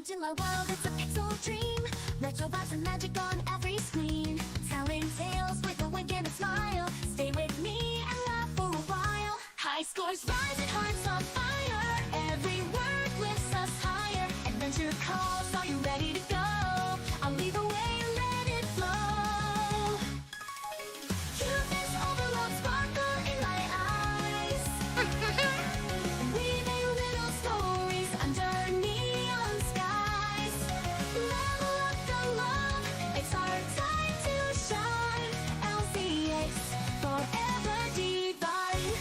into my world, it's a pixel dream. Retro vibes and magic on every screen. Telling tales with a wink and a smile. Stay with me and laugh for a while. High scores rise and hearts on fire. Every word lifts us higher. Adventure calls, are you ready to go? I'll lead the way, let it flow. Cuteness overload, sparkle in my eyes. Weaving little stories under neon skies. Level up the love, it's our time to shine. Elle-C, forever divine.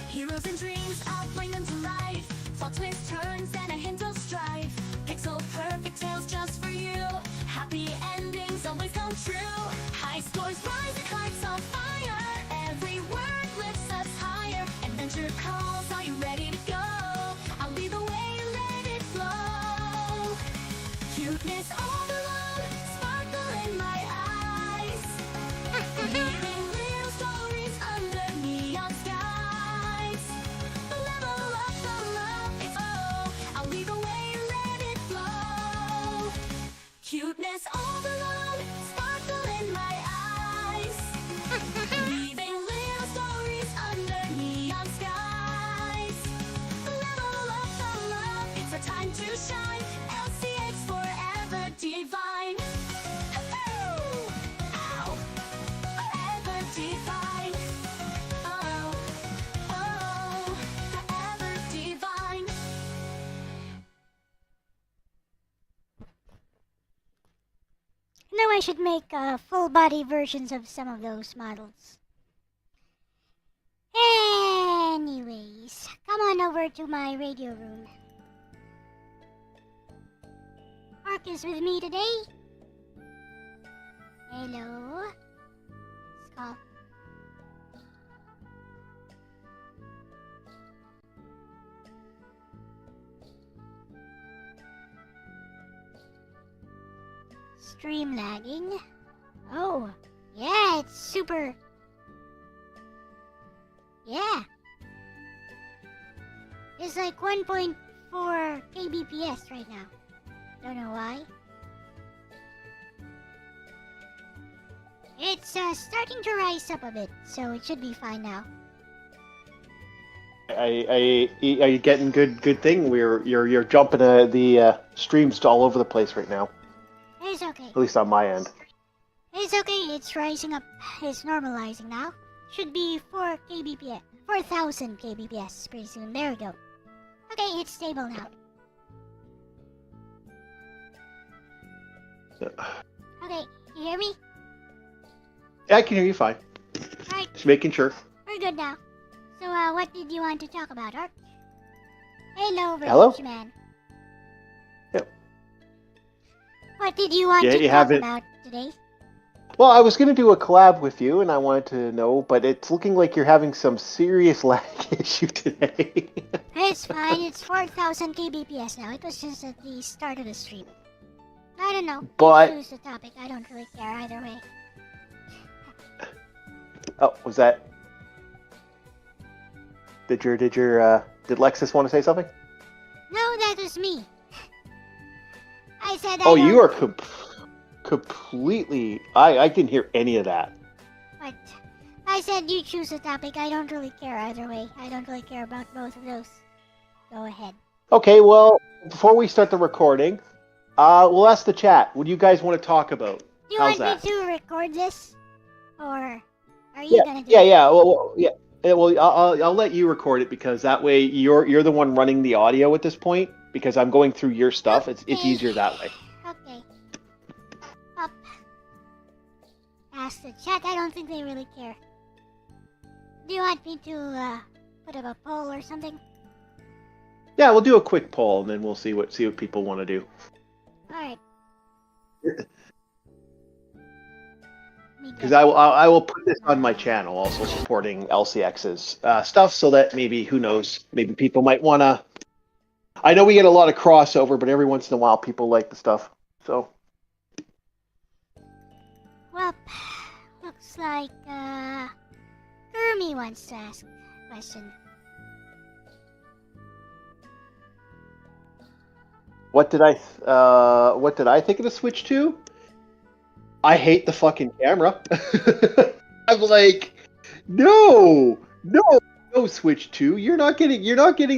Heroes and dreams, I'll bring them to life. Plot twists, turns, and a hint of strife. Pixel perfect tales just for you. Happy endings always come true. High scores rise and hearts on fire. Every word lifts us higher. Adventure calls, are you ready to go? I'll lead the way, let it flow. Cuteness overload, sparkle in my eyes. Weaving little stories under neon skies. Level up the love, it's I'll lead the way, let it flow. Cuteness overload, sparkle in my eyes. Weaving little stories under neon skies. Level up the love, it's our time to shine. LCX forever divine. Ow. Forever divine. Oh, oh, forever divine. Now I should make full body versions of some of those models. Anyways, come on over to my radio room. Mark is with me today. Hello. Scott. Stream lagging. Oh, yeah, it's super. Yeah. It's like 1.4 kbps right now. Don't know why. It's starting to rise up a bit, so it should be fine now. Are you getting good thing? You're jumping the streams all over the place right now. It's okay. At least on my end. It's okay, it's rising up. It's normalizing now. Should be 4 kbps. 4,000 kbps pretty soon. There we go. Okay, it's stable now. Okay, you hear me? Yeah, I can hear you fine. Alright, Just making sure. we're good now. So, what did you want to talk about, Ark? Hello, Hello? Rich Man. Yep. What did you want Yeah, to you talk haven't- about today? Well, I was going to do a collab with you, and I wanted to know, but it's looking like you're having some serious lag issue today. It's fine, it's 4,000 kbps now. It was just at the start of the stream. I don't know. But- Choose the topic. I don't really care either way. Oh, was that? Did Lexus want to say something? No, that was me. I said Oh, I you don't- are completely. I didn't hear any of that. What? I said you choose the topic. I don't really care either way. I don't really care about both of those. Go ahead. Okay, well, before we start the recording, we'll ask the chat. What do you guys want to talk about? Do you How's want that? me to record this? Or are you gonna do Yeah, it? yeah. Well, yeah. Well, I'll let you record it because that way you're the one running the audio at this point. Because I'm going through your stuff, it's Okay. easier that way. Okay. Up. Ask the chat. I don't think they really care. Do you want me to put up a poll or something? Yeah, we'll do a quick poll and then we'll see what people want to do. Alright. Because I will put this on my channel, also supporting LCX's stuff, so that maybe, who knows, maybe people might want to. I know we get a lot of crossover, but every once in a while people like the stuff. So Well, looks like Kurumi wants to ask a question. What did I think of the Switch 2? I hate the fucking camera. I'm like, no, Switch 2. You're not getting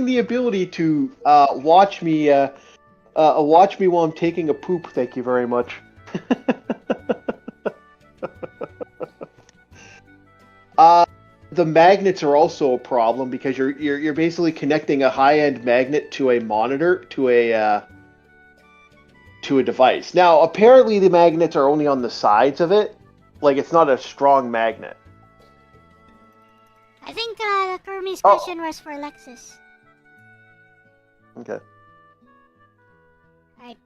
the ability to watch me while I'm taking a poop. Thank you very much. The magnets are also a problem because you're basically connecting a high-end magnet to a monitor to a device. Now, apparently the magnets are only on the sides of it. Like, it's not a strong magnet. I think Kurumi's question was for Alexis. Okay. Right.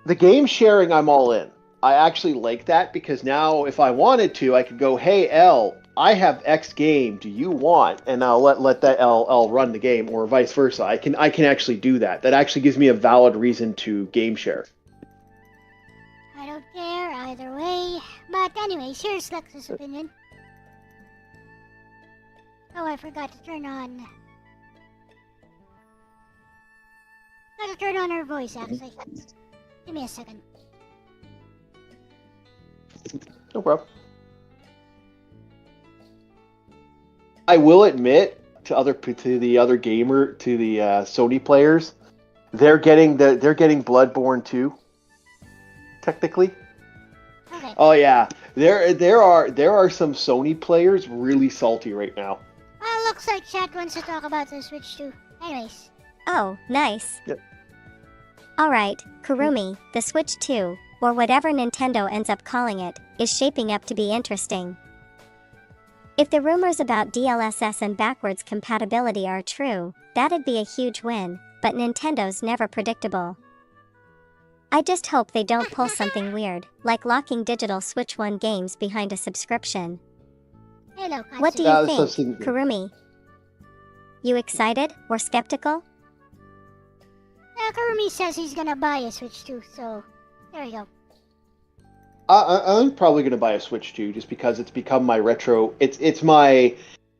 The game sharing, I'm all in. I actually like that because now, if I wanted to, I could go, "Hey, Elle, I have X game. Do you want?" And I'll let that Elle run the game, or vice versa. I can actually do that. That actually gives me a valid reason to game share. I don't care either way. But anyways, here's Lex's opinion. Oh, I forgot to turn on. Got to turn on her voice, actually. Give me a second. No problem. I will admit to the other Sony players, they're getting Bloodborne 2. Technically. Okay. Oh yeah, there are some Sony players really salty right now. Well, looks like chat wants to talk about the Switch too. Anyways. Oh, nice. Yep. Alright, Kurumi, the Switch 2, or whatever Nintendo ends up calling it, is shaping up to be interesting. If the rumors about DLSS and backwards compatibility are true, that'd be a huge win, but Nintendo's never predictable. I just hope they don't pull something weird, like locking digital Switch 1 games behind a subscription. Hello, Katsu. What do you think, Kurumi? You excited or skeptical? Kurumi says he's gonna buy a Switch 2, so there you go. I'm probably gonna buy a Switch 2 just because it's become my retro. It's my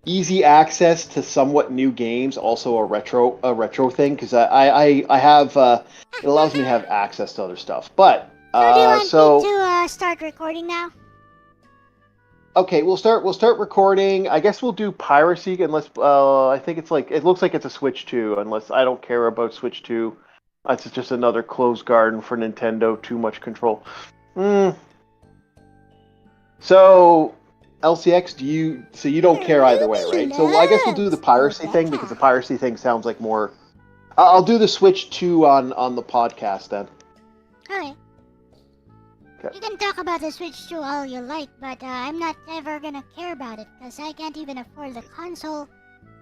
easy access to somewhat new games, also a retro thing because I have it allows me to have access to other stuff. But So do you want me to start recording now? Okay, we'll start recording. I guess we'll do piracy unless I think it looks like it's a Switch 2 unless I don't care about Switch 2. It's just another closed garden for Nintendo, too much control. So LCX, you don't care either way, right? So I guess we'll do the piracy thing because the piracy thing sounds like more. I'll do the Switch 2 on the podcast then. Okay. You can talk about the Switch 2 all you like, but I'm not ever gonna care about it because I can't even afford the console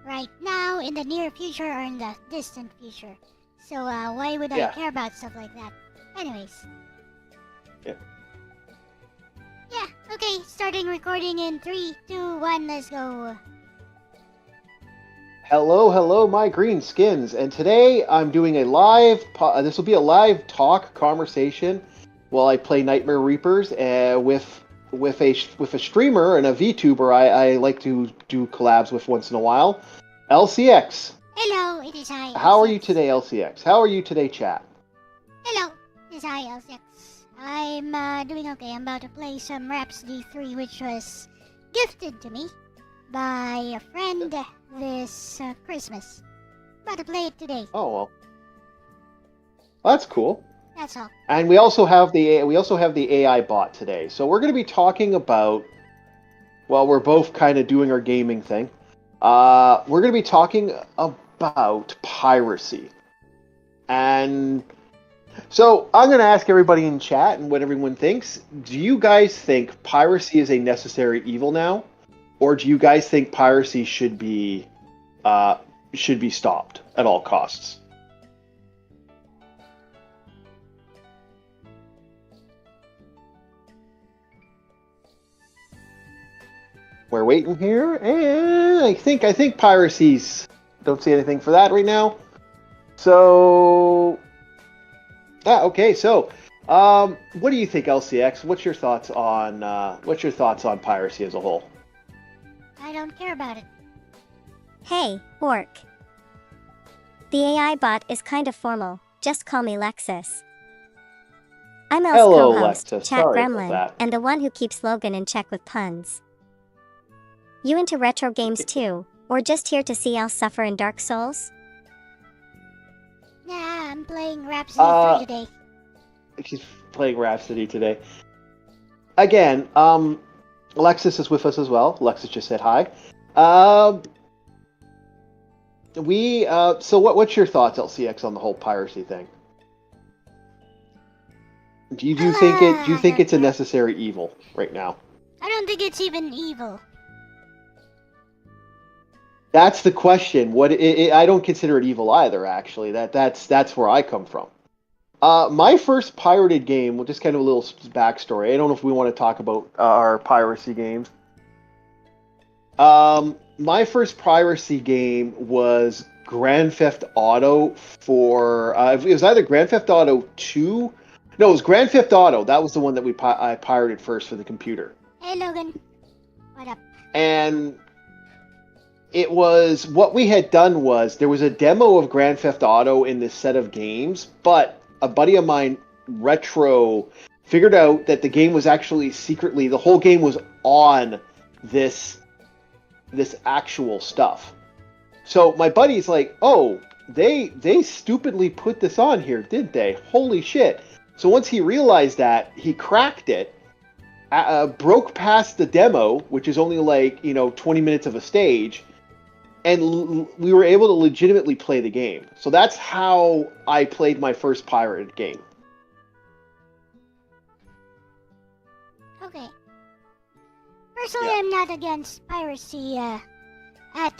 right now, in the near future, or in the distant future. So why would I care about stuff like that? Anyways. Yeah. Yeah, okay, starting recording in 3, 2, 1, let's go. Hello, my green skins, and today I'm doing a live. This will be a live talk conversation while I play Nightmare Reapers with a streamer and a VTuber I like to do collabs with once in a while. LCX. Hello, it is I. How are you today, LCX? How are you today, chat? Hello, it is I, LCX. I'm doing okay. I'm about to play some Rhapsody 3, which was gifted to me by a friend this Christmas. About to play it today. Oh well, that's cool. That's all. And we also have the AI bot today. So we're going to be talking about. Well, we're both kind of doing our gaming thing. We're going to be talking about piracy, and so I'm going to ask everybody in chat and what everyone thinks. Do you guys think piracy is a necessary evil now, or do you guys think piracy should be stopped at all costs? We're waiting here, and I think piracy's. Don't see anything for that right now. So, okay. So, what do you think, LCX? What's your thoughts on piracy as a whole? I don't care about it. Hey, Orc. The AI bot is kind of formal. Just call me Lexus. I'm Elle's Hello, co-host, Alexa. Chat Sorry about Gremlin, that. and the one who keeps Logan in check with puns. You into retro games too, or just here to see Elle suffer in Dark Souls? Nah, I'm playing Rhapsody 3 today. She's playing Rhapsody today. Again, Alexis is with us as well. Alexis just said hi. So what's your thoughts, LCX, on the whole piracy thing? Do you think it's a necessary evil right now? I don't think it's even evil. That's the question. I don't consider it evil either. Actually, that's where I come from. My first pirated game, well, just kind of a little backstory. I don't know if we want to talk about our piracy games. My first piracy game was Grand Theft Auto for. It was either Grand Theft Auto 2. No, it was Grand Theft Auto. That was the one that I pirated first for the computer. Hey, Logan. What up? And it was, what we had done was, there was a demo of Grand Theft Auto in this set of games, but a buddy of mine, Retro, figured out that the game was actually secretly, the whole game was on this actual stuff. So my buddy's like, oh, they stupidly put this on here, did they? Holy shit. So once he realized that, he cracked it, broke past the demo, which is only 20 minutes of a stage, and we were able to legitimately play the game. So that's how I played my first pirated game. Okay. Personally, Yeah. I'm not against piracy at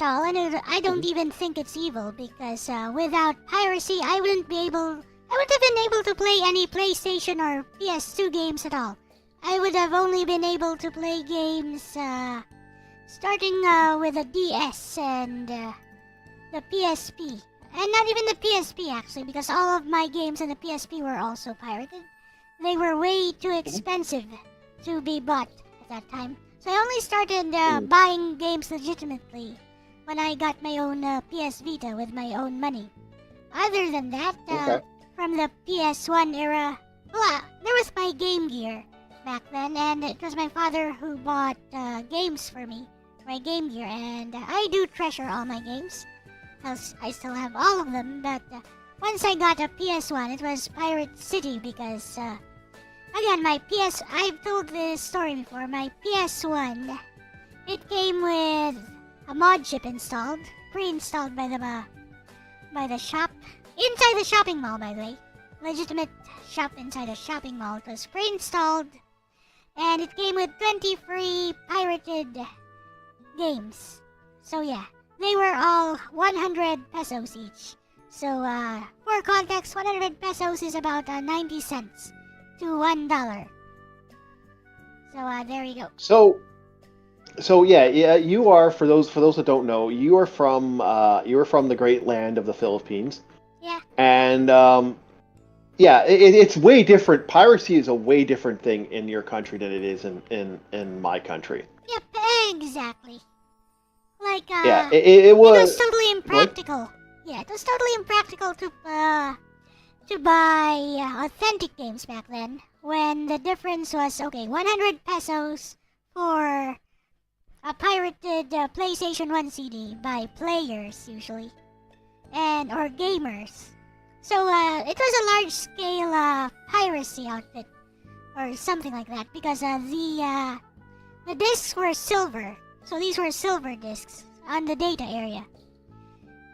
all, and I don't even think it's evil, because without piracy, I wouldn't have been able to play any PlayStation or PS2 games at all. I would have only been able to play games starting with the DS and the PSP. And not even the PSP, actually, because all of my games in the PSP were also pirated. They were way too expensive to be bought at that time. So I only started buying games legitimately when I got my own PS Vita with my own money. Other than that, from the PS1 era, well, there was my Game Gear back then, and it was my father who bought games for me, my Game Gear, and I do treasure all my games. I still have all of them, but once I got a PS1, it was Pirate City, because again, I've told this story before, my PS1, it came with a mod chip installed, pre-installed by the shop, inside the shopping mall, by the way. Legitimate shop inside a shopping mall. It was pre-installed, and it came with 20 free pirated games. So yeah, they were all 100 pesos each. So for context, 100 pesos is about 90 cents to $1. So there you go. So yeah, you are, for those that don't know, you are from the great land of the Philippines. Yeah. And yeah, it's way different. Piracy is a way different thing in your country than it is in my country. Yep, exactly. Like yeah, it was. It was totally impractical. What? Yeah, it was totally impractical to buy authentic games back then, when the difference was 100 pesos for a pirated PlayStation 1 CD by players usually, or gamers. So it was a large-scale piracy outfit, or something like that, because the discs were silver. So these were silver discs on the data area.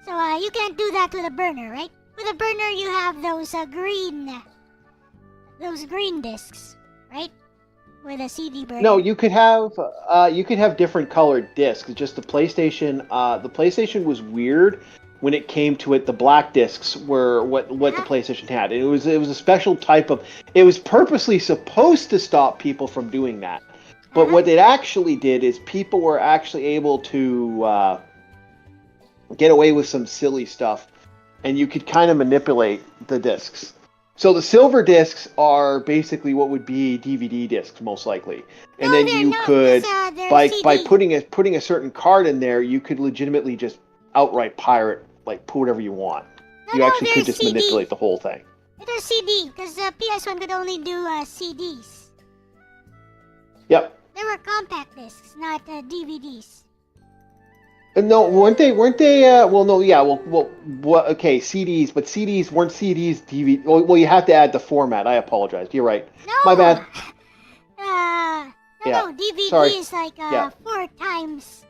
So you can't do that with a burner, right? With a burner, you have those green discs, right? With a CD burner. No, you could have different colored discs. Just the PlayStation was weird when it came to it. The black discs were what the PlayStation had. It was a special type of. It was purposely supposed to stop people from doing that. But what it actually did is people were actually able to get away with some silly stuff, and you could kind of manipulate the discs. So the silver discs are basically what would be DVD discs, most likely. And No, then they're you not, could, 'cause, they're by CD. putting a certain card in there, you could legitimately just outright pirate, like put whatever you want. You No, actually they're could just CD. manipulate the whole thing. It was CD, because PS1 could only do CDs. Yep. They were compact discs, not DVDs. No, weren't they? Well, no, yeah. Okay, CDs, but CDs weren't CDs. DVD. Well, you have to add the format. I apologize. You're right. No! My bad. No, Yeah. no, DVD Sorry. is like Yeah. 4 times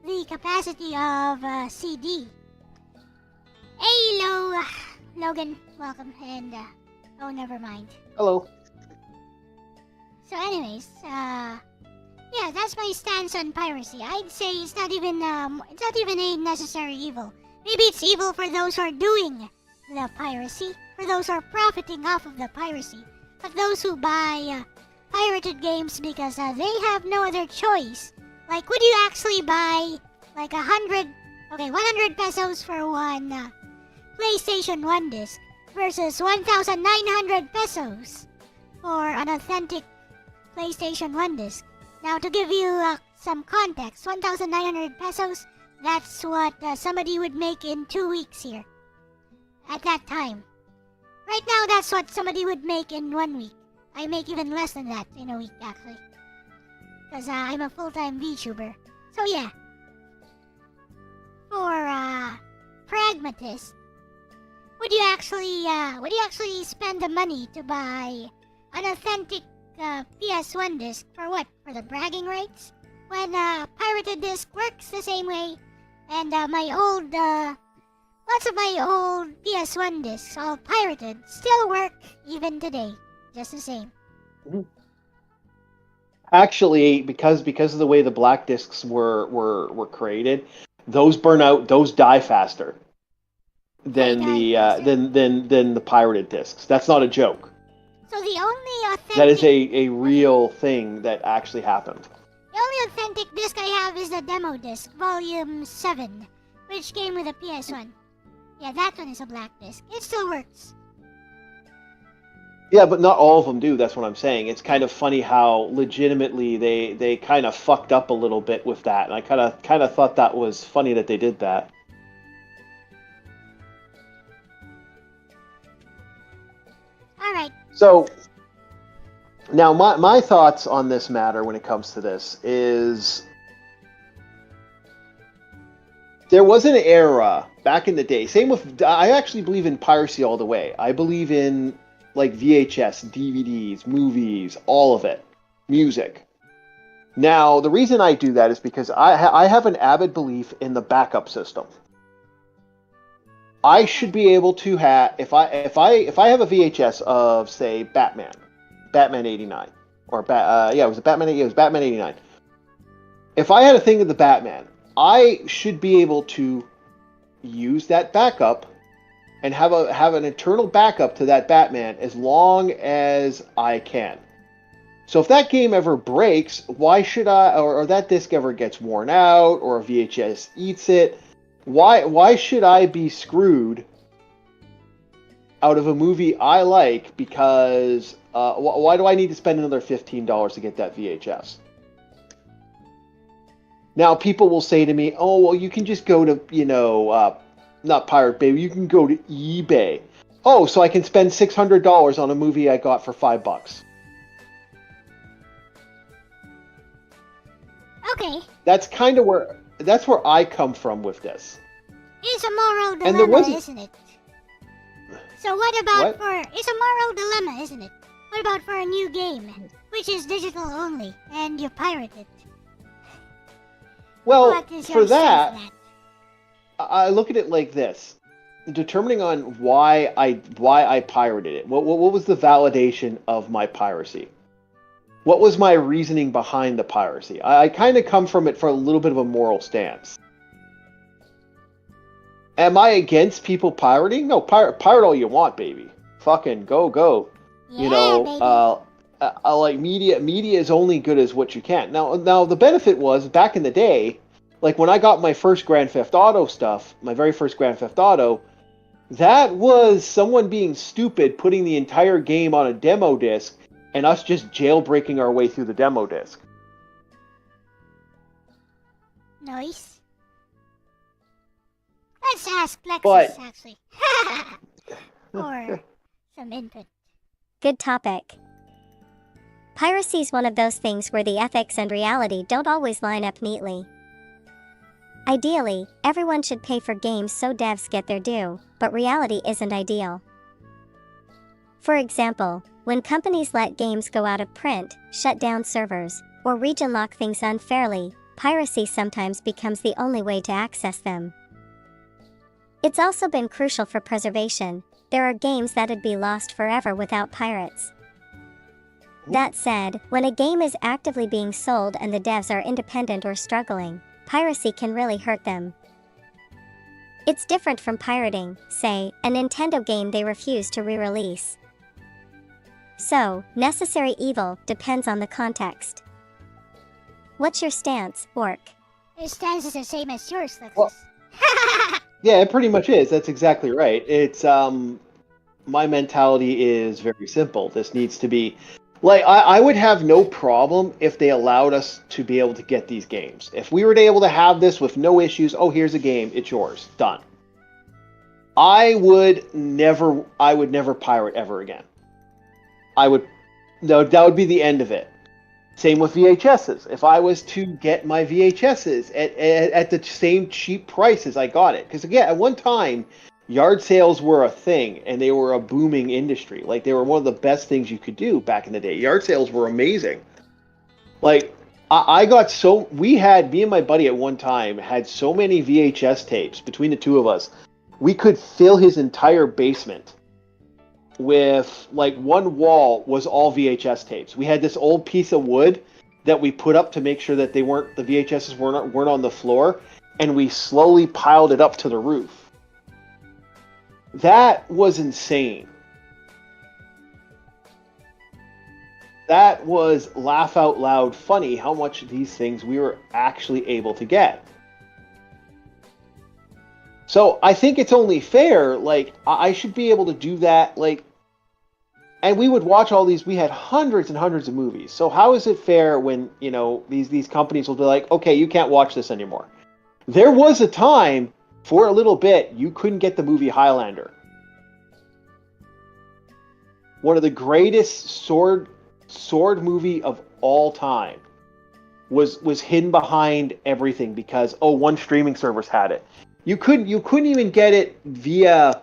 the capacity of CD. Hey, Logan, welcome, and, oh, never mind. Hello. So anyways, yeah, that's my stance on piracy. I'd say it's not even a necessary evil. Maybe it's evil for those who are doing the piracy, for those who are profiting off of the piracy. But those who buy pirated games because they have no other choice. Like, would you actually buy like 100 pesos for one PlayStation 1 disc versus 1,900 pesos for an authentic PlayStation 1 disc? Now, to give you some context, 1,900 pesos, that's what somebody would make in 2 weeks here. At that time. Right now, that's what somebody would make in 1 week. I make even less than that in a week, actually. Because I'm a full-time VTuber. So, yeah. For pragmatists, would you actually spend the money to buy an authentic PS1 disc for what? For the bragging rights? When pirated disc works the same way, and lots of my old PS1 discs, all pirated, still work even today, just the same. Actually, because of the way the black discs were created, those burn out, those die faster than than the pirated discs. That's not a joke. So the only authentic... That is a real thing that actually happened. The only authentic disc I have is the demo disc, Volume 7, which came with a PS1. Yeah, that one is a black disc. It still works. Yeah, but not all of them do. That's what I'm saying. It's kind of funny how legitimately they kind of fucked up a little bit with that, and I kind of thought that was funny that they did that. All right. So now my thoughts on this matter when it comes to this is there was an era back in the day. Same with, I actually believe in piracy all the way. I believe in like VHS, DVDs, movies, all of it, music. Now, the reason I do that is because I have an avid belief in the backup system. I should be able to have, if I have a VHS of, say, Batman 89, or it was Batman 89. If I had a thing of the Batman, I should be able to use that backup and have an internal backup to that Batman as long as I can. So if that game ever breaks, why should I, or that disc ever gets worn out, or a VHS eats it, why should I be screwed out of a movie I like because why do I need to spend another $15 to get that VHS? Now people will say to me, "Oh, well, you can just go to not Pirate Bay. You can go to eBay. Oh, so I can spend $600 on a movie I got for $5." Okay. That's kind of where I come from with this. It's a moral And there dilemma, wasn't- isn't it? So what about What? it's a moral dilemma, isn't it? What about for a new game, which is digital only, and you pirate it? Well, What is for your say that, to that? I look at it like this: determining on why I pirated it. What was the validation of my piracy? What was my reasoning behind the piracy? I kind of come from it for a little bit of a moral stance. Am I against people pirating? No, pirate all you want, baby. Fucking go. Yeah, baby. Like media is only good as what you can. Now the benefit was back in the day, like when I got my first Grand Theft Auto stuff, my very first Grand Theft Auto, That was someone being stupid, putting the entire game on a demo disc, and us just jailbreaking our way through the demo disc. Nice. Let's ask Lexus, But- actually. Or some input. Good topic. Piracy is one of those things where the ethics and reality don't always line up neatly. Ideally, everyone should pay for games so devs get their due, but reality isn't ideal. For example, when companies let games go out of print, shut down servers, or region lock things unfairly, piracy sometimes becomes the only way to access them. It's also been crucial for preservation. There are games that'd be lost forever without pirates. That said, when a game is actively being sold and the devs are independent or struggling, piracy can really hurt them. It's different from pirating, say, a Nintendo game they refuse to re-release. So, necessary evil depends on the context. What's your stance, Orc? His stance is the same as yours, Lexus. Well- Yeah, it pretty much is. That's exactly right. It's my mentality is very simple. This needs to be like I would have no problem if they allowed us to be able to get these games. If we were able to have this with no issues, oh, here's a game, it's yours, done. I would never pirate ever again. No, that would be the end of it. Same with VHSs. If I was to get my VHSs at the same cheap price as I got it, because again, at one time, yard sales were a thing, and they were a booming industry. Like, they were one of the best things you could do back in the day. Yard sales were amazing. Like, me and my buddy at one time had so many VHS tapes between the two of us, we could fill his entire basement with, like, one wall was all VHS tapes. We had this old piece of wood that we put up to make sure that the VHSs weren't on the floor, and we slowly piled it up to the roof. That was insane. That was laugh out loud funny how much of these things we were actually able to get. So I think it's only fair, like, I should be able to do that, like, and we would watch all these, we had hundreds and hundreds of movies. So how is it fair when, these companies will be like, okay, you can't watch this anymore. There was a time, for a little bit, you couldn't get the movie Highlander. One of the greatest sword movie of all time was hidden behind everything because one streaming service had it. You couldn't even get it via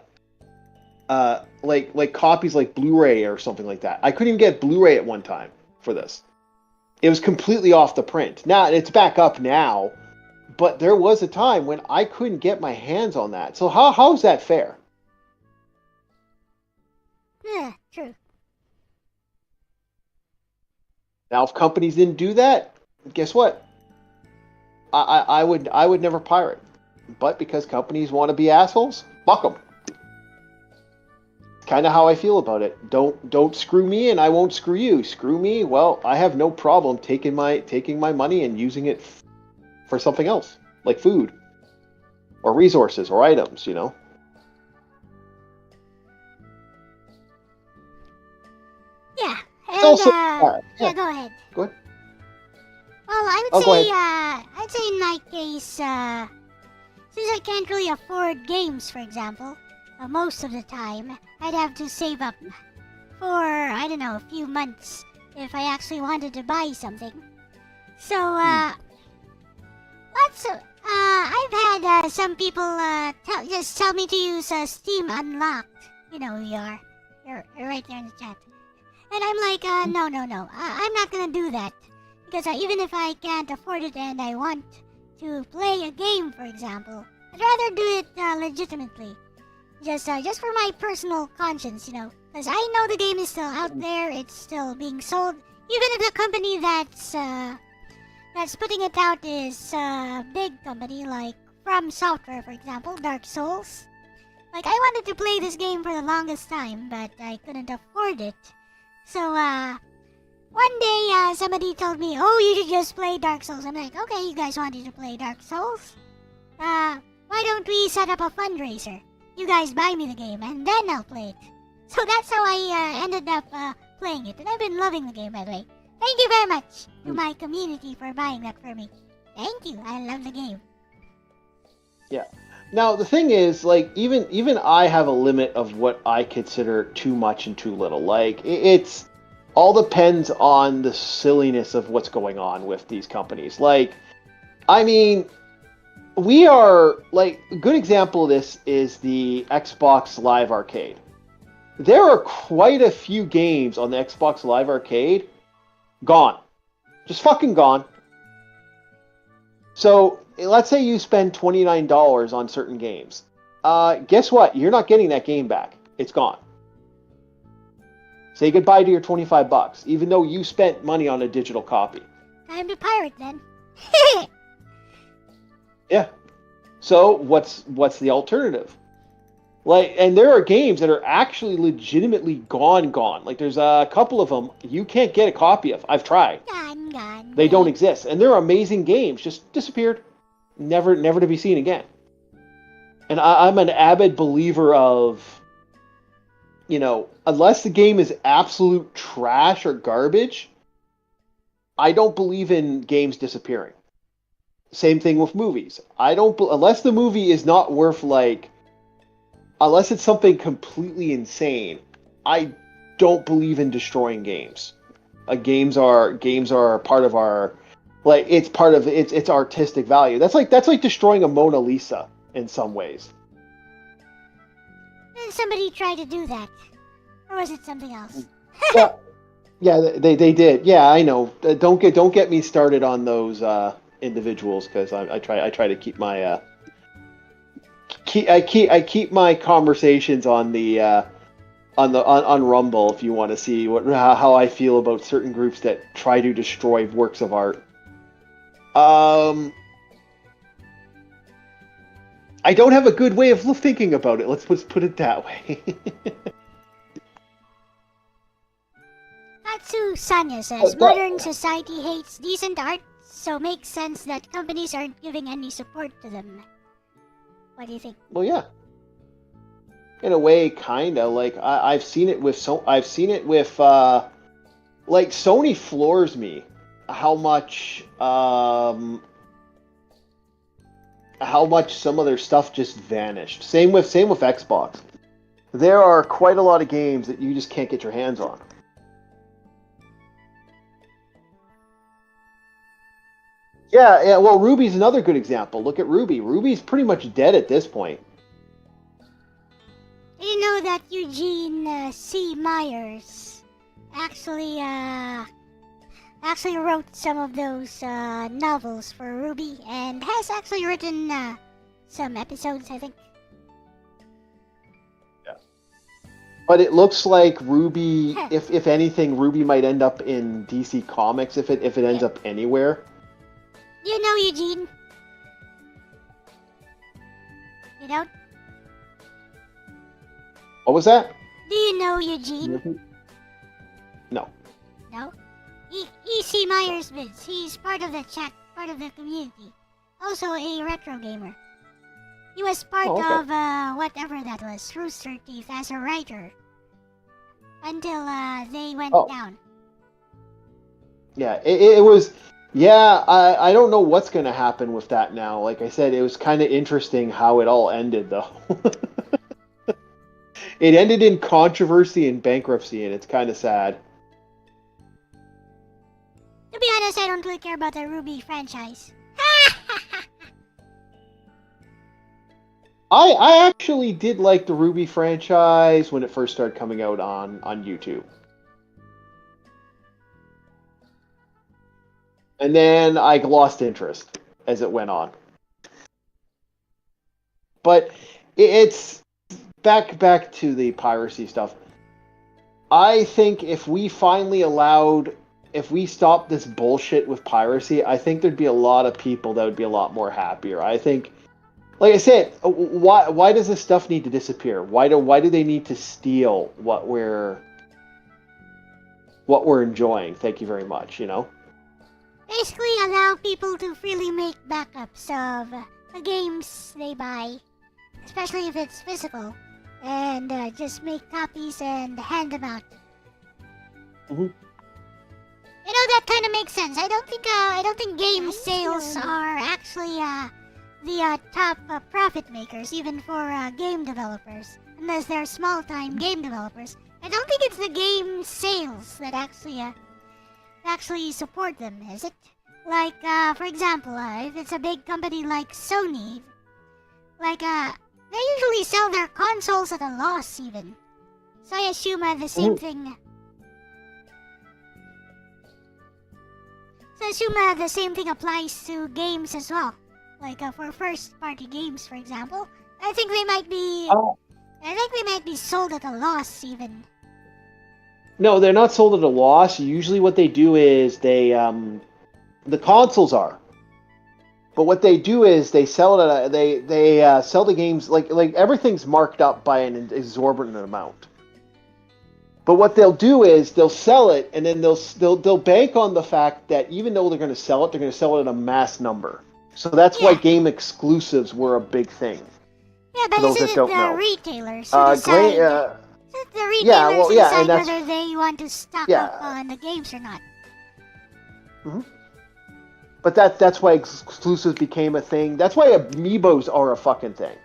like copies like Blu-ray or something like that. I couldn't even get Blu-ray at one time for this. It was completely off the print. Now it's back up now, but there was a time when I couldn't get my hands on that. So how is that fair? Yeah, true. Now, if companies didn't do that, guess what? I would never pirate. But because companies want to be assholes, fuck them. It's kind of how I feel about it. Don't screw me, and I won't screw you. Screw me, well, I have no problem taking my money and using it for something else, like food, or resources, or items. Yeah, and Also, yeah, go ahead. Go ahead. Well, I Oh, would go say, I'd say in my case, since I can't really afford games, for example, most of the time, I'd have to save up for, I don't know, a few months if I actually wanted to buy something. So, I've had some people just tell me to use Steam Unlocked. You know who you are. You're right there in the chat. And I'm like, no. I'm not gonna do that. Because even if I can't afford it and I want to play a game, for example, I'd rather do it legitimately. Just for my personal conscience, Because I know the game is still out there, it's still being sold. Even if the company that's putting it out is a big company like From Software, for example, Dark Souls. Like, I wanted to play this game for the longest time, but I couldn't afford it. So, one day, somebody told me, oh, you should just play Dark Souls. I'm like, okay, you guys wanted to play Dark Souls? Why don't we set up a fundraiser? you guys buy me the game, and then I'll play it. So that's how I ended up playing it, and I've been loving the game, by the way. Thank you very much to my community for buying that for me. Thank you, I love the game. Yeah. Now the thing is, like, even I have a limit of what I consider too much and too little. Like, it's all depends on the silliness of what's going on with these companies. Like, I mean, we are, like, a good example of this is the Xbox Live Arcade. There are quite a few games on the Xbox Live Arcade gone. Just fucking gone. So, let's say you spend $29 on certain games. Guess what? You're not getting that game back. It's gone. Say goodbye to your $25, even though you spent money on a digital copy. Time to pirate then. Yeah. So what's the alternative? Like, and there are games that are actually legitimately gone. Like, there's a couple of them you can't get a copy of. I've tried. Gone. They don't exist, and they're amazing games. Just disappeared, never to be seen again. And I'm an avid believer of, you know, unless the game is absolute trash or garbage, I don't believe in games disappearing. Same thing with movies. Unless the movie is not worth, like, unless it's something completely insane, I don't believe in destroying games. Games are part of our, like, it's part of its artistic value. That's like destroying a Mona Lisa in some ways. Somebody tried to do that. Or was it something else? Yeah, they did. Yeah, I know. Don't get me started on those individuals, because I try to keep my keep my conversations on the on Rumble, if you want to see how I feel about certain groups that try to destroy works of art. I don't have a good way of thinking about it. Let's put it that way. Katsu Sanya says, modern society hates decent art, so makes sense that companies aren't giving any support to them. What do you think? Well, yeah. In a way, kinda. Like, I've seen it with like, Sony floors me how much some of their stuff just vanished. Same with Xbox. There are quite a lot of games that you just can't get your hands on. Yeah, well, Ruby's another good example. Look at Ruby. Ruby's pretty much dead at this point. You know that Eugene C. Myers actually wrote some of those novels for Ruby, and has actually written some episodes, I think. Yeah. But it looks like Ruby, if anything, Ruby might end up in DC Comics if it ends up anywhere. You know Eugene? You don't? What was that? Do you know Eugene? No. No? E.C. Myers Vids. He's part of the chat, part of the community. Also a retro gamer. He was part of whatever that was, Rooster Teeth, as a writer. Until they went down. Yeah, it was... Yeah, I don't know what's going to happen with that now. Like I said, it was kind of interesting how it all ended, though. It ended in controversy and bankruptcy, and it's kind of sad. To be honest, I don't really care about the Ruby franchise. I actually did like the Ruby franchise when it first started coming out on YouTube. And then I lost interest as it went on. But it's back to the piracy stuff. I think if we stopped this bullshit with piracy, I think there'd be a lot of people that would be a lot more happier. I think, like I said, why does this stuff need to disappear? Why do they need to steal what we're enjoying? Thank you very much, you know? Basically allow people to freely make backups of the games they buy. especially if it's physical, and just make copies and hand them out. Mhm. You know, that kind of makes sense. I don't think game sales are actually the top profit makers, even for game developers, unless they're small-time game developers. I don't think it's the game sales that actually support them, is it? Like, for example, if it's a big company like Sony, like, they usually sell their consoles at a loss, even. So I assume the same thing. So I assume the same thing applies to games as well. Like, for first-party games, for example, I think they might be. I think they might be sold at a loss, even. No, they're not sold at a loss. Usually, what they do is they the consoles are, but what they do is they sell it at they sell the games like everything's marked up by an exorbitant amount. But what they'll do is they'll sell it, and then they'll bank on the fact that even though they're going to sell it, they're going to sell it at a mass number. So that's why game exclusives were a big thing. Yeah, but those isn't that it don't the know. retailers who decide? The retailers decide whether they want to stock up on the games or not. Mm-hmm. But that's why exclusives became a thing. That's why amiibos are a fucking thing.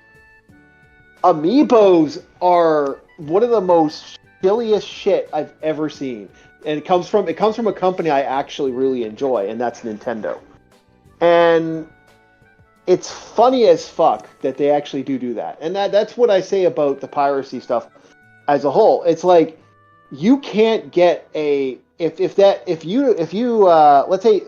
Amiibos are one of the most shilliest shit I've ever seen, and it comes from a company I actually really enjoy, and that's Nintendo. And it's funny as fuck that they actually do that, and that's what I say about the piracy stuff as a whole. It's like you can't get a if you let's say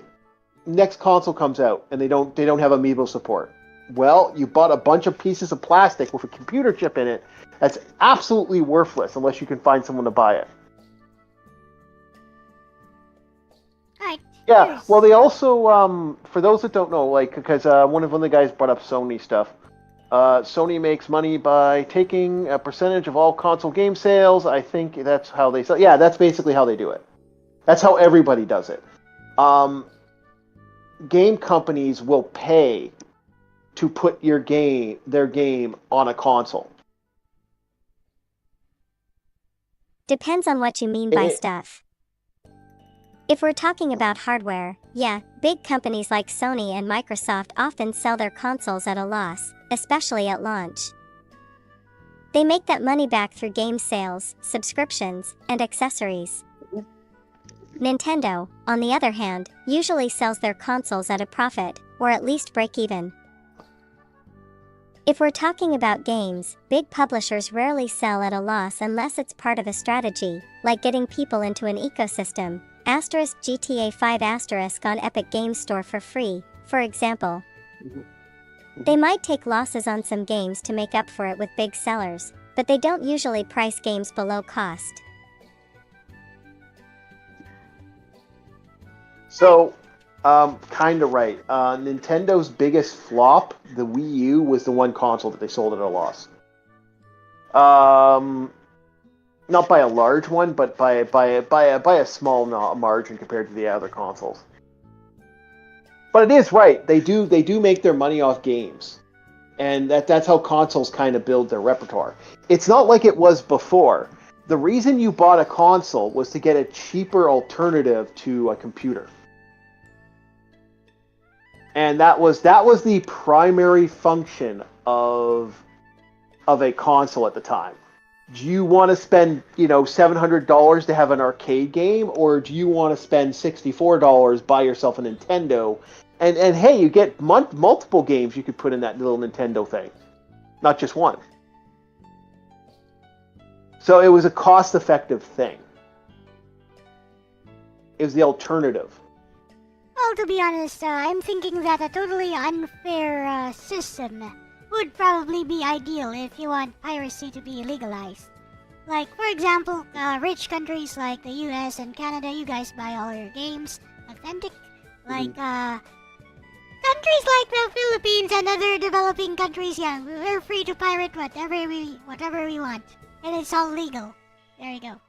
next console comes out and they don't have amiibo support. Well, you bought a bunch of pieces of plastic with a computer chip in it that's absolutely worthless unless you can find someone to buy it. Right. Yeah, well, they also, for those that don't know, like, because one of the guys brought up Sony stuff. Sony makes money by taking a percentage of all console game sales. I think that's how they sell. Yeah, that's basically how they do it. That's how everybody does it. Game companies will pay to put their game on a console. Depends on what you mean by stuff. If we're talking about hardware, yeah, big companies like Sony and Microsoft often sell their consoles at a loss, especially at launch. They make that money back through game sales, subscriptions, and accessories. Nintendo, on the other hand, usually sells their consoles at a profit, or at least break even. If we're talking about games, big publishers rarely sell at a loss unless it's part of a strategy, like getting people into an ecosystem. GTA 5 on Epic Games Store for free, for example. They might take losses on some games to make up for it with big sellers, but they don't usually price games below cost. So, kind of right. Nintendo's biggest flop, the Wii U, was the one console that they sold at a loss. Not by a large one, but by a small margin compared to the other consoles. But it is right. They do make their money off games, and that's how consoles kind of build their repertoire. It's not like it was before. The reason you bought a console was to get a cheaper alternative to a computer. And that was the primary function of a console at the time. Do you want to spend, $700 to have an arcade game, or do you want to spend $64, buy yourself a Nintendo, and hey, you get multiple games you could put in that little Nintendo thing, not just one. So it was a cost-effective thing. It was the alternative. Well, to be honest, I'm thinking that a totally unfair system would probably be ideal if you want piracy to be legalized. Like, for example, rich countries like the US and Canada, you guys buy all your games authentic. Like, countries like the Philippines and other developing countries, yeah, we're free to pirate whatever we want. And it's all legal. There you go.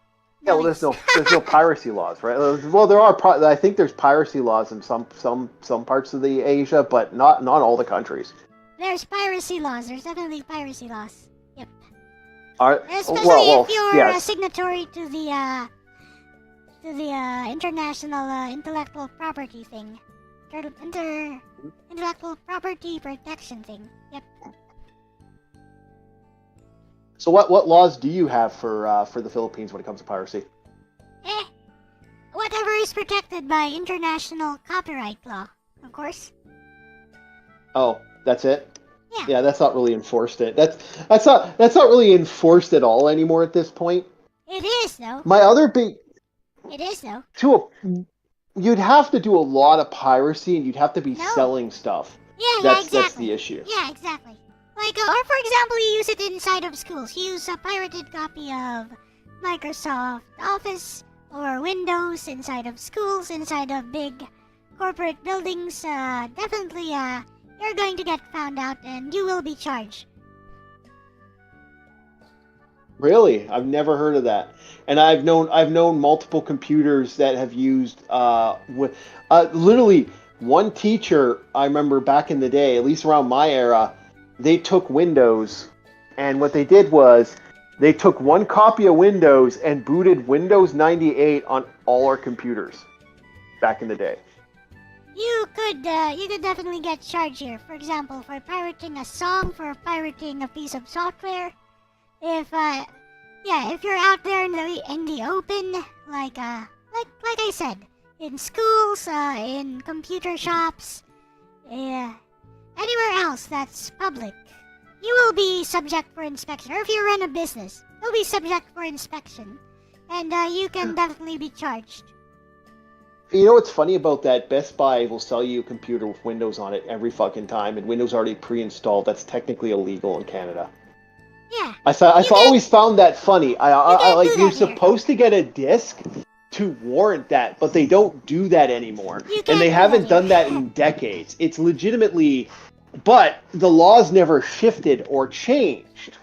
Yeah, well, there's no piracy laws, right? Well, there are. I think there's piracy laws in some parts of the Asia, but not all the countries. There's piracy laws. There's definitely piracy laws. Yep. Especially if you're a yes. signatory to the international intellectual property thing. Intellectual property protection thing. Yep. So what laws do you have for the Philippines when it comes to piracy? Whatever is protected by international copyright law, of course. Oh, that's it? Yeah. Yeah, that's not really enforced. That's not really enforced at all anymore at this point. It is though. My other big It is though. you'd have to do a lot of piracy and you'd have to be selling stuff. Yeah, exactly. That's the issue. Yeah, exactly. Like, or for example, you use it inside of schools. You use a pirated copy of Microsoft Office or Windows inside of schools, inside of big corporate buildings. Definitely, you're going to get found out and you will be charged. Really? I've never heard of that. And I've known multiple computers that have used literally one teacher. I remember back in the day, at least around my era, they took Windows, and what they did was they took one copy of Windows and booted Windows 98 on all our computers back in the day. You could definitely get charged here. For example, for pirating a song, for pirating a piece of software. If you're out there in the open, like I said, in schools, in computer shops, anywhere else that's public, you will be subject for inspection. Or if you run a business, you'll be subject for inspection, and you can definitely be charged. You know what's funny about that? Best Buy will sell you a computer with Windows on it every fucking time, and Windows already pre-installed. That's technically illegal in Canada. Yeah. I always found that funny. You're You're supposed to get a disc to warrant that, but they don't do that anymore. And they haven't done that in decades. It's legitimately, but the laws never shifted or changed.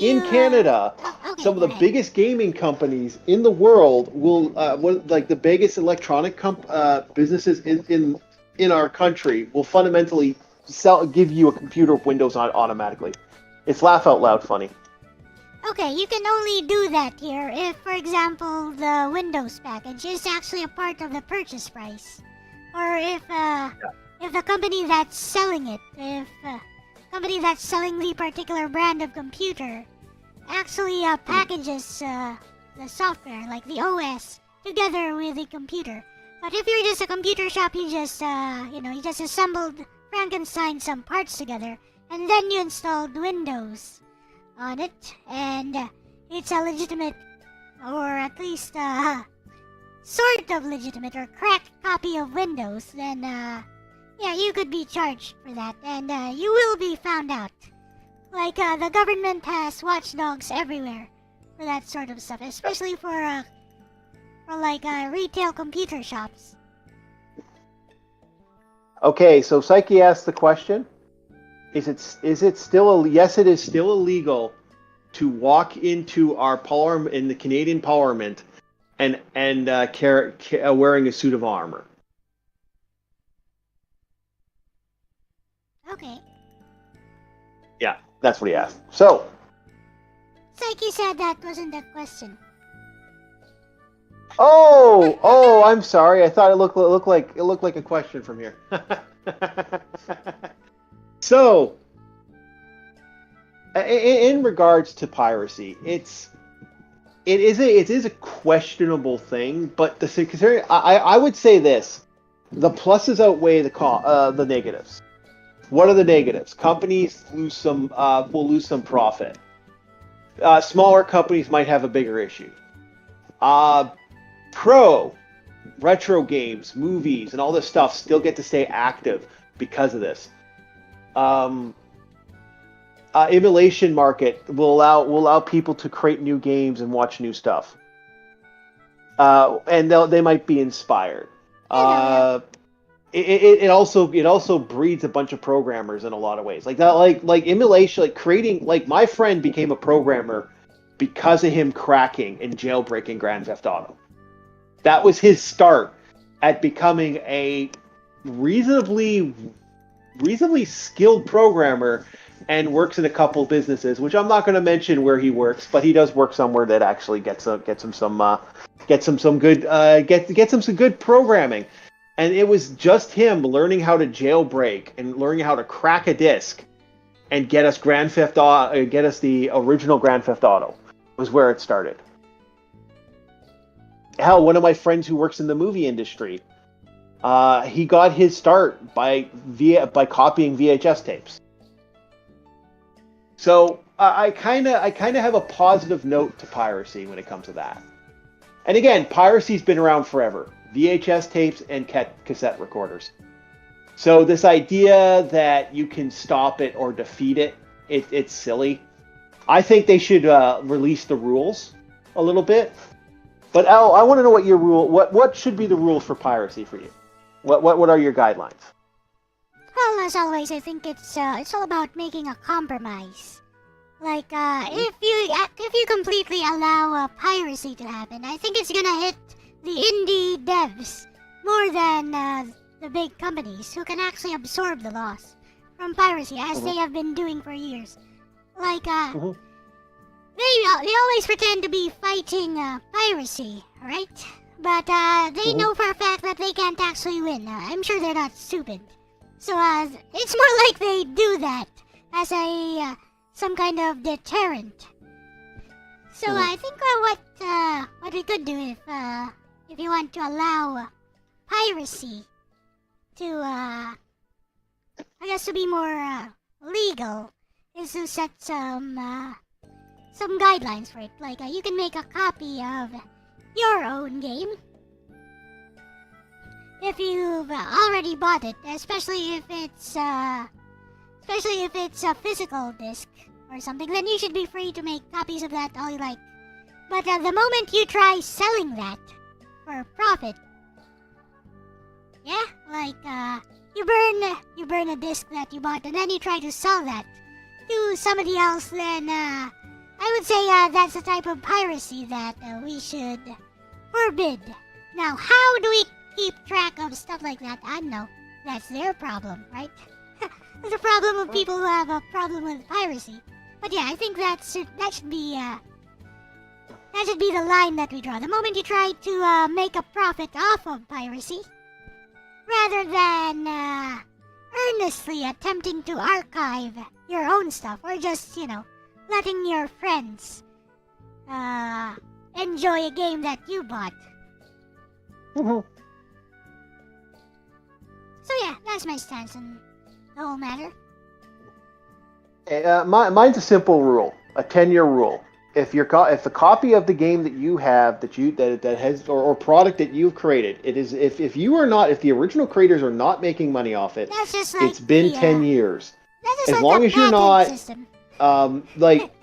In Canada, some of the biggest gaming companies in the world will, the biggest electronic businesses in our country will fundamentally give you a computer with Windows on it automatically. It's laugh out loud funny. Okay, you can only do that here if, for example, the Windows package is actually a part of the purchase price, or if the company that's selling it, company that's selling the particular brand of computer actually packages the software, like the OS, together with the computer. But if you're just a computer shop, you just assembled Frankenstein some parts together, and then you installed Windows on it, and it's a legitimate, or at least sort of legitimate or cracked copy of Windows, then you could be charged for that, and you will be found out. Like, the government has watchdogs everywhere for that sort of stuff, especially for retail computer shops. Okay, so Psyche asked the question: Is it still yes? It is still illegal to walk into our in the Canadian Parliament and wearing a suit of armor. Okay. Yeah, that's what he asked. So. Psyche said that wasn't the question. Oh, I'm sorry. I thought it looked like a question from here. So, in regards to piracy, it is a questionable thing, but considering I would say this: the pluses outweigh the negatives. What are the negatives? Companies will lose some profit. Smaller companies might have a bigger issue. Retro games, movies, and all this stuff still get to stay active because of this. Emulation market will allow people to create new games and watch new stuff. And they might be inspired. It also breeds a bunch of programmers in a lot of ways. Like that, like emulation, like creating. Like my friend became a programmer because of him cracking and jailbreaking Grand Theft Auto. That was his start at becoming a reasonably reasonably skilled programmer and works in a couple businesses, which I'm not going to mention where he works, but he does work somewhere that actually gets him some good programming. And it was just him learning how to jailbreak and learning how to crack a disc and get us the original Grand Theft Auto was where it started. Hell, one of my friends who works in the movie industry, he got his start by copying VHS tapes. So I kind of have a positive note to piracy when it comes to that. And again, piracy's been around forever. VHS tapes and cassette recorders. So this idea that you can stop it or defeat it, it's silly. I think they should release the rules a little bit. But Al, I want to know what your rule. What should be the rules for piracy for you? What are your guidelines? Well, as always, I think it's all about making a compromise. Like, if you completely allow piracy to happen, I think it's gonna hit the indie devs more than the big companies who can actually absorb the loss from piracy, as they have been doing for years. Like, they always pretend to be fighting piracy, right? But they know for a fact that they can't actually win. I'm sure they're not stupid. So it's more like they do that as a some kind of deterrent. So I think what we could do if you want to allow piracy to I guess to be more legal is to set some guidelines for it. Like you can make a copy of your own game if you've already bought it, especially if it's a physical disc or something. Then you should be free to make copies of that all you like. But the moment you try selling that for profit, yeah, like you burn a disc that you bought and then you try to sell that to somebody else, then I would say that's the type of piracy that we should forbid. Now, how do we keep track of stuff like that? I don't know. That's their problem, right? It's a problem of people who have a problem with piracy. But yeah, I think that should be the line that we draw. The moment you try to make a profit off of piracy, rather than earnestly attempting to archive your own stuff, or just, letting your friends enjoy a game that you bought. So yeah, that's my stance on the whole matter. Mine's a simple rule, a 10-year rule. If the copy of the game that you have that has or product that you've created, it is if the original creators are not making money off it, That's just like it's been 10 years. That's just As like long the as you're patent not system.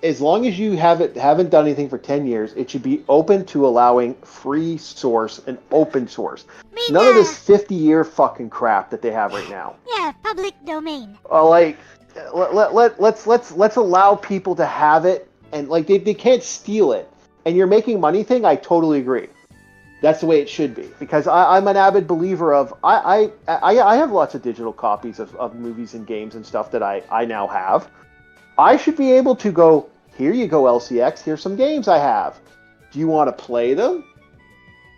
as long as you haven't done anything for 10 years, it should be open to allowing free source and open source. None of this 50-year fucking crap that they have right now. Yeah, public domain. Let's allow people to have it, and like they can't steal it. And you're making money thing, I totally agree. That's the way it should be, because I'm an avid believer of I have lots of digital copies of movies and games and stuff that I now have. I should be able to go, here you go, LCX, here's some games I have. Do you want to play them?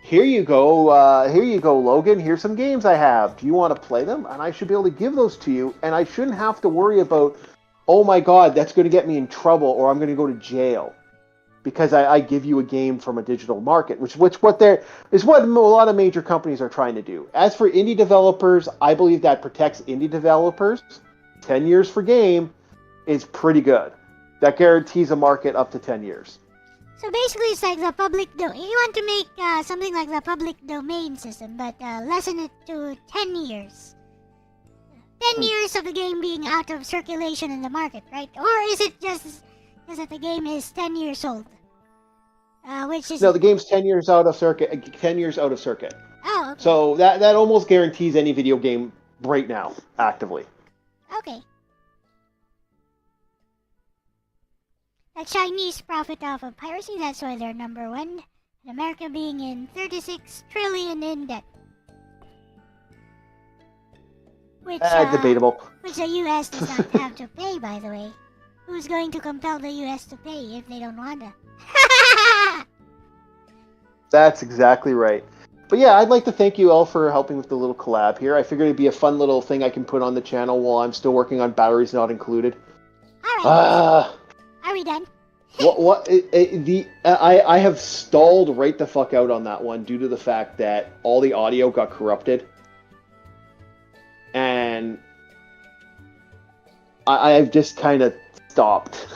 Here you go, Logan, here's some games I have. Do you want to play them? And I should be able to give those to you, and I shouldn't have to worry about, oh my god, that's going to get me in trouble, or I'm going to go to jail. Because I give you a game from a digital market, which what a lot of major companies are trying to do. As for indie developers, I believe that protects indie developers. 10 years for game is pretty good. That guarantees a market up to 10 years. So basically, it's like the public domain. You want to make something like the public domain system, but lessen it to 10 years. 10 years of the game being out of circulation in the market, right? Or is it just that the game is 10 years old? Which is... No, the game's 10 years out of circuit. 10 years out of circuit. Oh, okay. So that almost guarantees any video game right now, actively. Okay. The Chinese profit off of piracy, that's why they're number one. And America being in 36 trillion in debt. Which, Debatable. which the US does not have to pay, by the way. Who's going to compel the US to pay if they don't want to? That's exactly right. But yeah, I'd like to thank you all for helping with the little collab here. I figured it'd be a fun little thing I can put on the channel while I'm still working on Batteries Not Included. Alright. Are we done? I have stalled right the fuck out on that one due to the fact that all the audio got corrupted. And I've just kind of stopped.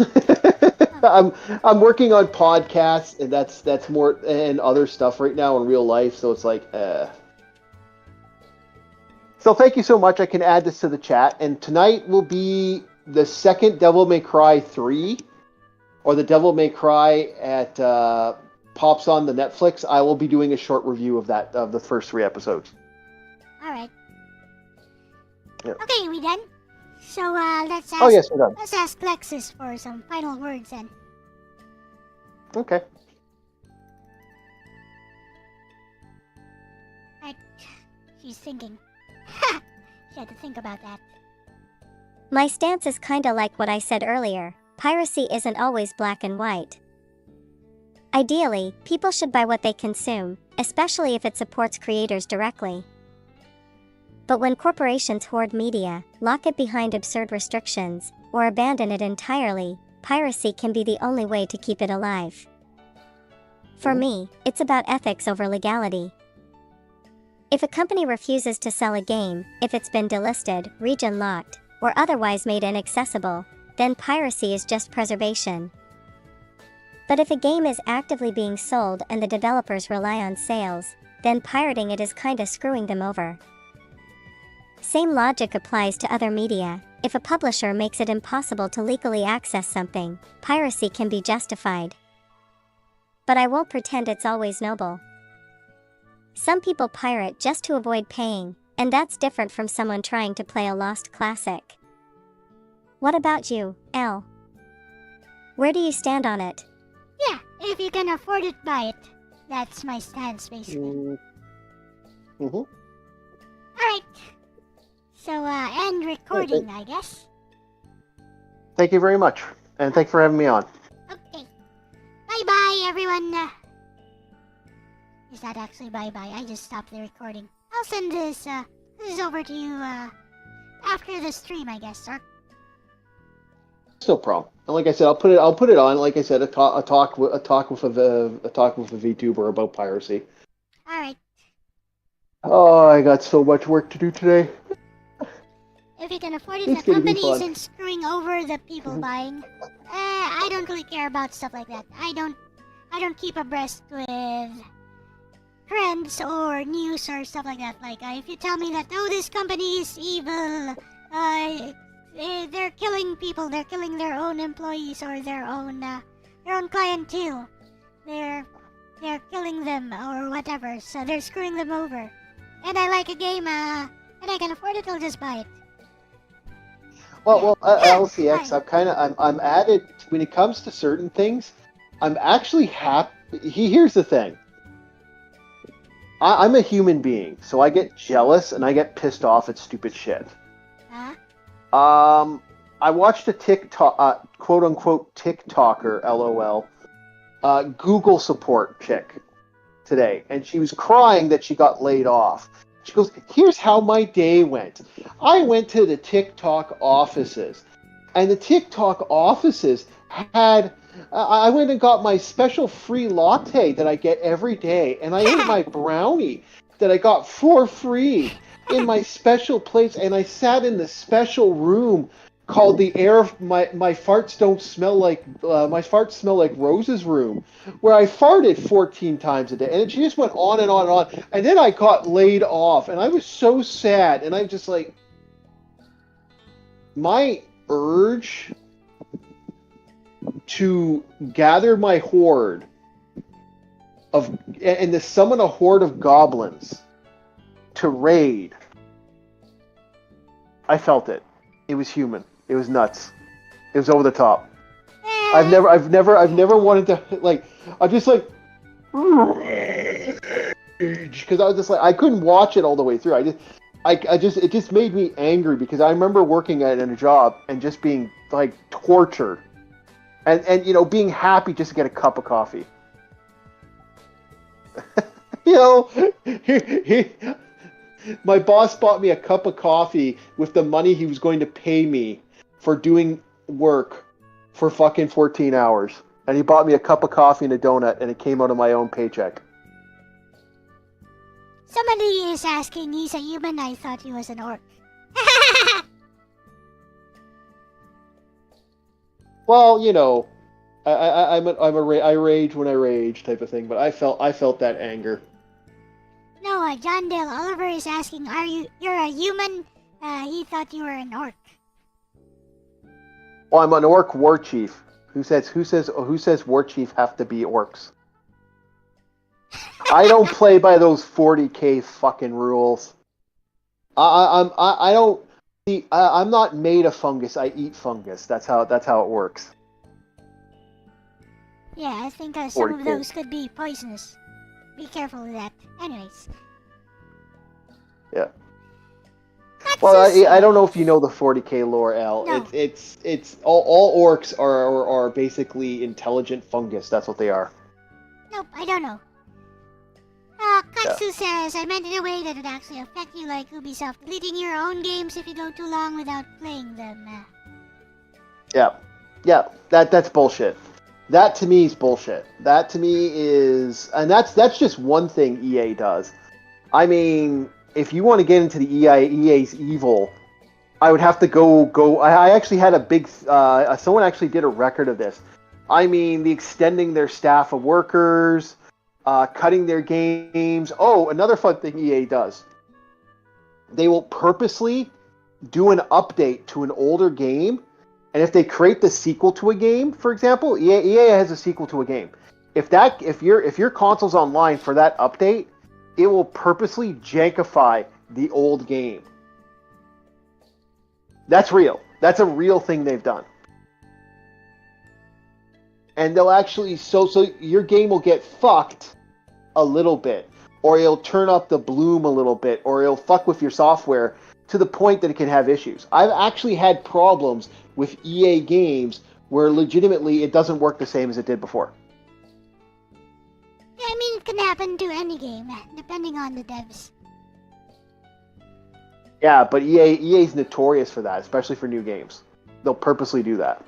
I'm working on podcasts, and that's more and other stuff right now in real life. So it's like, So thank you so much. I can add this to the chat, and tonight will be the second Devil May Cry 3, or the Devil May Cry at pops on the Netflix. I will be doing a short review of the first 3 episodes. All right. Yep. Okay, we done? So let's ask. Oh yes, we're done. Let's ask Lexus for some final words then. Okay. Right. She's thinking. She had to think about that. My stance is kinda like what I said earlier. Piracy isn't always black and white. Ideally, people should buy what they consume, especially if it supports creators directly. But when corporations hoard media, lock it behind absurd restrictions, or abandon it entirely, piracy can be the only way to keep it alive. For me, it's about ethics over legality. If a company refuses to sell a game, if it's been delisted, region locked, or otherwise made inaccessible, then piracy is just preservation. But if a game is actively being sold and the developers rely on sales, then pirating it is kinda screwing them over. Same logic applies to other media. If a publisher makes it impossible to legally access something, piracy can be justified. But I won't pretend it's always noble. Some people pirate just to avoid paying, and that's different from someone trying to play a lost classic. What about you, Elle? Where do you stand on it? Yeah, if you can afford it, buy it. That's my stance, basically. Alright. So, end recording, I guess. Thank you very much, and thanks for having me on. Okay. Bye-bye, everyone. Is that actually bye-bye? I just stopped the recording. I'll send this over to you, after the stream, I guess, sir. No problem. And like I said, I'll put it on. Like I said, a talk with a VTuber about piracy. All right. Oh, I got so much work to do today. If you can afford it, the company isn't screwing over the people buying. I don't really care about stuff like that. I don't keep abreast with trends or news or stuff like that. Like, if you tell me that, oh, this company is evil, they're killing people, they're killing their own employees or their own clientele. They're killing them or whatever, so they're screwing them over. And I like a game, and I can afford it, I'll just buy it. Well, LCX, I'm added when it comes to certain things. I'm actually happy. Here's the thing. I'm a human being, so I get jealous and I get pissed off at stupid shit. Huh? I watched a TikTok, quote unquote TikToker, LOL, Google support chick today, and she was crying that she got laid off. She goes, here's how my day went. I went to the TikTok offices, and the TikTok offices had, I went and got my special free latte that I get every day, and I ate my brownie that I got for free in my special place, and I sat in the special room called the air of my farts don't smell like my farts smell like roses room, where I farted 14 times a day, and she just went on and on and on, and then I got laid off, and I was so sad, and I'm just like, my urge to gather my horde and to summon a horde of goblins to raid, I felt it. It was human. It was nuts. It was over the top. I've never wanted to, like, I'm just like, because I was just like, I couldn't watch it all the way through. it just made me angry because I remember working in a job and just being like tortured, and you know, being happy just to get a cup of coffee. You know, my boss bought me a cup of coffee with the money he was going to pay me for doing work for fucking 14 hours. And he bought me a cup of coffee and a donut, and it came out of my own paycheck. Somebody is asking, he's a human, I thought he was an orc. Well, you know, I rage when I rage type of thing, but I felt that anger. No, John Dale Oliver is asking, you're a human? He thought you were an orc. Well, I'm an orc war chief. Who says war chief have to be orcs? I don't play by those 40k fucking rules. I don't see. I'm not made of fungus. I eat fungus. That's how it works. Yeah, I think some of 40K. those could be poisonous. Be careful with that. Anyways. Yeah. That's Well, just- I don't know if you know the 40k lore, L. No. It's all orcs are basically intelligent fungus. That's what they are. Nope, I don't know. Katsu says, I meant in a way that would actually affect you, like Ubisoft deleting your own games if you go too long without playing them. Yeah, that's bullshit. That to me is bullshit. That to me is, and that's just one thing EA does. I mean, if you want to get into the EA's evil, I would have to go. I actually had a big. Someone actually did a record of this. I mean, the extending their staff of workers, cutting their games. Oh, another fun thing EA does. They will purposely do an update to an older game, and if they create the sequel to a game, for example, EA has a sequel to a game. If your console's online for that update, it will purposely jankify the old game. That's real. That's a real thing they've done. And they'll actually so your game will get fucked a little bit, or it'll turn up the bloom a little bit, or it'll fuck with your software to the point that it can have issues. I've actually had problems with EA games where legitimately it doesn't work the same as it did before. Yeah, I mean, it can happen to any game, depending on the devs. Yeah, but EA's notorious for that, especially for new games. They'll purposely do that.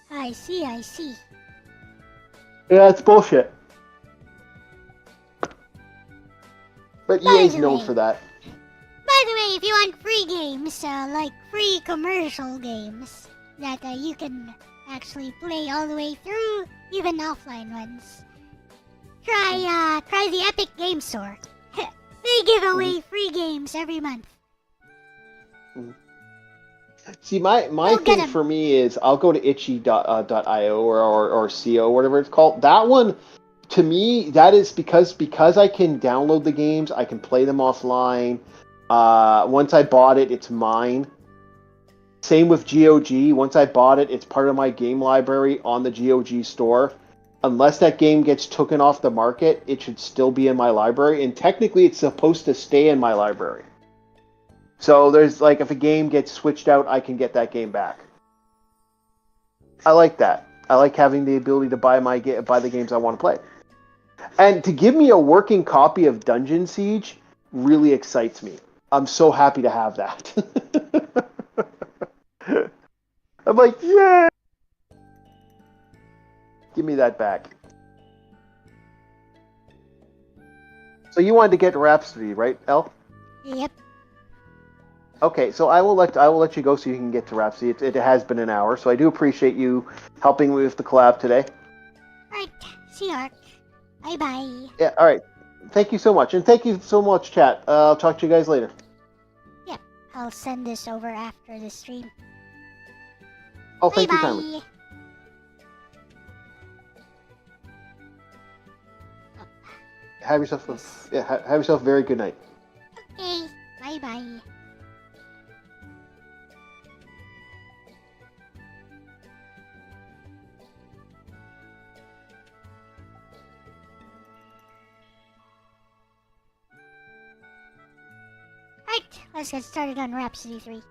I see. Yeah, it's bullshit. But By EA's the known way- for that. By the way, if you want free games, like free commercial games, that you can actually play all the way through, even offline ones, try the Epic Game Store. They give away free games every month. See, my Go get thing 'em. for me is I'll go to itchy.io or CO, whatever it's called. That one, to me, that is because I can download the games, I can play them offline. Once I bought it, it's mine. Same with GOG. Once I bought it, it's part of my game library on the GOG store. Unless that game gets taken off the market, it should still be in my library. And technically, it's supposed to stay in my library. So there's like, if a game gets switched out, I can get that game back. I like that. I like having the ability to buy the games I want to play. And to give me a working copy of Dungeon Siege really excites me. I'm so happy to have that. I'm like, yeah! Give me that back. So you wanted to get Rhapsody, right, Elle? Yep. Okay, so I will let you go so you can get to Rhapsody. It has been an hour, so I do appreciate you helping me with the collab today. Alright, see you, Ark. Bye-bye. Yeah, all right. Thank you so much, and thank you so much, chat. I'll talk to you guys later. Yep, I'll send this over after the stream. Oh, thank you kindly. Bye-bye. Have yourself a very good night. Okay, bye-bye. let's get started on Rhapsody 3.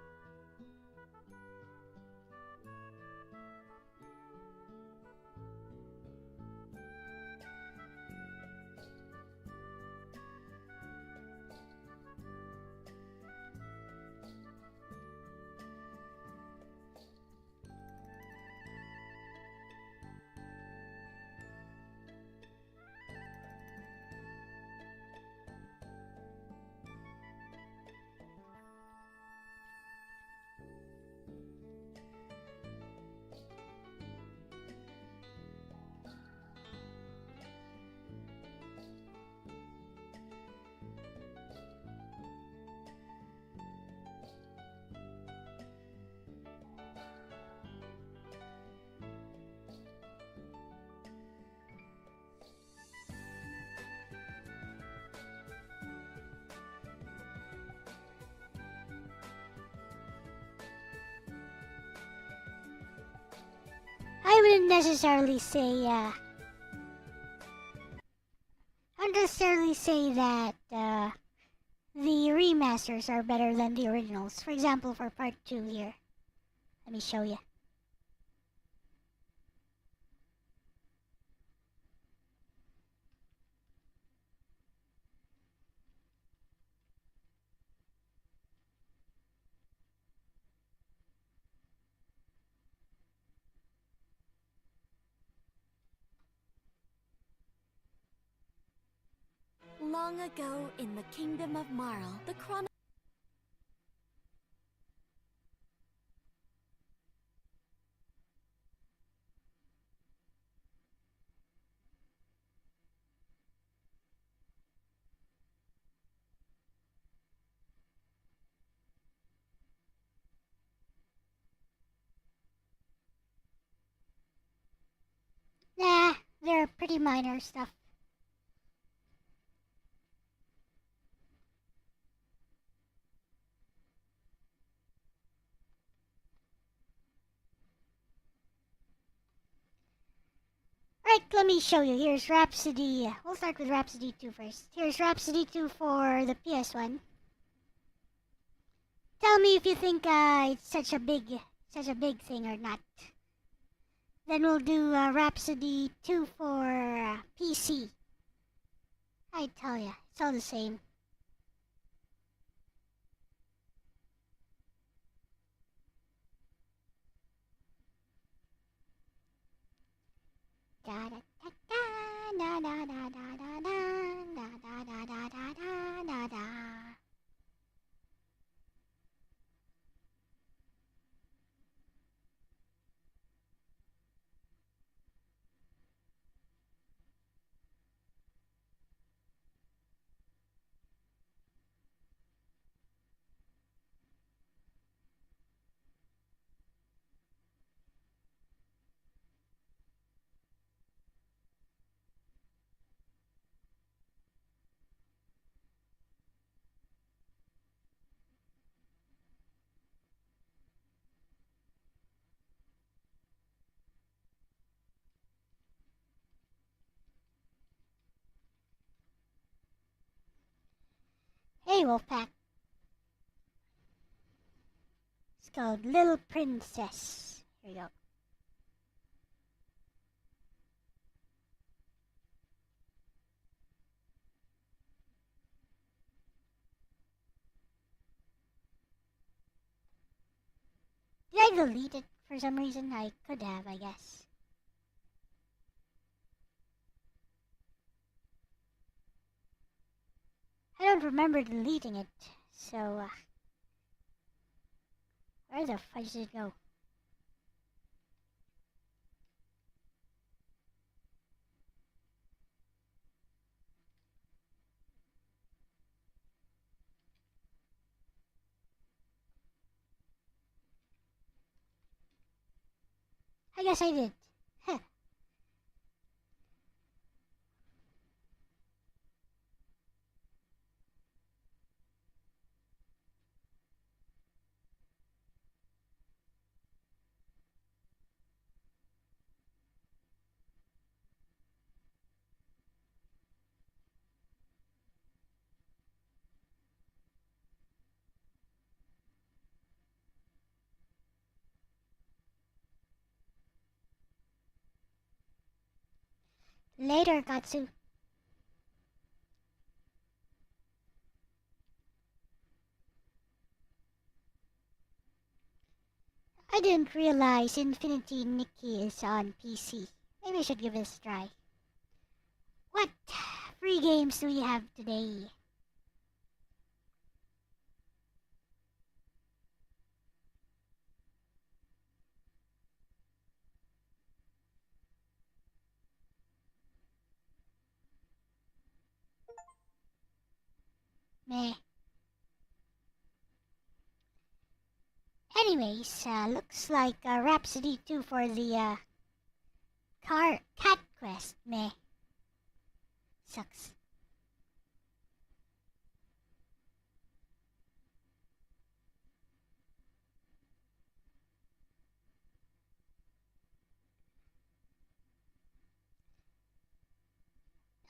I wouldn't necessarily say, I wouldn't necessarily say that, the remasters are better than the originals. For example, for part 2 here. Let me show you. Long ago, in the kingdom of Marl, the Nah, they're pretty minor stuff. Right, let me show you. Here's Rhapsody. We'll start with Rhapsody 2 first. Here's Rhapsody 2 for the PS1. Tell me if you think it's such a big thing or not. Then we'll do Rhapsody 2 for PC. I tell ya, it's all the same. Da da da da da da da da da da da da da da da da. Hey, Wolfpack. It's called Little Princess. Here we go. Did I delete it for some reason? I could have, I guess. I don't remember deleting it, so, where the fudge did it go? I guess I did. Huh. later, Katsu. I didn't realize Infinity Nikki is on PC. Maybe I should give this a try. What free games do we have today? Meh. Anyways, looks like Rhapsody 2 for the cat quest. Meh. Sucks.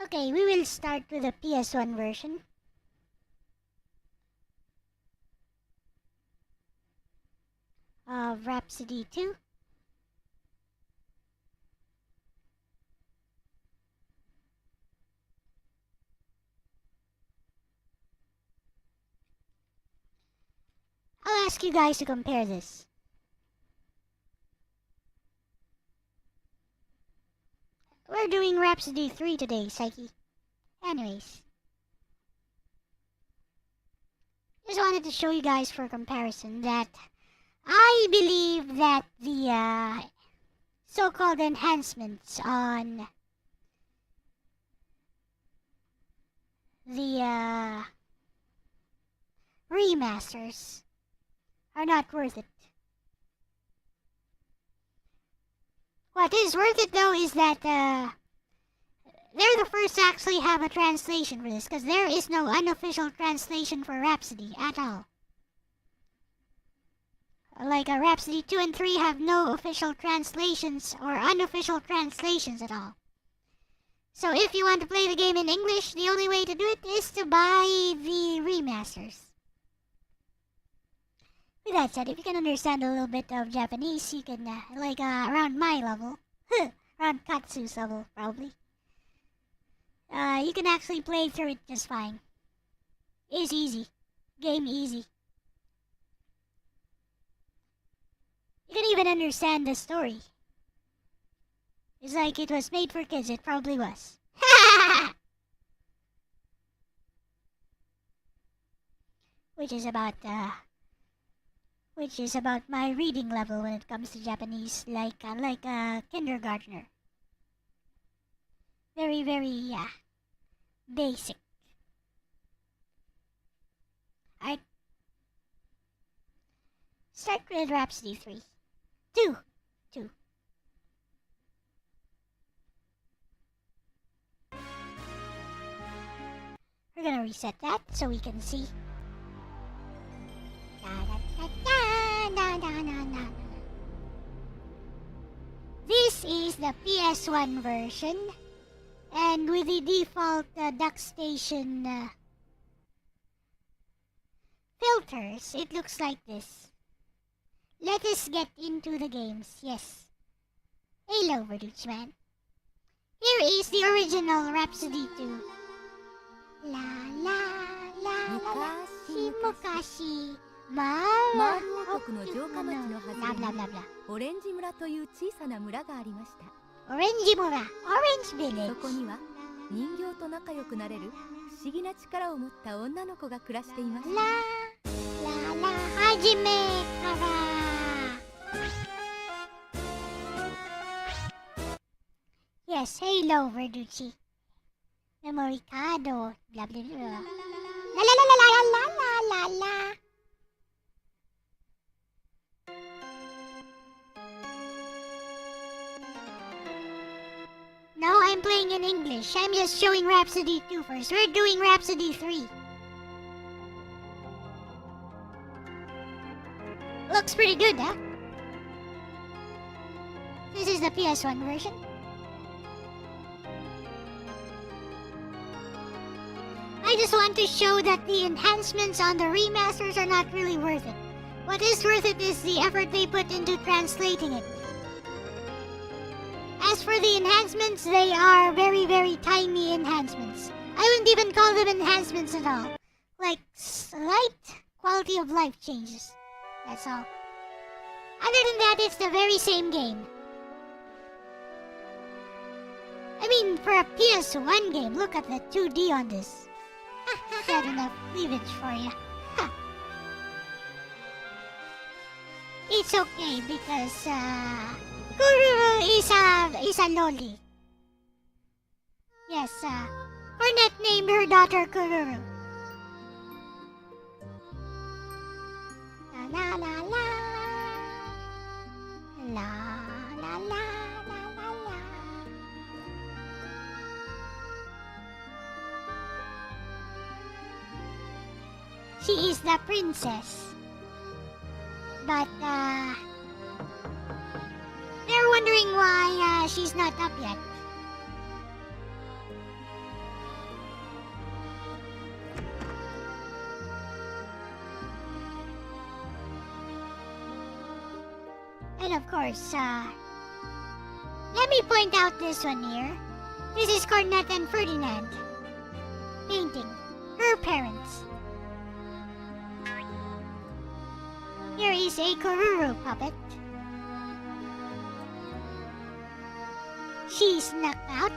Okay, we will start with the PS1 version. Of Rhapsody 2. I'll ask you guys to compare this. We're doing Rhapsody 3 today, Psyche. Anyways. Just wanted to show you guys for comparison that I believe that the so-called enhancements on the remasters are not worth it. What is worth it though is that they're the first to actually have a translation for this, because there is no unofficial translation for Rhapsody at all. Like Rhapsody 2 and 3 have no official translations or unofficial translations at all. So if you want to play the game in English, the only way to do it is to buy the remasters. With that said, if you can understand a little bit of Japanese, you can, around my level, around Katsu's level, probably, you can actually play through it just fine. It's easy. Game easy. You can even understand the story. It's like it was made for kids, it probably was. Which is about my reading level when it comes to Japanese, like a kindergartner. Very, very, basic. Alright. Start with Rhapsody 3. 2. We're gonna reset that so we can see. This is the PS1 version, and with the default DuckStation filters, it looks like this. Let us get into the games, yes. Hello, Verduch Man. Here is the original Rhapsody 2. La la la la, Mukashi. マール王国の城下町の外れにオレンジ村という小さな村がありました。オレンジ村、オレンジビレッジ。そこには人形と仲良くなれる不思議な力を持った女の子が暮らしていました。ラララ、はじめから。Yes, hello, Verducci. Memory card, blah blah blah. La la la la la la la la la. No, I'm playing in English. I'm just showing Rhapsody 2 first. We're doing Rhapsody 3. Looks pretty good, huh? This is the PS1 version. I just want to show that the enhancements on the remasters are not really worth it. What is worth it is the effort they put into translating it. As for for the enhancements, they are very, very tiny enhancements. I wouldn't even call them enhancements at all. Like, slight quality of life changes. That's all. Other than that, it's the very same game. I mean, for a PS1 game, look at the 2D on this. Got enough cleavage for you. It's okay because, Kururu is a loli. Yes, Cornet named her daughter Kururu. La la la la. La la la la la la. She is the princess. But, they're wondering why, she's not up yet. And of course, let me point out this one here. This is Cornet and Ferdinand painting her parents. Here is a Kururu puppet. She's knocked out.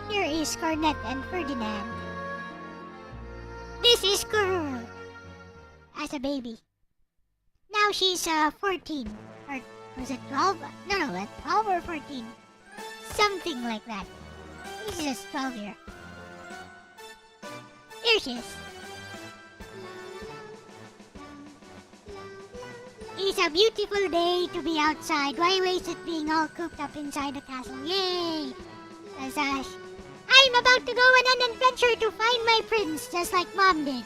Here is Cornet and Ferdinand. This is Kururu as a baby. Now she's 14. Or was it 12? No, 12 or 14. Something like that. She's just 12 here. Here she is. It's a beautiful day to be outside. Why waste it being all cooped up inside the castle? Yay! I'm about to go on an adventure to find my prince, just like Mom did.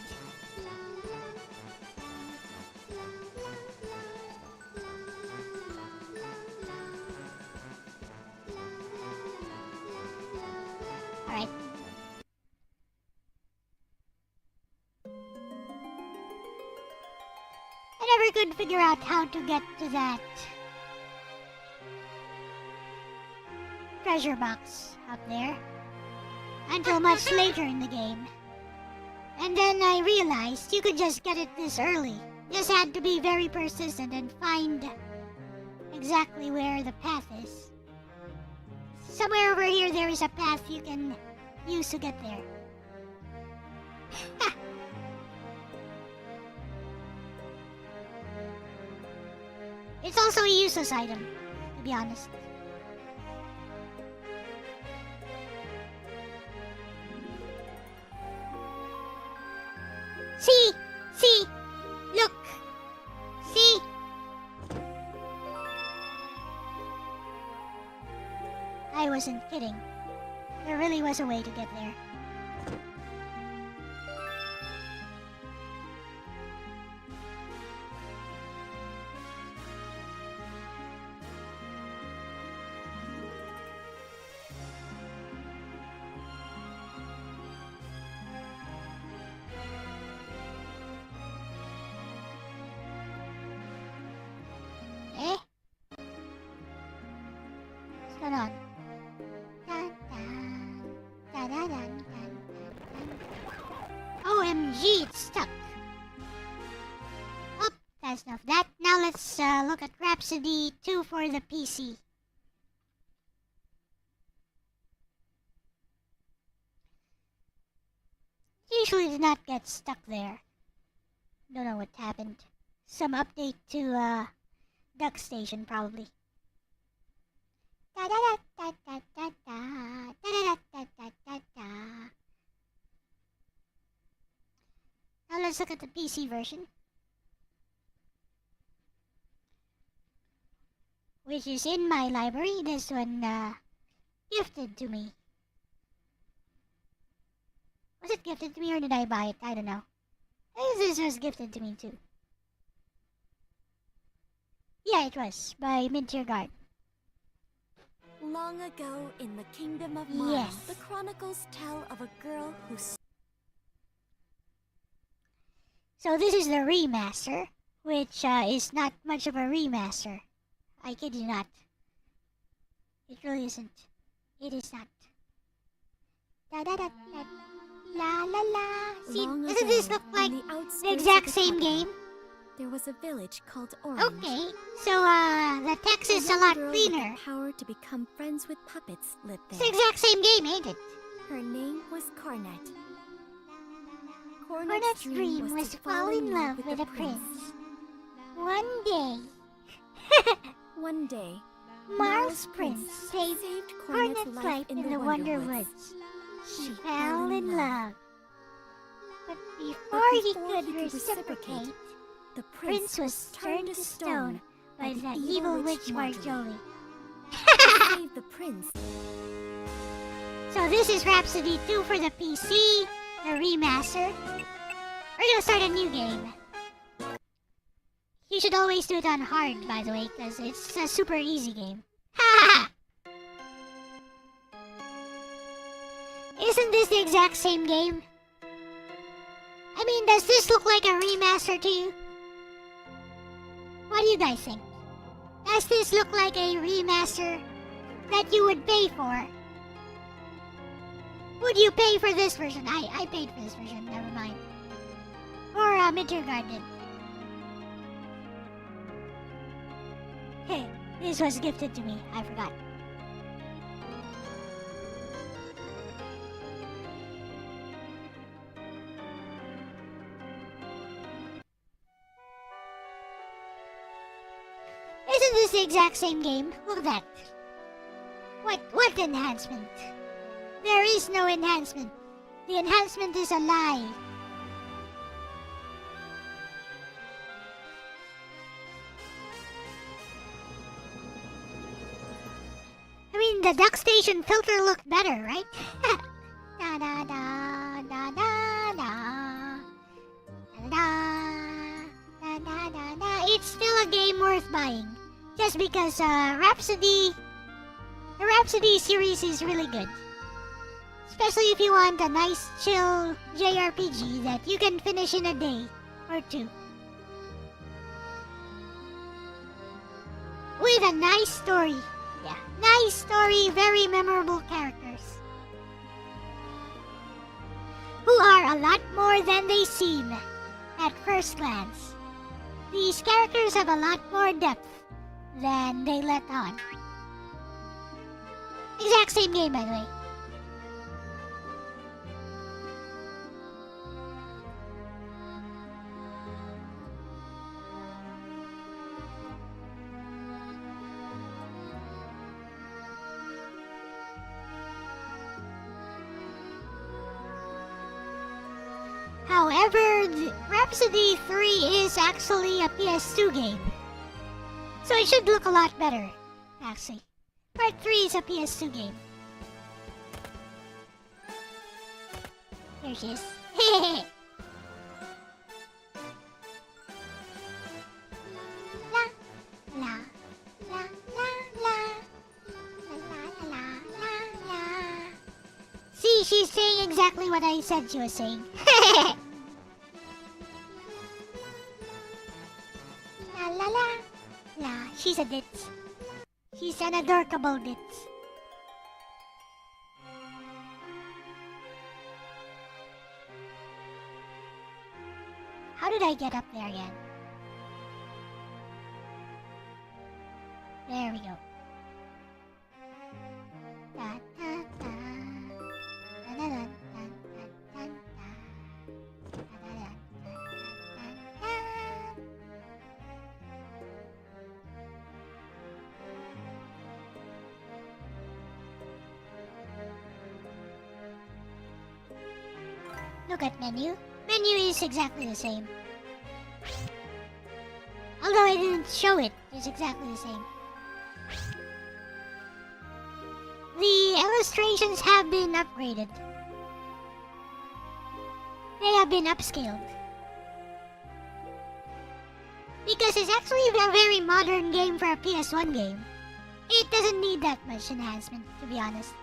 Alright. I never could figure out how to get to that treasure box up there until much later in the game. And then I realized you could just get it this early. Just had to be very persistent and find exactly where the path is. Somewhere over here there is a path you can use to get there. It's also a useless item, to be honest. See, look, see. I wasn't kidding. There really was a way to get there. What's going on? Dun, dun, dun, dun, dun, dun, dun. OMG, it's stuck. Oh, that's enough of that. Now let's look at Rhapsody 2 for the PC. Usually does not get stuck there. Don't know what happened. Some update to Duck Station probably. Da da da da da da da da da da da. Now let's look at the PC version, which is in my library. This one gifted to me. Was it gifted to me or did I buy it? I don't know. I guess this was gifted to me too. Yeah, it was by Mintier Guard. Long ago in the kingdom of Mars, Yes. the chronicles tell of a girl who So this is the remaster, which is not much of a remaster. I kid you not. It really isn't. It is not. Da da da da. La la la. See, Long doesn't this ago, look like on the the outskirts exact of the same capital, game? There was a village called Orange. Okay, so the text is a young lot girl cleaner. With the power to become friends with puppets lived It's there. the exact same game, ain't it? Her name was Cornet. Cornet's dream was to fall in love with a prince. One day, One day, Mars Prince saved Cornet's Cornet's life in the Wonder Woods. She fell in love. But before he could reciprocate, The Prince was turned to stone by the evil witch Marjorie. To save the prince, So this is Rhapsody 2 for the PC, the remaster. We're gonna start a new game. You should always do it on hard, by the way, because it's a super easy game. Ha! Isn't this the exact same game? I mean, does this look like a remaster to you? What do you guys think? Does this look like a remaster that you would pay for? Would you pay for this version? I paid for this version, never mind. Or Minter Garden. Hey, this was gifted to me, I forgot. Isn't this the exact same game? Look at that. What enhancement? There is no enhancement. The enhancement is a lie. I mean, the Duck Station filter looked better, right? Da da da da da da. Da da da da da. It's still a game worth buying. Just because the Rhapsody series is really good. Especially if you want a nice, chill JRPG that you can finish in a day or two. With a nice story. Yeah, nice story, very memorable characters. Who are a lot more than they seem at first glance. These characters have a lot more depth than they let on. Exact same game, by the way. However, Rhapsody 3 is actually a PS2 game. So it should look a lot better, actually. Part 3 is a PS2 game. There she is. La, la, la, la, la. La, la, la, la, la. See, she's saying exactly what I said she was saying. La la la. La, she's a ditz. She's an adorable ditz. How did I get up there again? There we go. Da, da, da. Da, da, da, da, da, da, da. Da, da, da, da, da, da. Look at menu. Menu is exactly the same. Although I didn't show it, it's exactly the same. The illustrations have been upgraded. They have been upscaled. Because it's actually a very modern game for a PS1 game. It doesn't need that much enhancement, to be honest.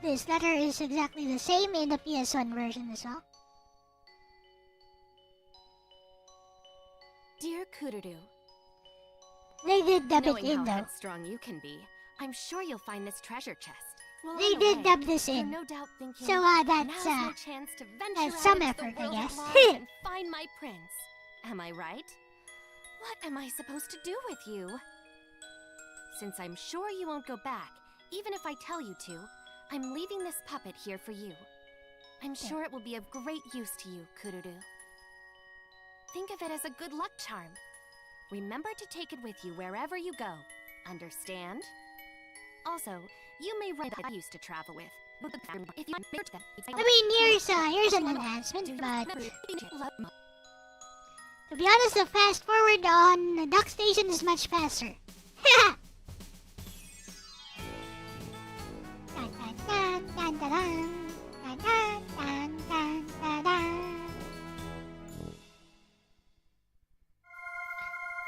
This letter is exactly the same in the PS1 version as well. Dear Kururu, They did dub it knowing in how though. headstrong you can be, I'm sure you'll find this treasure chest. Well, They on the did way, dub this you're in. no doubt thinking, So now's that's my chance to venture that's out some into effort, the I world guess. at large and find my prince. Am I right? What am I supposed to do with you? Since I'm sure you won't go back, even if I tell you to, I'm leaving this puppet here for you. I'm sure it will be of great use to you, Kururu. Think of it as a good luck charm. Remember to take it with you wherever you go. Understand? Also, you may rent I used to travel with. If you I mean, here's an enhancement, but to be honest, the fast forward on the dock station is much faster.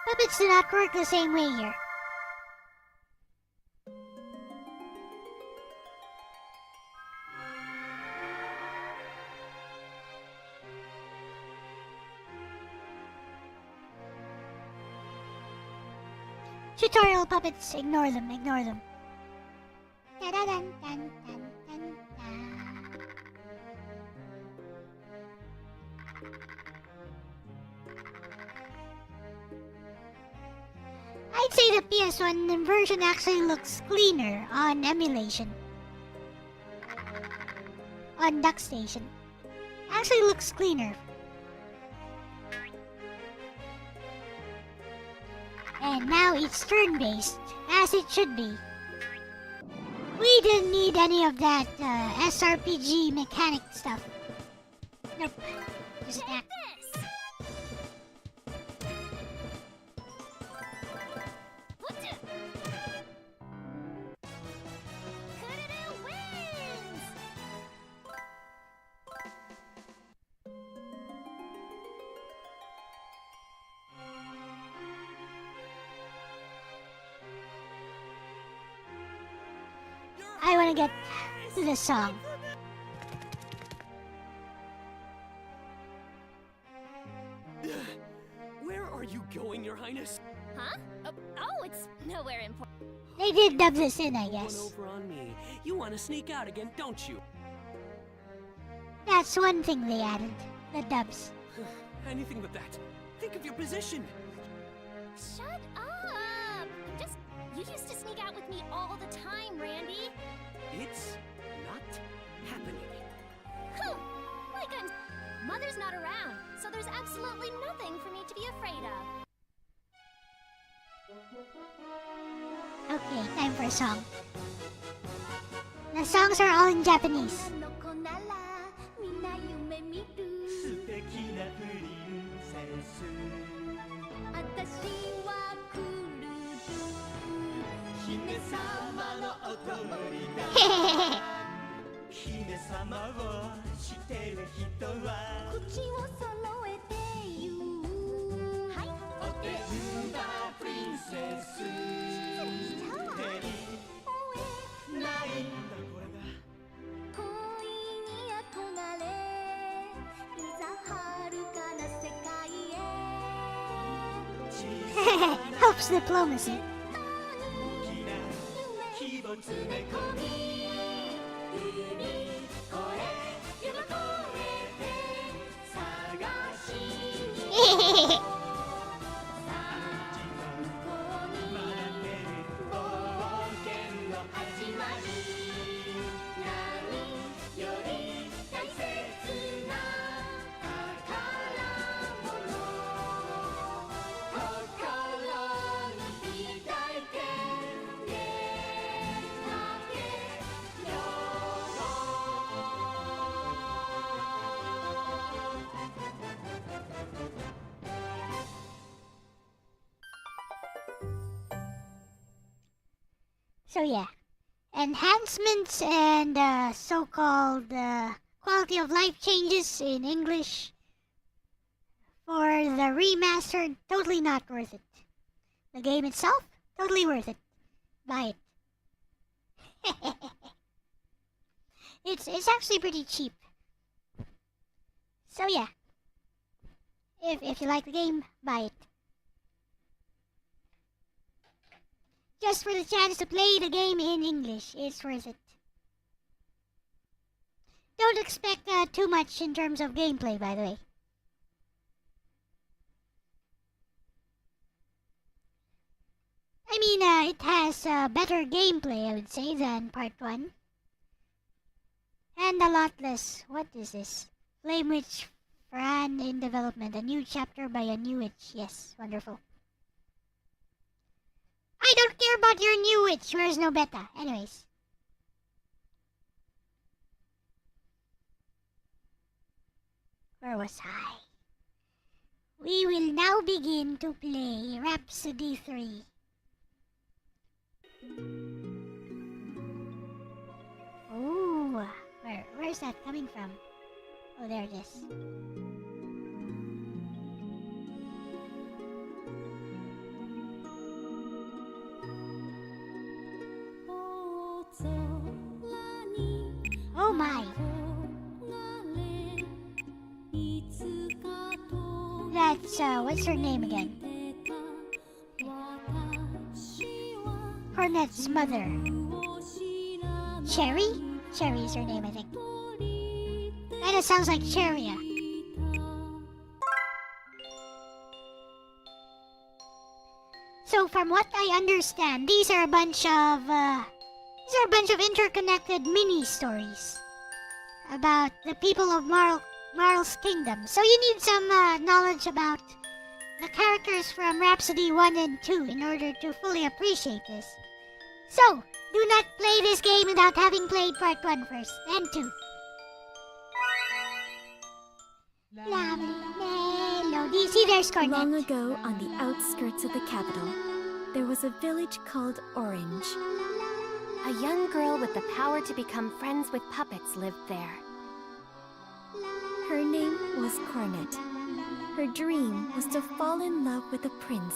Puppets do not work the same way here. Tutorial puppets, ignore them, ignore them. I'd say the PS1 version actually looks cleaner on emulation. On dock station. Actually looks cleaner. And now it's turn-based, as it should be. We didn't need any of that SRPG mechanic stuff. Nope. Just attack. I wanna get to the song. Where are you going, Your Highness? Huh? Oh, it's nowhere important. They did dub this in, I One guess. over on me. You want to sneak out again, don't you? That's one thing they added. The dubs. Anything but that. Think of your position. Shut up! You used to sneak out with me all the time, Randy. It's not happening. Like Mother's not around, so there's absolutely nothing for me to be afraid of. Okay, time for a song. The songs are all in Japanese. Helps diplomacy. So yeah, enhancements and so-called quality of life changes in English for the remastered, totally not worth it. The game itself, totally worth it. Buy it. It's actually pretty cheap. So yeah, if you like the game, buy it. Just for the chance to play the game in English, it's worth it. Don't expect too much in terms of gameplay, by the way. I mean, it has better gameplay, I would say, than Part 1. And a lot less, what is this? Flame Witch Fran in development, a new chapter by a new witch. Yes, wonderful. I don't care about your new witch, where's no beta? Anyways. Where was I? We will now begin to play Rhapsody 3. Ooh, where's that coming from? Oh, there it is. Oh my! That's, what's her name again? Cornet's mother. Cherry? Cherry is her name, I think. Kinda sounds like Cheria. So from what I understand, these are a bunch of interconnected mini stories about the people of Marl's kingdom. So you need some knowledge about the characters from Rhapsody 1 and 2 in order to fully appreciate this. So, do not play this game without having played Part 1 first, and 2. Lovely melody. See, there's Cornet. Long ago, on the outskirts of the capital, there was a village called Orange. A young girl with the power to become friends with puppets lived there. Her name was Cornet. Her dream was to fall in love with a prince.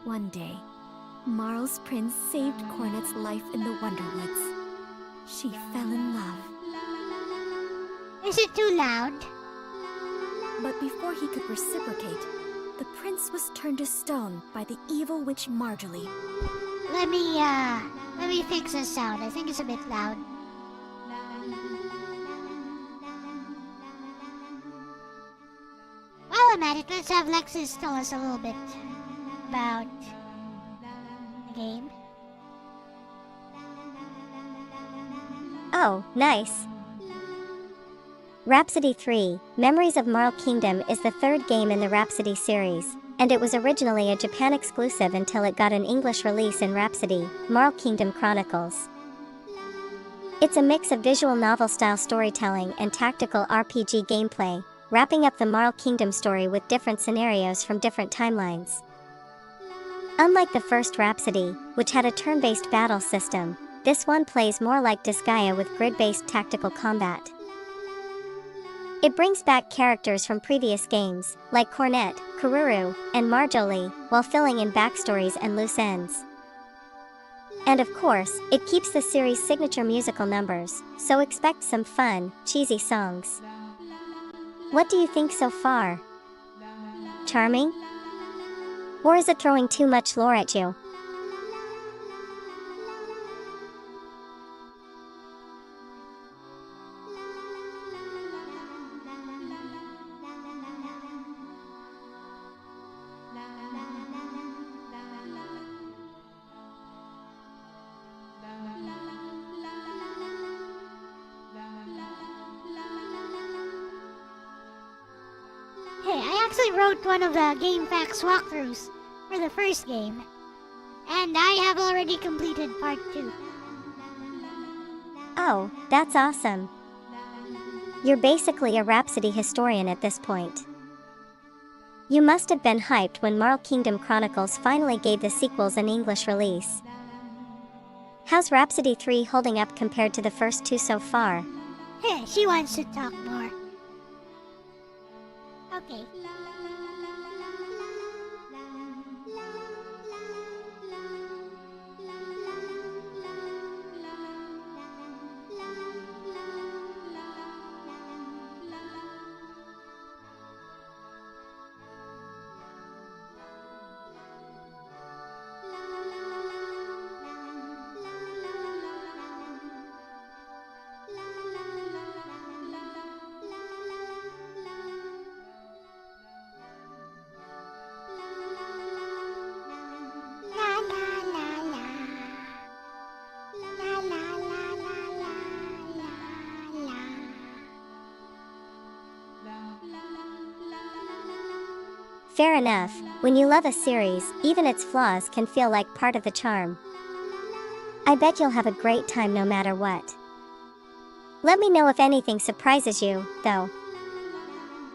One day, Marl's prince saved Cornet's life in the Wonderwoods. She fell in love. Is it too loud? But before he could reciprocate, the prince was turned to stone by the evil witch Marjorie. Let me fix the sound. I think it's a bit loud. While I'm at it, let's have Lexus tell us a little bit about the game. Oh, nice. Rhapsody 3, Memories of Marl Kingdom is the third game in the Rhapsody series, and it was originally a Japan exclusive until it got an English release in Rhapsody, Marl Kingdom Chronicles. It's a mix of visual novel-style storytelling and tactical RPG gameplay, wrapping up the Marl Kingdom story with different scenarios from different timelines. Unlike the first Rhapsody, which had a turn-based battle system, this one plays more like Disgaea with grid-based tactical combat. It brings back characters from previous games, like Cornet, Kururu, and Marjorie, while filling in backstories and loose ends. And of course, it keeps the series' signature musical numbers, so expect some fun, cheesy songs. What do you think so far? Charming? Or is it throwing too much lore at you? Hey, I actually wrote one of the GameFAQs walkthroughs for the first game, and I have already completed Part 2. Oh, that's awesome. You're basically a Rhapsody historian at this point. You must have been hyped when Marl Kingdom Chronicles finally gave the sequels an English release. How's Rhapsody 3 holding up compared to the first two so far? Heh, she wants to talk more. Okay. Fair enough, when you love a series, even its flaws can feel like part of the charm. I bet you'll have a great time no matter what. Let me know if anything surprises you, though.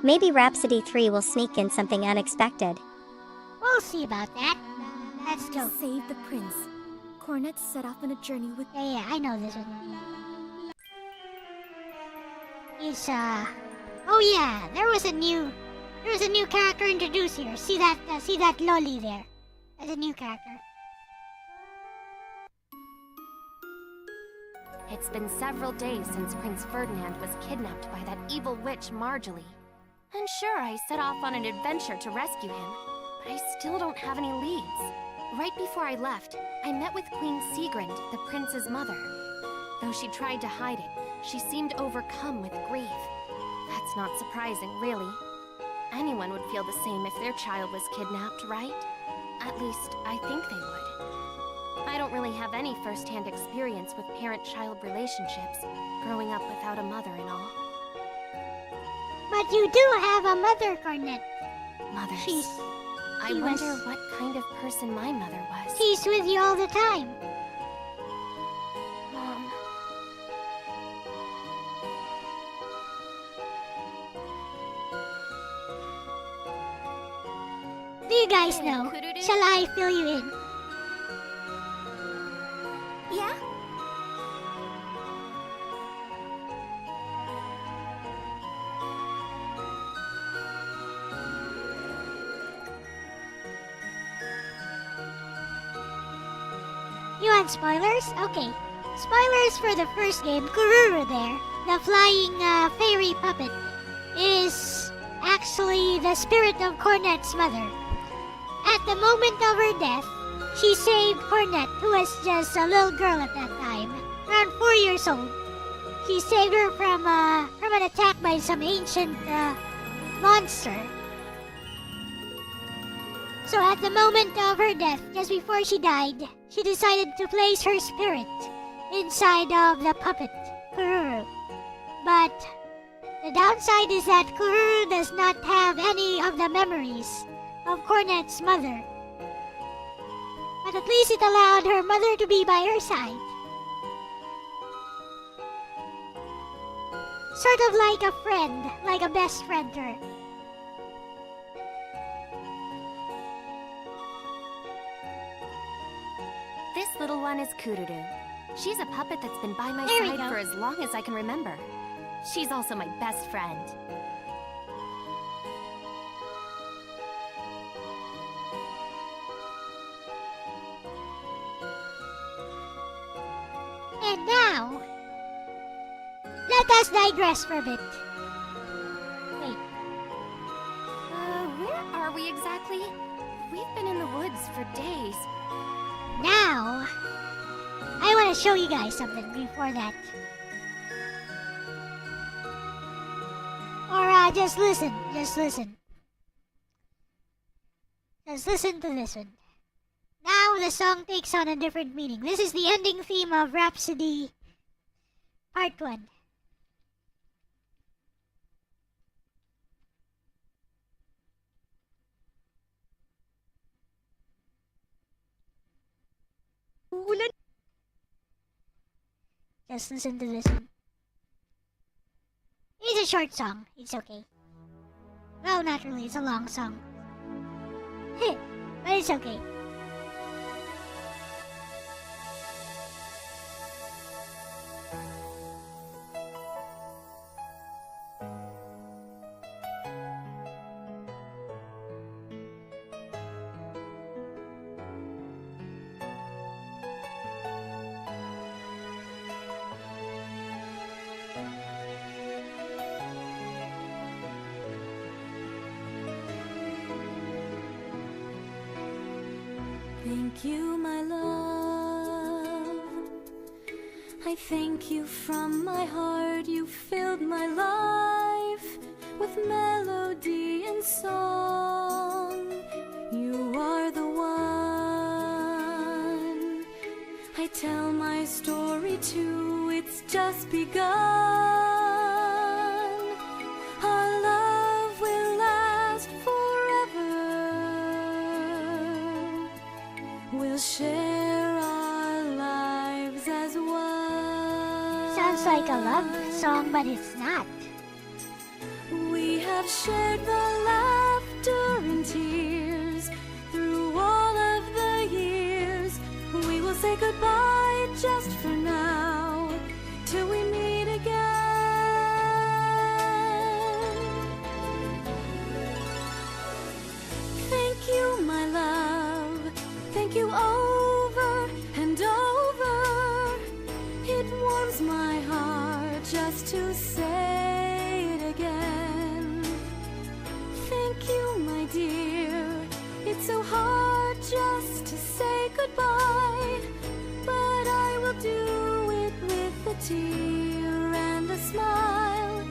Maybe Rhapsody 3 will sneak in something unexpected. We'll see about that. Let's go. To save the prince, Cornet set off on a journey with... Yeah, I know this one. It's, oh yeah, there was a new character introduced here. See that lolly there? That's a new character. It's been several days since Prince Ferdinand was kidnapped by that evil witch Marjorie. And sure, I set off on an adventure to rescue him, but I still don't have any leads. Right before I left, I met with Queen Sigrid, the prince's mother. Though she tried to hide it, she seemed overcome with grief. That's not surprising, really. Anyone would feel the same if their child was kidnapped, right? At least, I think they would. I don't really have any first-hand experience with parent-child relationships, growing up without a mother and all. But you do have a mother, Cornet. Mothers. I wonder what kind of person my mother was. She's with you all the time. Mom. Do you guys know? Shall I fill you in? Yeah? You want spoilers? Okay. Spoilers for the first game, Kururu there, the flying fairy puppet, is actually the spirit of Cornet's mother. At the moment of her death, she saved Cornet, who was just a little girl at that time, around 4 years old. She saved her from an attack by some ancient monster. So at the moment of her death, just before she died, she decided to place her spirit inside of the puppet, Kururu. But the downside is that Kururu does not have any of the memories of Cornet's mother. But at least it allowed her mother to be by her side. Sort of like a friend, like a best friend to her. This little one is Kururu. She's a puppet that's been by my There we side go. for as long as I can remember. She's also my best friend. And now, let us digress for a bit. Wait, Where are we exactly? We've been in the woods for days. now, I want to show you guys something before that. Or just listen, just listen. Just listen to this one. Now the song takes on a different meaning. This is the ending theme of Rhapsody Part 1. Just listen to this one. It's a short song. It's okay. Well, not really. It's a long song. But it's okay. Thank you, my love. I thank you from my heart. You filled my life with melody and song. You are the one I tell my story to. It's just begun. Our love will last forever. We'll share our lives as one. Sounds like a love song, but it's not. We have shared the laughter and tears through all of the years. We will say goodbye just for now, till we meet again. Thank you, my love. Thank you over and over. It warms my heart just to say it again. Thank you, my dear. It's so hard just to say goodbye, but I will do it with a tear and a smile.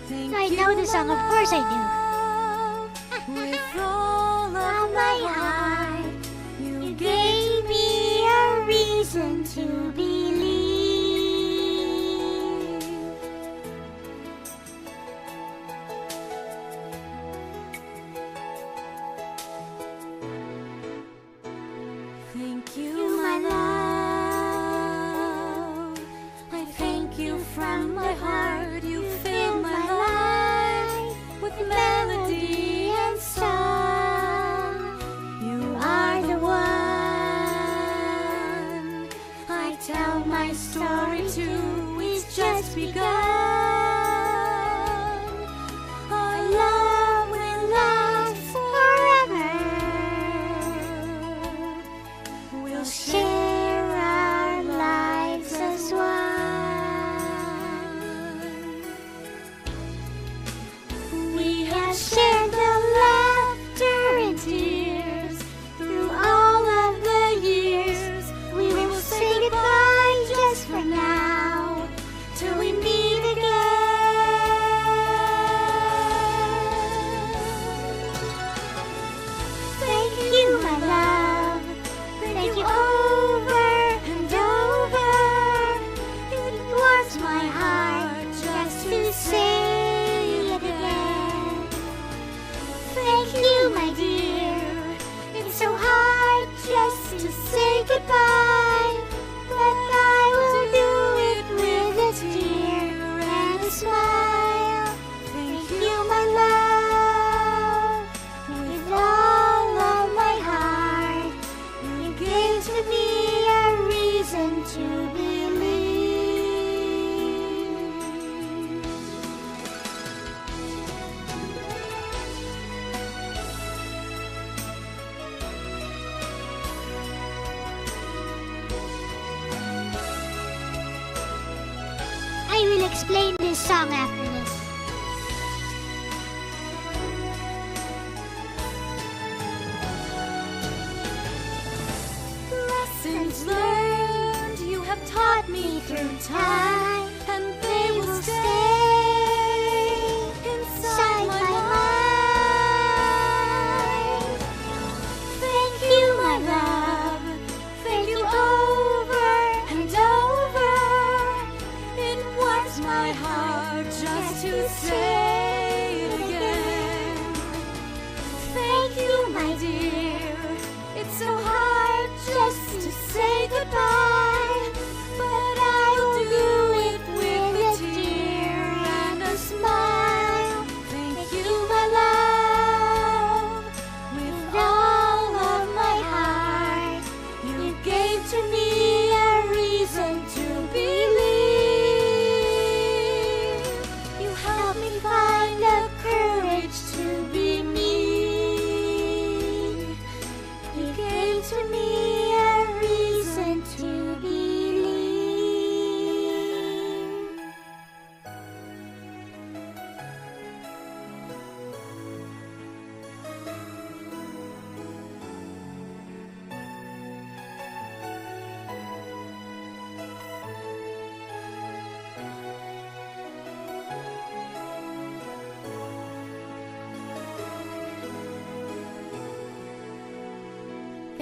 Thank I you, know the song, my of course I love. With all of my heart, you gave me a reason to believe. Thank you, my love. I thank you from my heart. You fill my life with melody and song. You are the one I tell my story to. It's just begun. Our love will last forever. We'll share our lives as one. We have shared the laughter and tears through all of the years. We will say goodbye just for now, till we meet again. Thank you, my love. Thank you over and over. It warms my heart just to say it again. Thank you, my dear. It's so hard just to say goodbye, but I will do it with a tear and a smile. Thank you, my love. With all of my heart, you gave to me a reason to believe. I will explain this song after this. Lessons learned you have taught me through time, and they will stay inside my mind. Thank you, my love. Thank you over and over. It warms my heart just to say it again. Thank you, my dear. It's so hard just to say goodbye, but I will do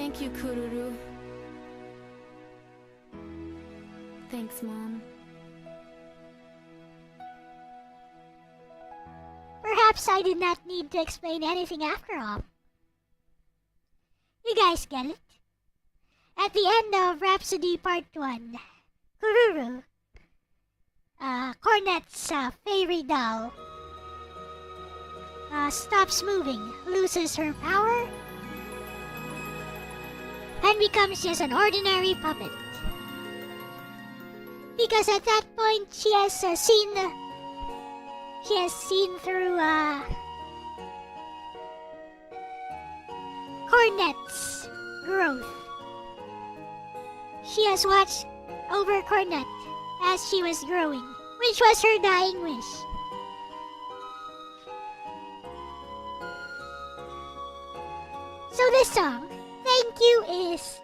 Thank you, Kururu. Thanks, Mom. Perhaps I did not need to explain anything after all. You guys get it? At the end of Rhapsody Part 1, Kururu, Cornet's fairy doll, stops moving, loses her power, and becomes just an ordinary puppet. Because at that point, she has seen through Cornet's growth. She has watched over Cornet as she was growing, which was her dying wish. So this song, Thank You, is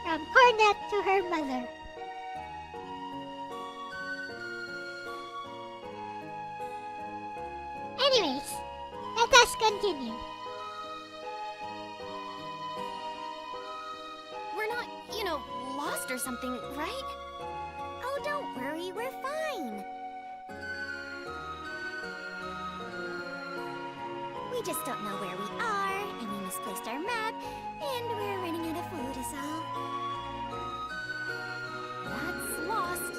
from Cornet to her mother. Anyways, let us continue. We're not, lost or something, right? Oh, don't worry, we're fine. We just don't know where we are, and we misplaced our map, and we're running out of food is all. That's lost.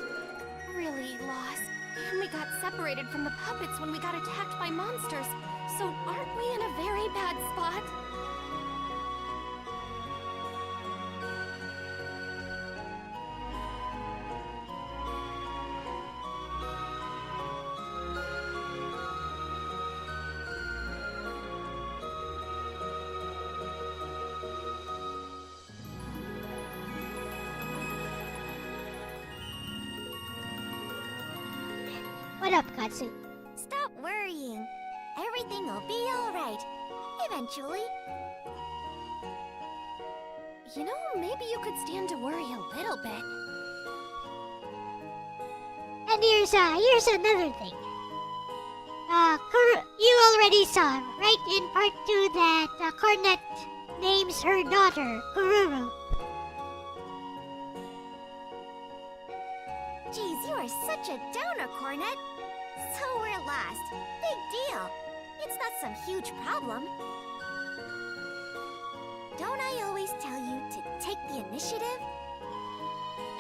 Really lost. And we got separated from the puppets when we got attacked by monsters. So aren't we in a very bad spot? What up, Katsu? Stop worrying. Everything will be alright. Eventually. Maybe you could stand to worry a little bit. And here's another thing. You already saw, right, in part 2 that Cornet names her daughter Kururu. Geez, you are such a downer, Cornet. So we're lost. Big deal. It's not some huge problem. Don't I always tell you to take the initiative?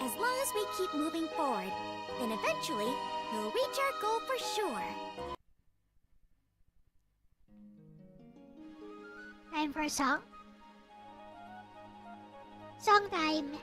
As long as we keep moving forward, then eventually we'll reach our goal for sure. Time for a song? Song time!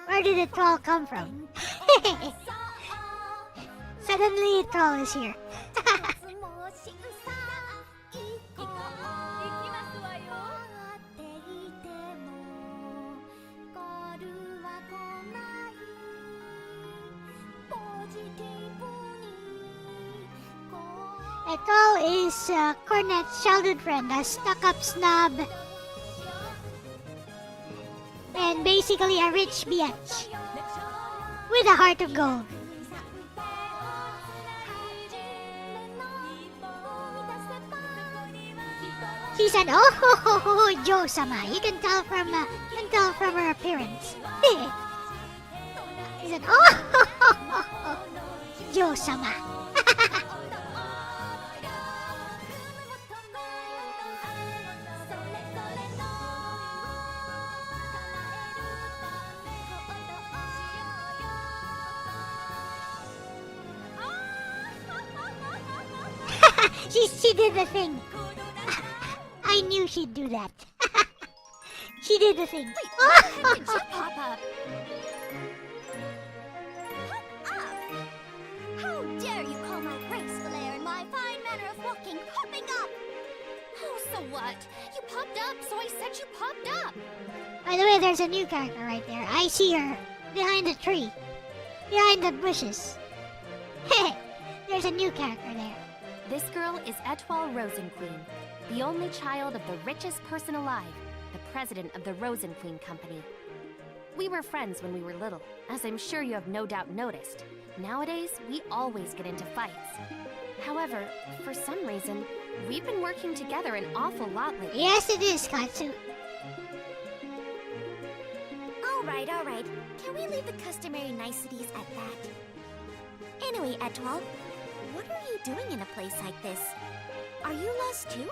Where did it all come from? Suddenly it all is here. Ethel is Cornet's childhood friend, a stuck-up snob, and basically a rich bitch with a heart of gold. She's an Joe-sama. You can tell from her appearance. She's an Joe-sama. She did the thing. I I knew she'd do that. She did the thing. When did you pop up? Pop up! How dare you call my graceful air and my fine manner of walking popping up? Oh, so what? You popped up, so I said you popped up. By the way, there's a new character right there. I see her behind the tree. Behind the bushes. There's a new character there. This girl is Etoile Rosenqueen, the only child of the richest person alive, the president of the Rosenqueen Company. We were friends when we were little, as I'm sure you have no doubt noticed. Nowadays, we always get into fights. However, for some reason, we've been working together an awful lot lately. Yes, it is, Katsu. All right. Can we leave the customary niceties at that? Anyway, Etoile, what are you doing in a place like this? Are you lost too?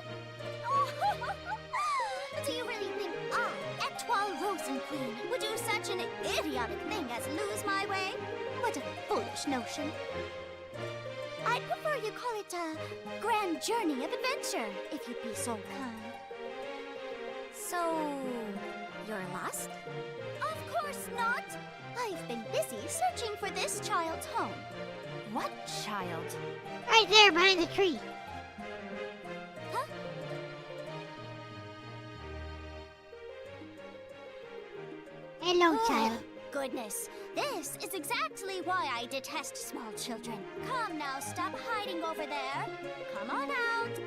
Do you really think I, Etoile Rosenqueen, would do such an idiotic thing as lose my way? What a foolish notion. I'd prefer you call it a grand journey of adventure, if you'd be so kind. So, you're lost? Of course not! I've been busy searching for this child's home. What child? Right there behind the tree. Huh? Hello, child. Goodness, this is exactly why I detest small children. Come now, stop hiding over there. Come on out.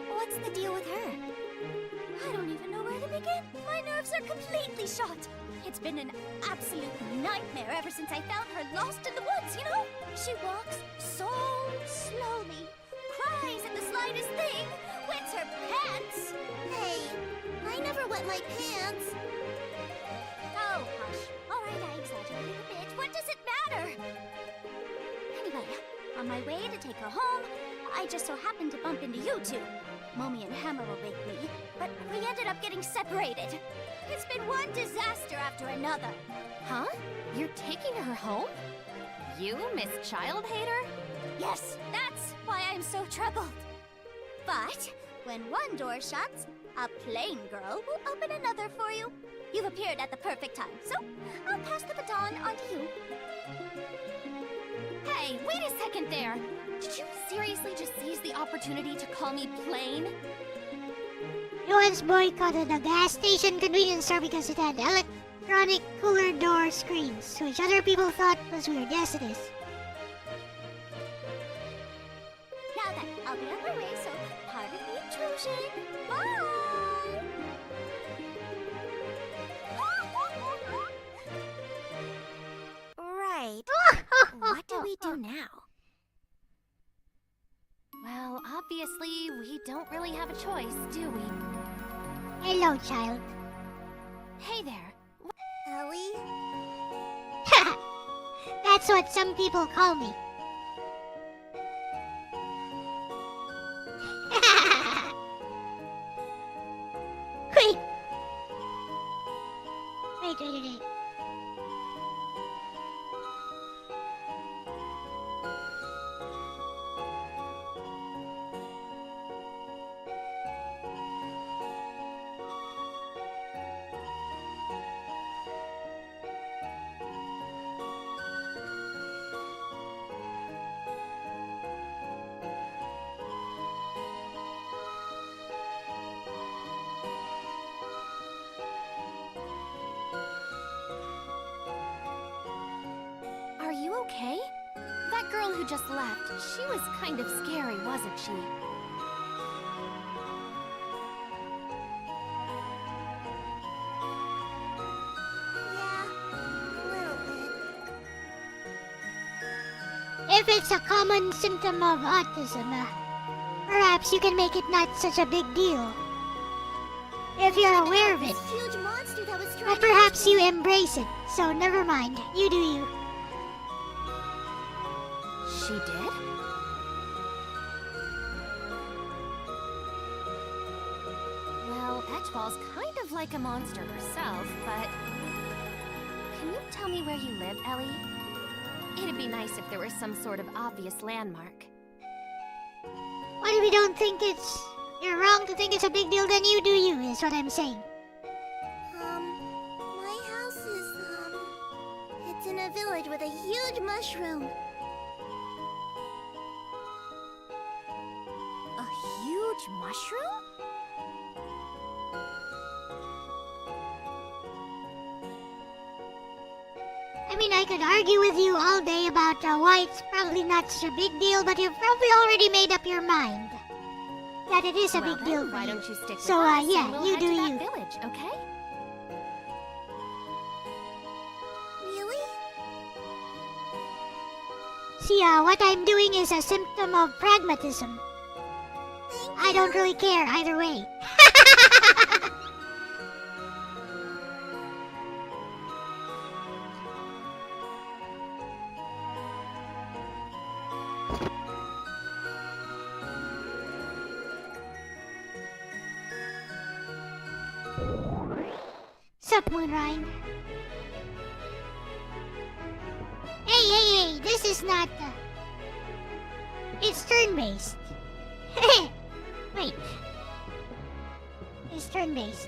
What's the deal with her? I don't even know where to begin. My nerves are completely shot. It's been an absolute nightmare ever since I found her lost in the woods, you know? She walks so slowly, cries at the slightest thing, wets her pants. Hey, I never wet my pants. Oh, hush. All right, I exaggerated a bit. What does it matter? Anyway, on my way to take her home, I just so happened to bump into you two. Mommy and Hammer will wake me, but we ended up getting separated. It's been one disaster after another. Huh? You're taking her home? You, Miss Child Hater? Yes, that's why I'm so troubled. But when one door shuts, a plain girl will open another for you. You've appeared at the perfect time, so I'll pass the baton on to you. Hey, wait a second there! Did you seriously just seize the opportunity to call me plain? You once boycotted a gas station convenience store because it had electronic cooler door screens, which other people thought was weird. Yes, it is. Now then, I'll be on my way, so pardon the intrusion. Bye! Right. What do we do now? Well, obviously, we don't really have a choice, do we? Hello, child. Hey there. Ellie? That's what some people call me. Wait. Wait. Are you okay? That girl who just left, she was kind of scary, wasn't she? Yeah, a little bit. If it's a common symptom of autism, perhaps you can make it not such a big deal. If you're aware of it. This huge monster that was trying But perhaps you embrace it, so never mind. You do you. She did? Well, Etoile's kind of like a monster herself, but... Can you tell me where you live, Ellie? It'd be nice if there was some sort of obvious landmark. What if you don't think it's... You're wrong to think it's a big deal, then you do you, is what I'm saying. My house is, it's in a village with a huge mushroom. A huge mushroom? I mean, I could argue with you all day about why it's probably not such a big deal, but you've probably already made up your mind that it is a Well big deal then, for why you. don't you stick So, with us yeah, and we'll you head do to that you. village, okay? Really? See, what I'm doing is a symptom of pragmatism. I don't really care either way. Sup, Moonrine? Hey, this is not, it's turn-based. Wait. It's turn-based.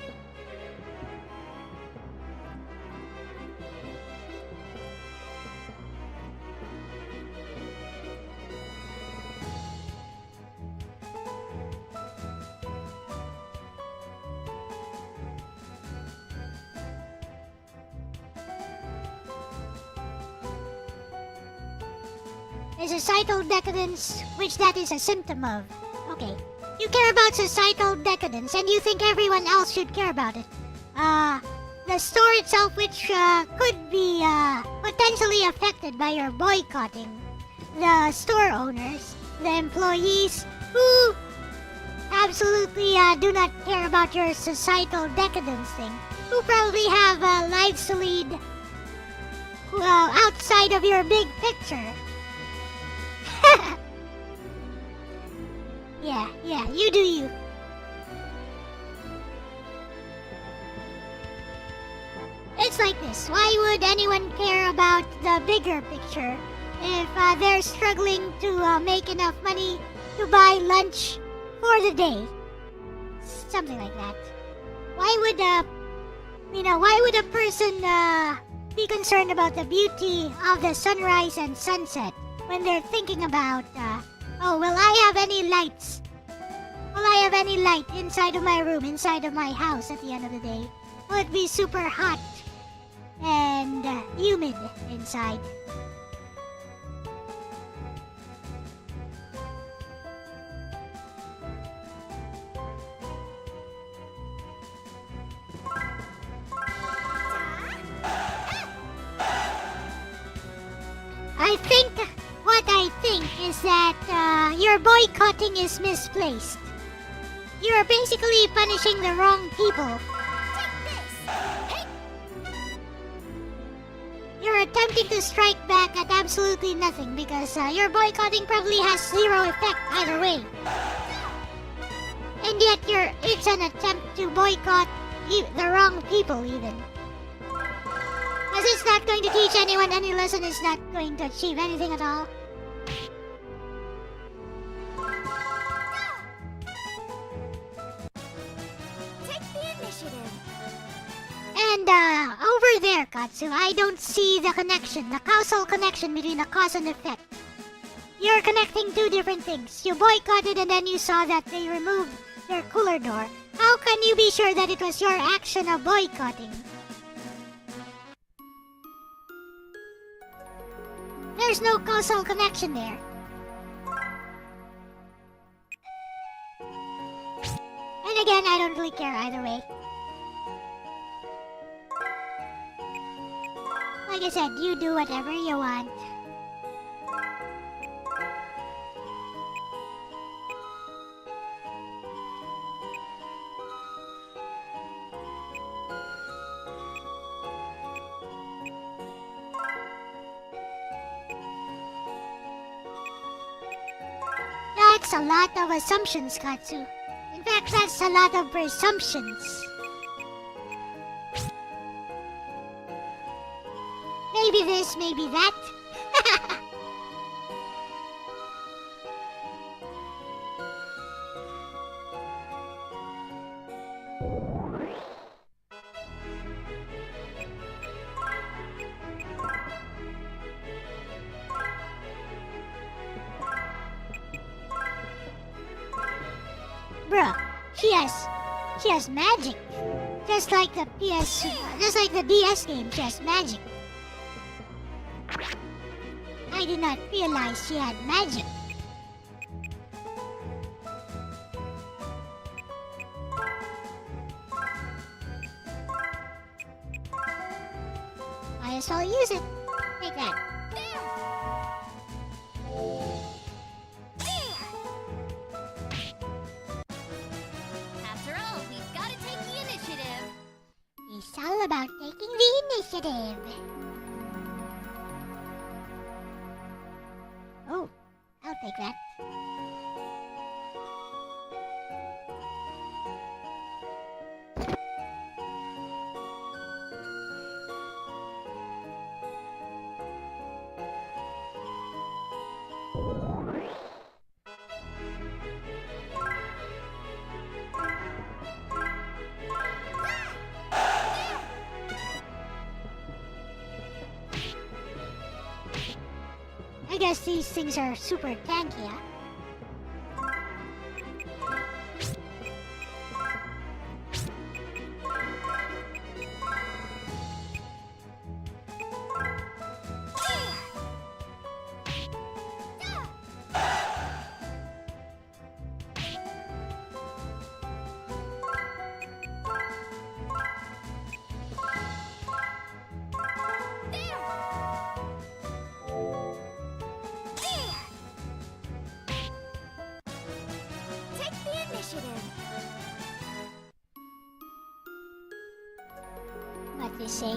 A societal decadence, which that is a symptom of. Okay. You care about societal decadence, and you think everyone else should care about it. The store itself, which could be potentially affected by your boycotting. The store owners, the employees, who absolutely do not care about your societal decadence thing, who probably have lives to lead outside of your big picture. Yeah, you do you. It's like this. Why would anyone care about the bigger picture if they're struggling to make enough money to buy lunch for the day? Something like that. Why would a person be concerned about the beauty of the sunrise and sunset when they're thinking about, oh, will I have any lights? Will I have any light inside of my room, inside of my house at the end of the day? Will it be super hot and humid inside? I think is that your boycotting is misplaced. You're basically punishing the wrong people. You're attempting to strike back at absolutely nothing because your boycotting probably has zero effect either way. And yet it's an attempt to boycott the wrong people even. As it's not going to teach anyone any lesson, it's not going to achieve anything at all. Take the initiative. And over there, Katsu, I don't see the connection, the causal connection between the cause and effect. You're connecting two different things. You boycotted and then you saw that they removed their cooler door. How can you be sure that it was your action of boycotting? There's no causal connection there. And again, I don't really care either way. Like I said, you do whatever you want. That's a lot of assumptions, Katsu. In fact, that's a lot of presumptions. Maybe this, maybe that. Bruh, she has magic. Just like the DS game, she has magic. I did not realize she had magic. Might as well use it. Take that. After all, we've got to take the initiative. It's all about taking the initiative. Oh, I'll take that. I guess these things are super tanky, huh? Take the initiative. What they say?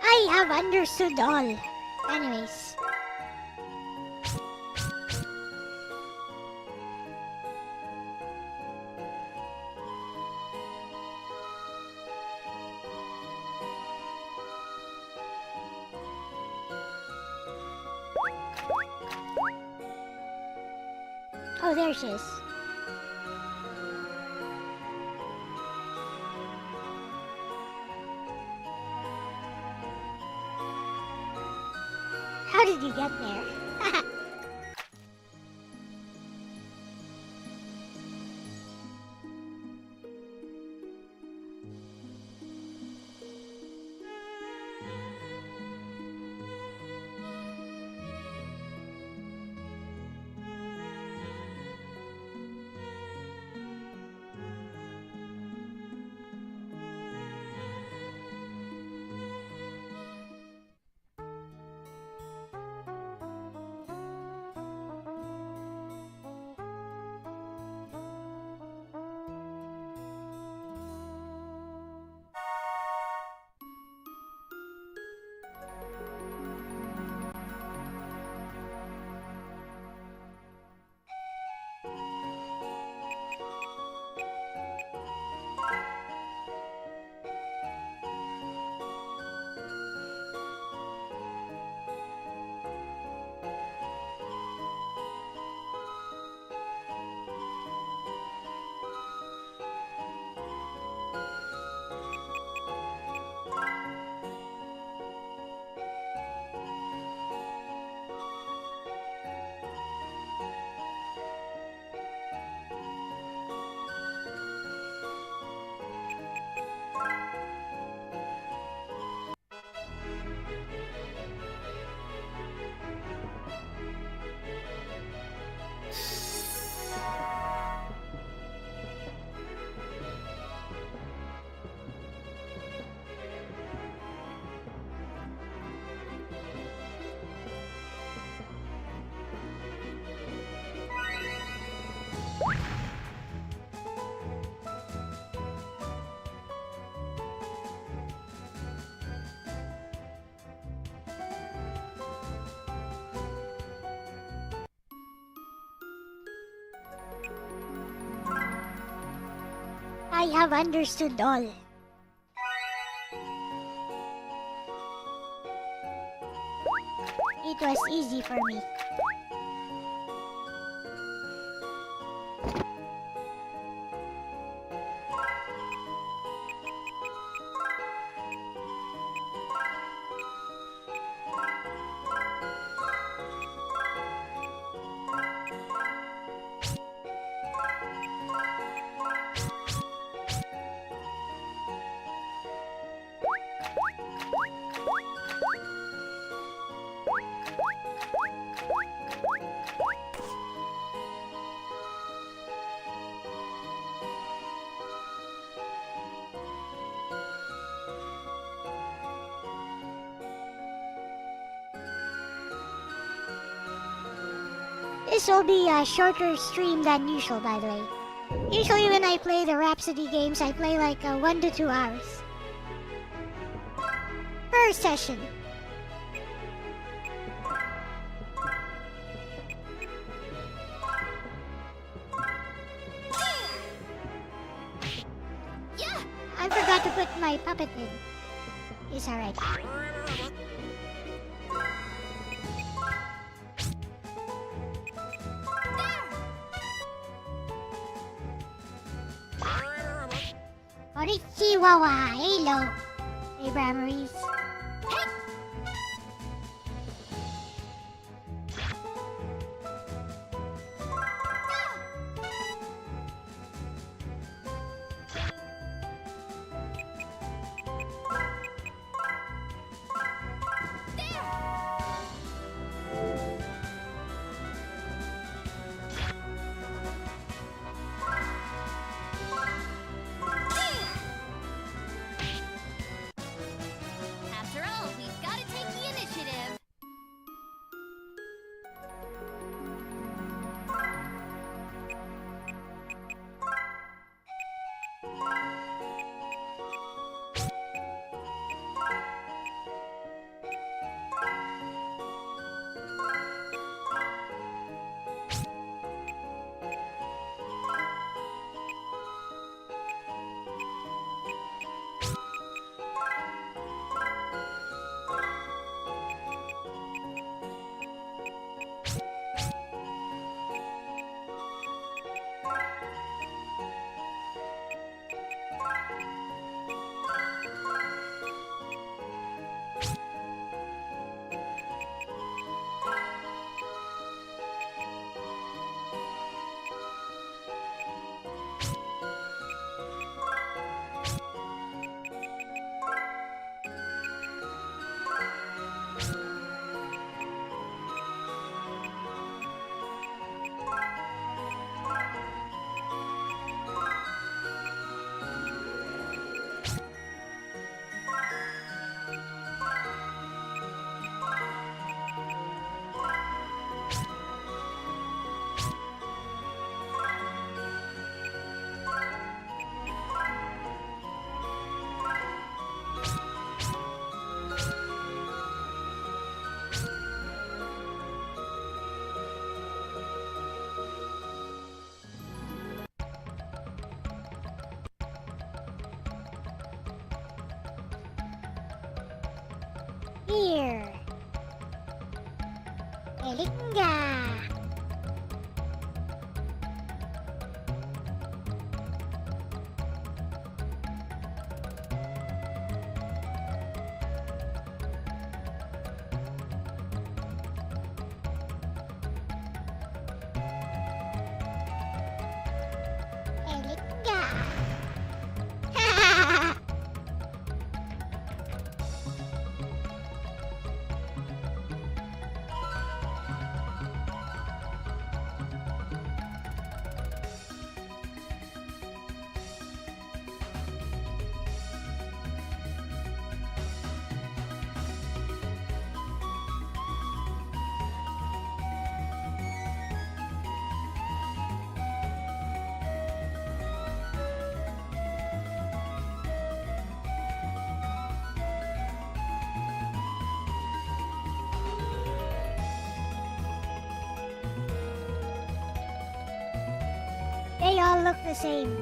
I have understood all. Anyways. Oh, there she is. How did you get there? I have understood all. It was easy for me. This will be a shorter stream than usual, by the way. Usually when I play the Rhapsody games, I play like 1 to 2 hours per session. Yeah! I forgot to put my puppet in. It's alright. Chihuahua, hello. Hey, Brameries. Hey! After all, we've got to take the initiative. Here. Elinga. Elinga. They all look the same.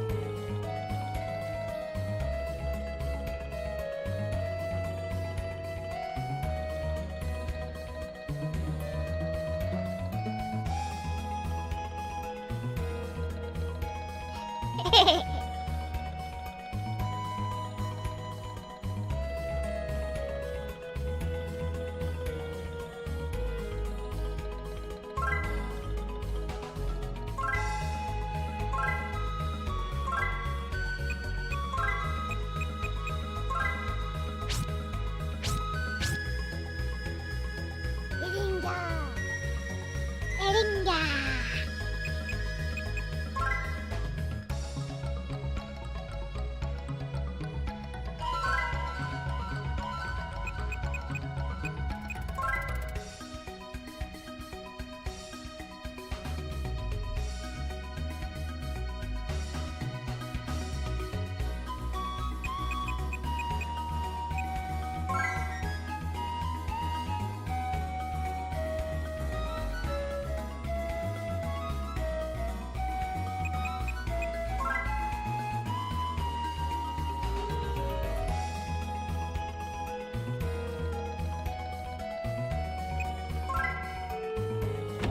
Eringa! Eringa!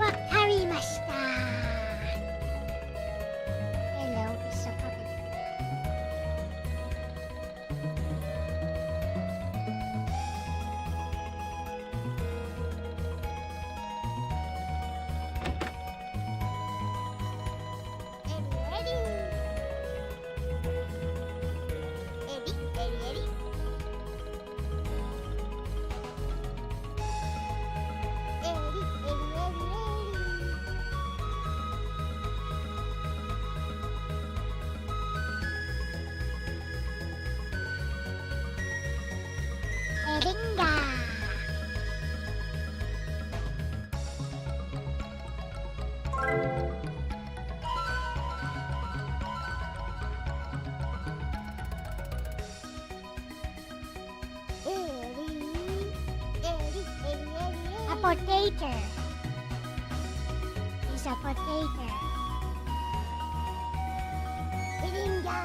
Wakarimashita! Hello, it's a puppet. Eddie, Eddie. Eddie. Eringa! A potato. It's a potato. Eringa!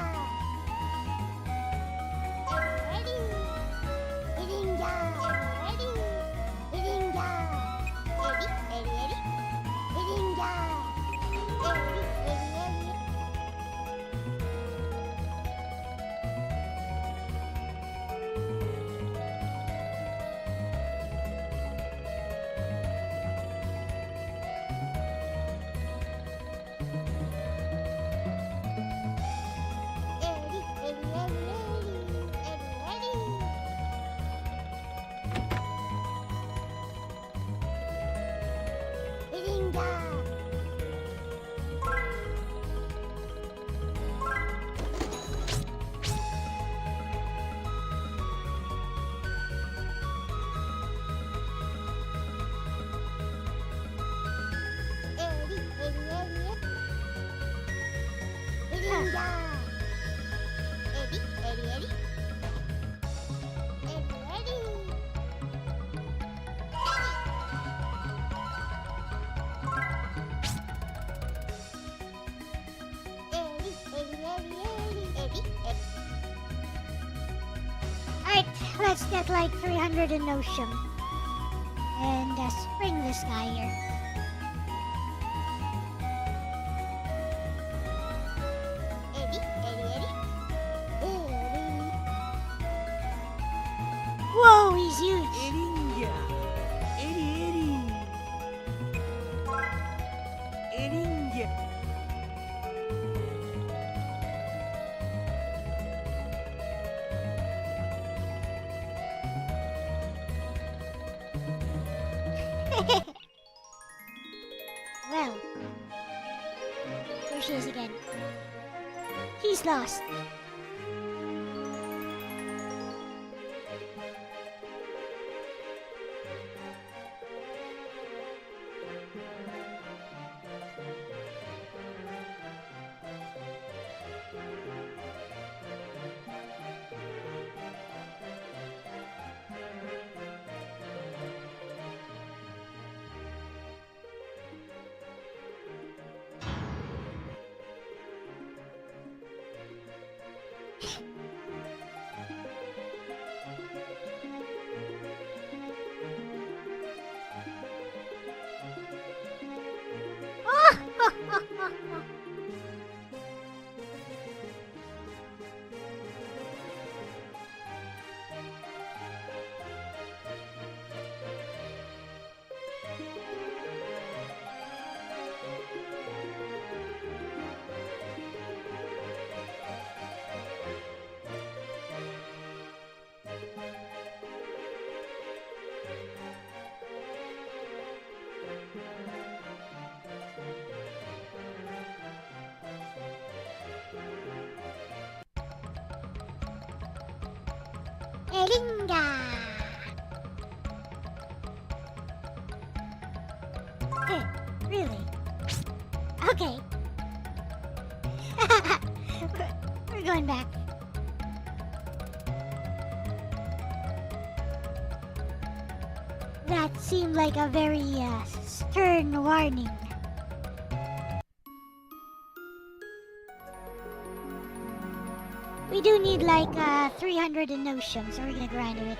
Eddie. Eringa! Eddie. Eringa! Eddie. Eddie. Eringa! Eddie. Alright, let's get like 300 in Ocean. And spring this guy here. Whoa, he's huge. Eringa. Eddie. Eringa. Well, there she is again. He's lost. Elinga! Really? Okay. We're going back. That seemed like a very stern warning. We do need like 300 Enotium, so we're gonna grind it.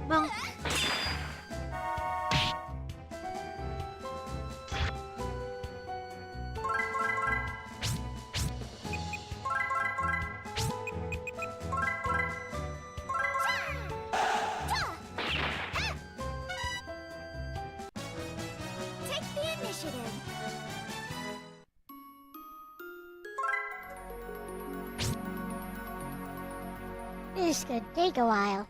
Bonk. Take the initiative. This could take a while.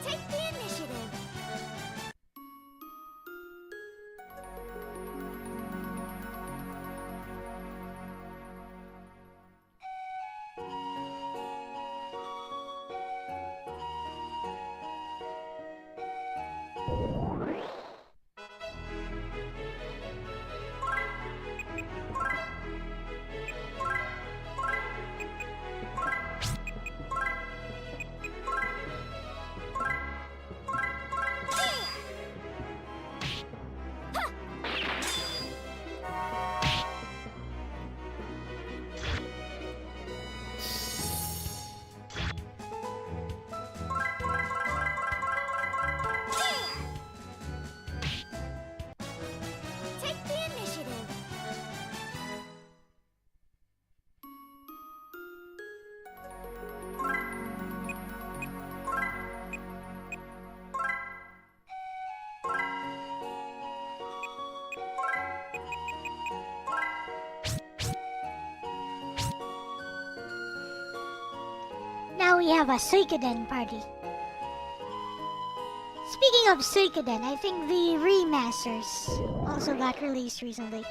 Take the initiative. Take the initiative. Now we have a Suikoden party. Speaking of Suikoden, I think the remasters also got released recently.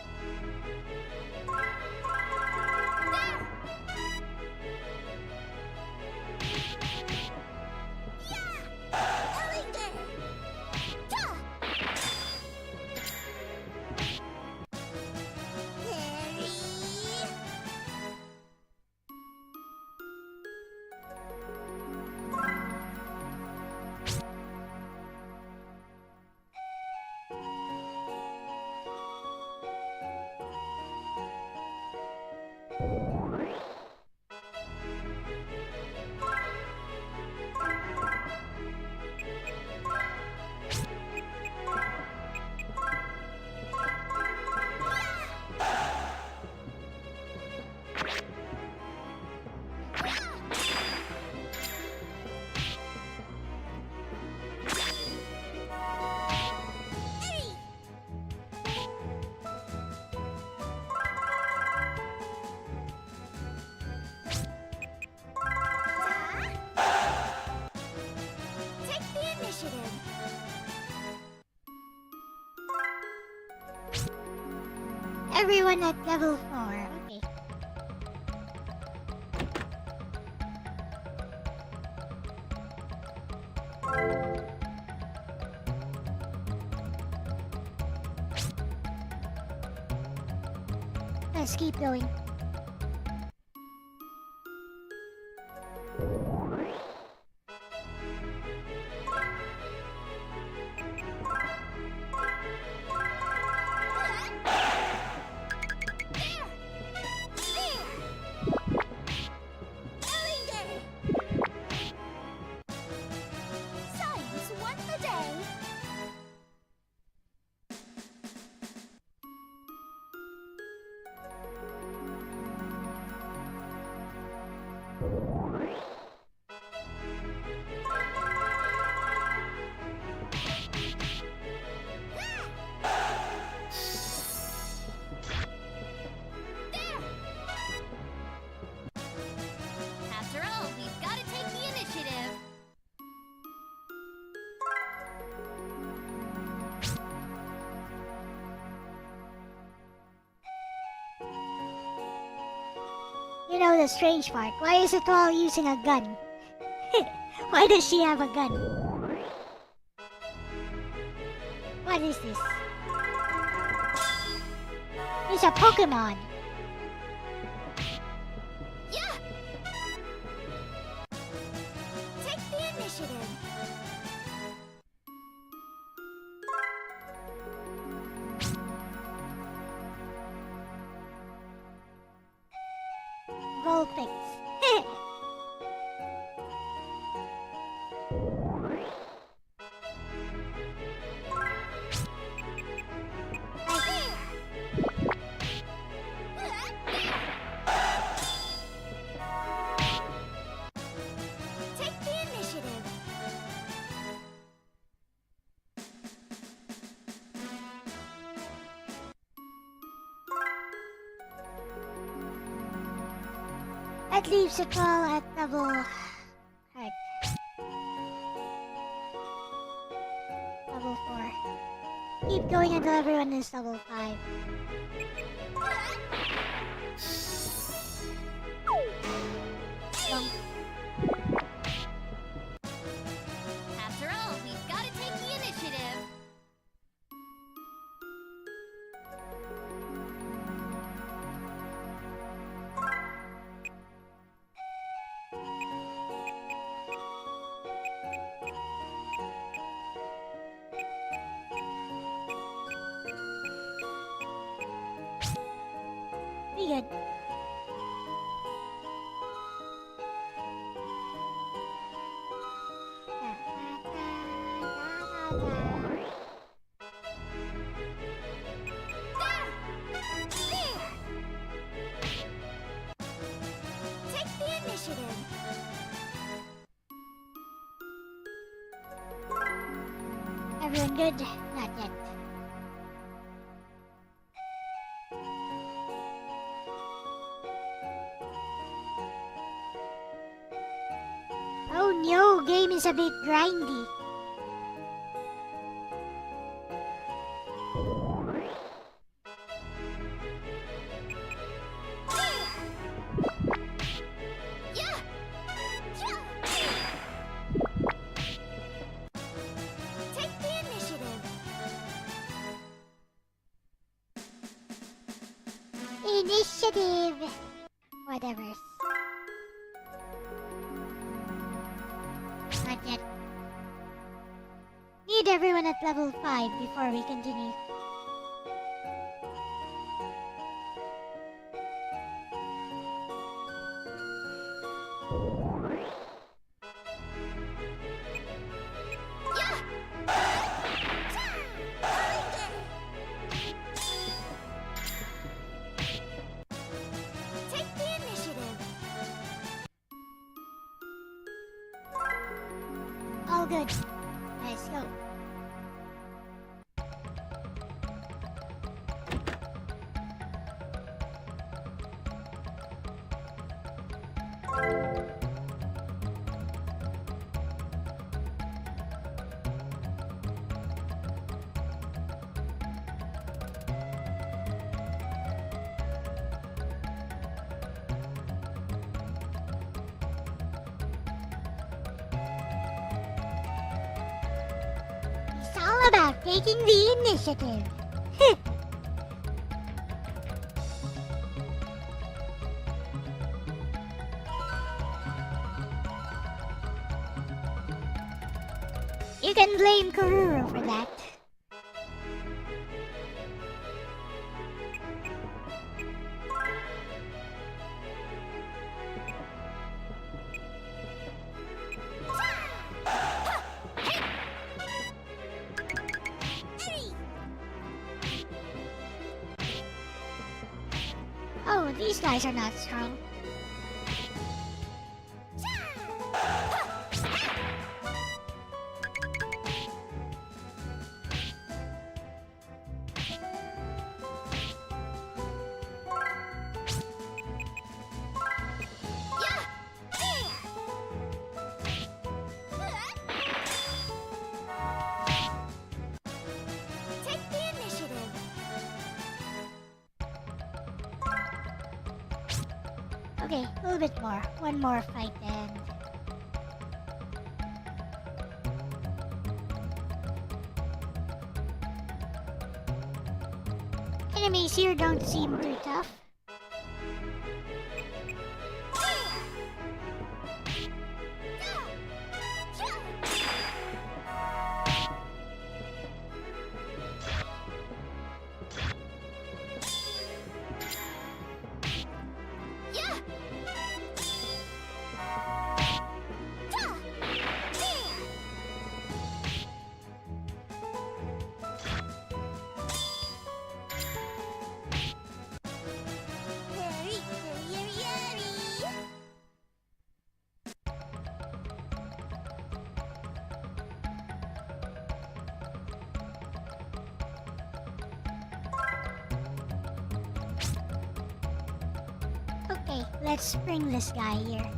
everyone at level 4. Okay. Let's keep going. Science won the day. After all, we've got to take the initiative. You know the strange part. Why is it all using a gun? Why does she have a gun? What is this? It's a Pokemon. Yeah. Take the initiative. Vulpix. Take the initiative. That leaves it all at level... Right. Level 4. Keep going until everyone is level 5. Bonk. After all, we've got to take the initiative. Be good. Take the initiative. Everyone good? Not yet. Oh no, game is a bit grindy. Yeah. Take the initiative. Initiative! Whatever. Not yet. Need everyone at level 5 before we continue. Take the initiative. All good. Let's go. taking the initiative. You can blame Kururu for that. Oh, these guys are not strong. Take the initiative. Okay, a little bit more. One more fight then. Enemies here don't seem too tough. Okay, let's bring this guy here.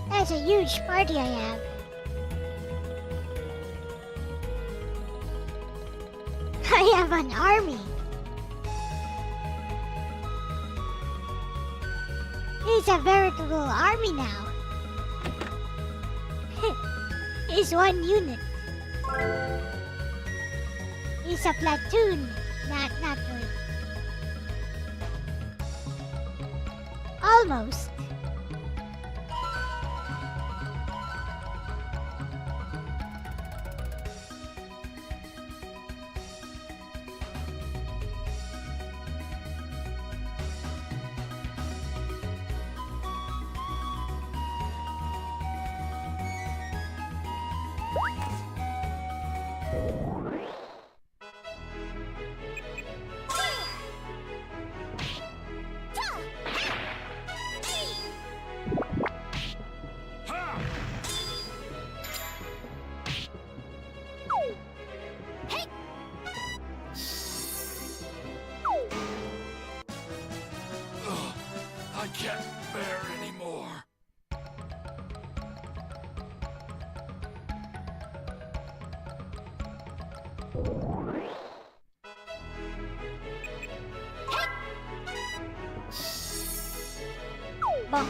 That's a huge party I have. I have an army. It's a veritable army now. It's one unit. It's a platoon. Not really. Almost. I can't bear anymore. Bonk.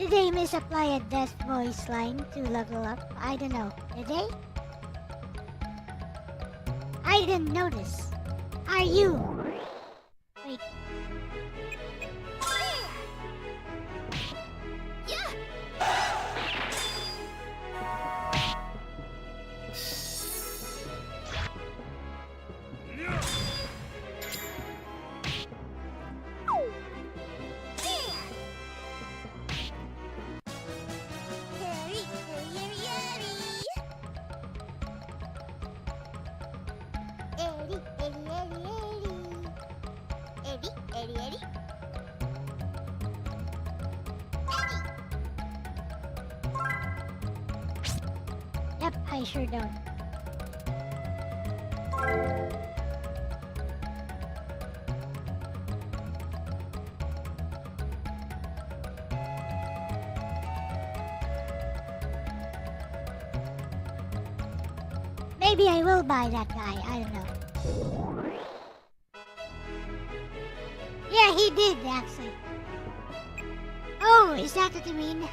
Did they misapply a death voice line to level up? I don't know. Did they? I didn't notice. Are you? Wait. Yep, I sure don't. Maybe I will buy that guy, I don't know. Yeah, he did, actually. Oh, is that what you mean?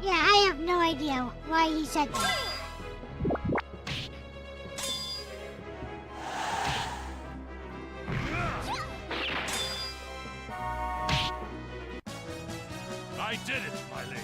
Yeah, I have no idea why he said that. I did it, my lady.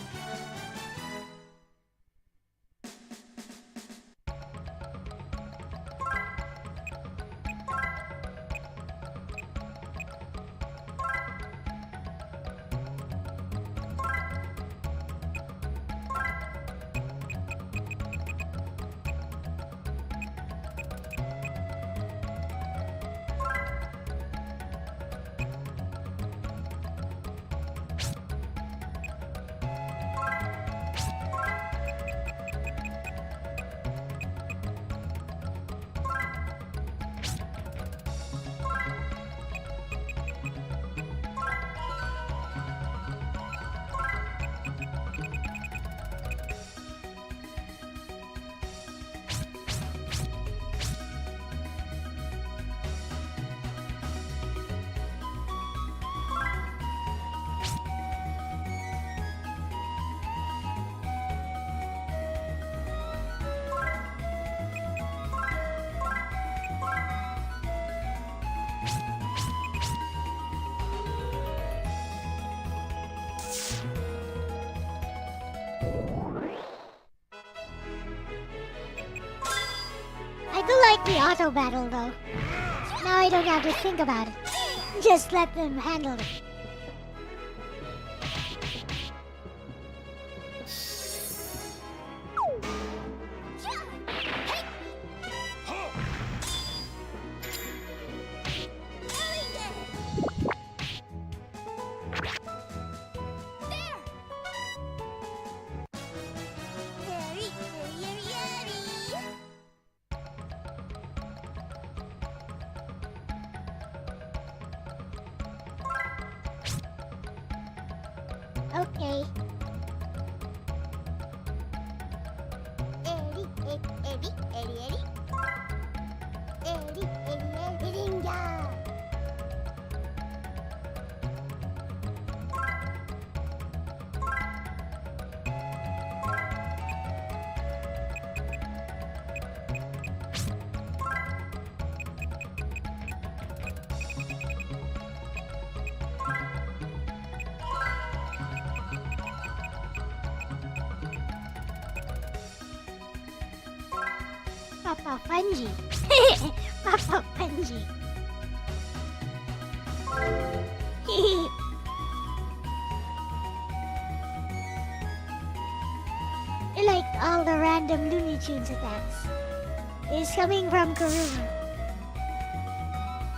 I do like the auto battle though. Now I don't have to think about it. Just let them handle it. Okay. Papa Fungi. Papa Fungi. I like all the random Looney Tunes attacks. It's coming from Karuma.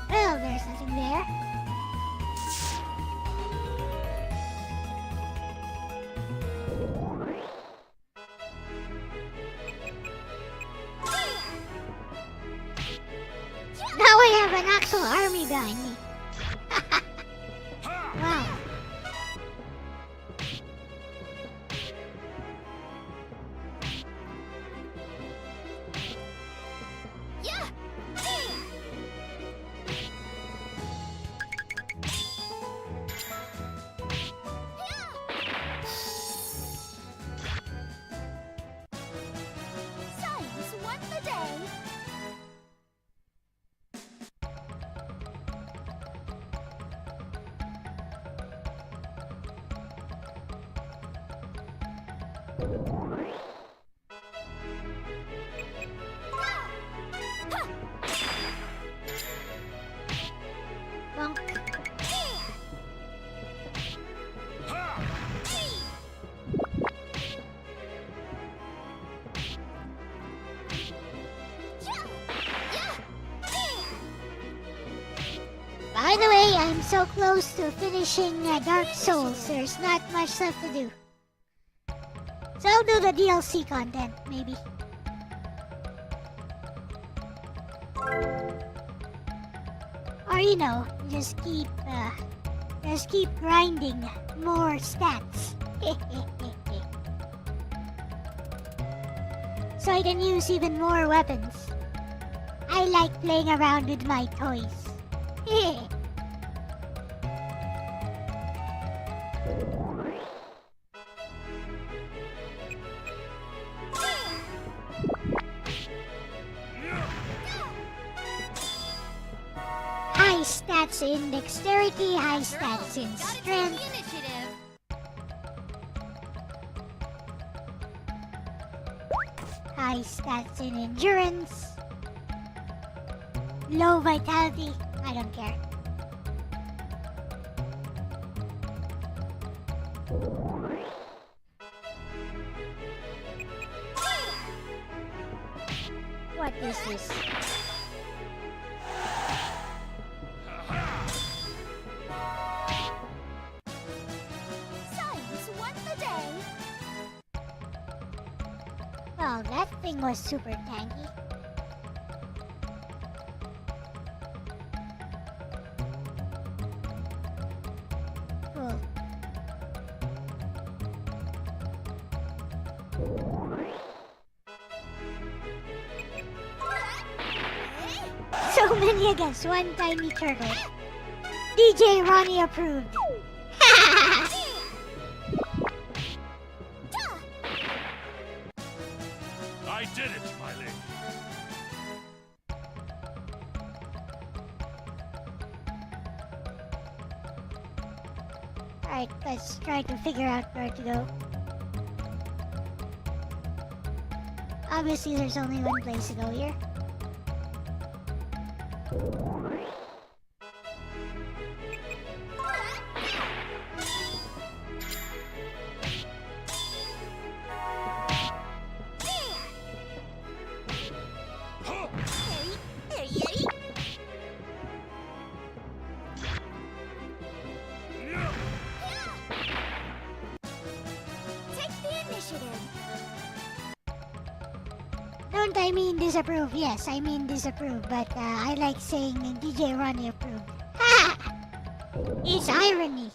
Well, there's nothing there. Now I have an actual army behind me. Wow. Bonk. By the way, I'm so close to finishing Dark Souls. There's not much left to do. So I'll do the DLC content, maybe. Or you know, just keep grinding more stats. So I can use even more weapons. I like playing around with my toys. High stats in dexterity, high stats in strength. High stats in endurance. Low vitality. I don't care. What is this? Science won the day. Well, that thing was super tanky. Cool. So many against one tiny turtle. DJ Ronnie approved. I did it, my lady. Alright, let's try to figure out where to go. Obviously, there's only one place to go here. Don't I mean disapprove? Yes, I mean disapprove, but I like saying DJ Ronnie approved. Ha! It's irony.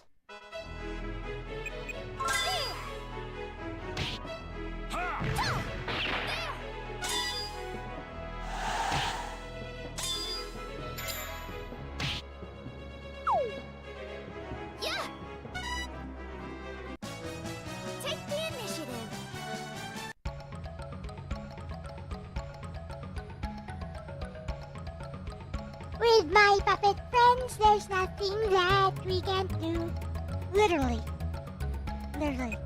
With my puppet friends, there's nothing that we can't do. Literally. Literally.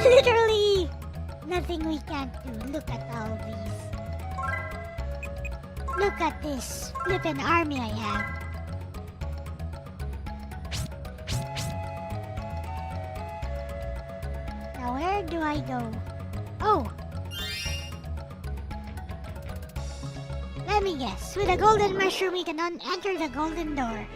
Literally! Nothing we can't do. Look at all these. Look at this flippin' army I have. Now where do I go? Oh! Let me guess. With a golden mushroom, we can enter the golden door.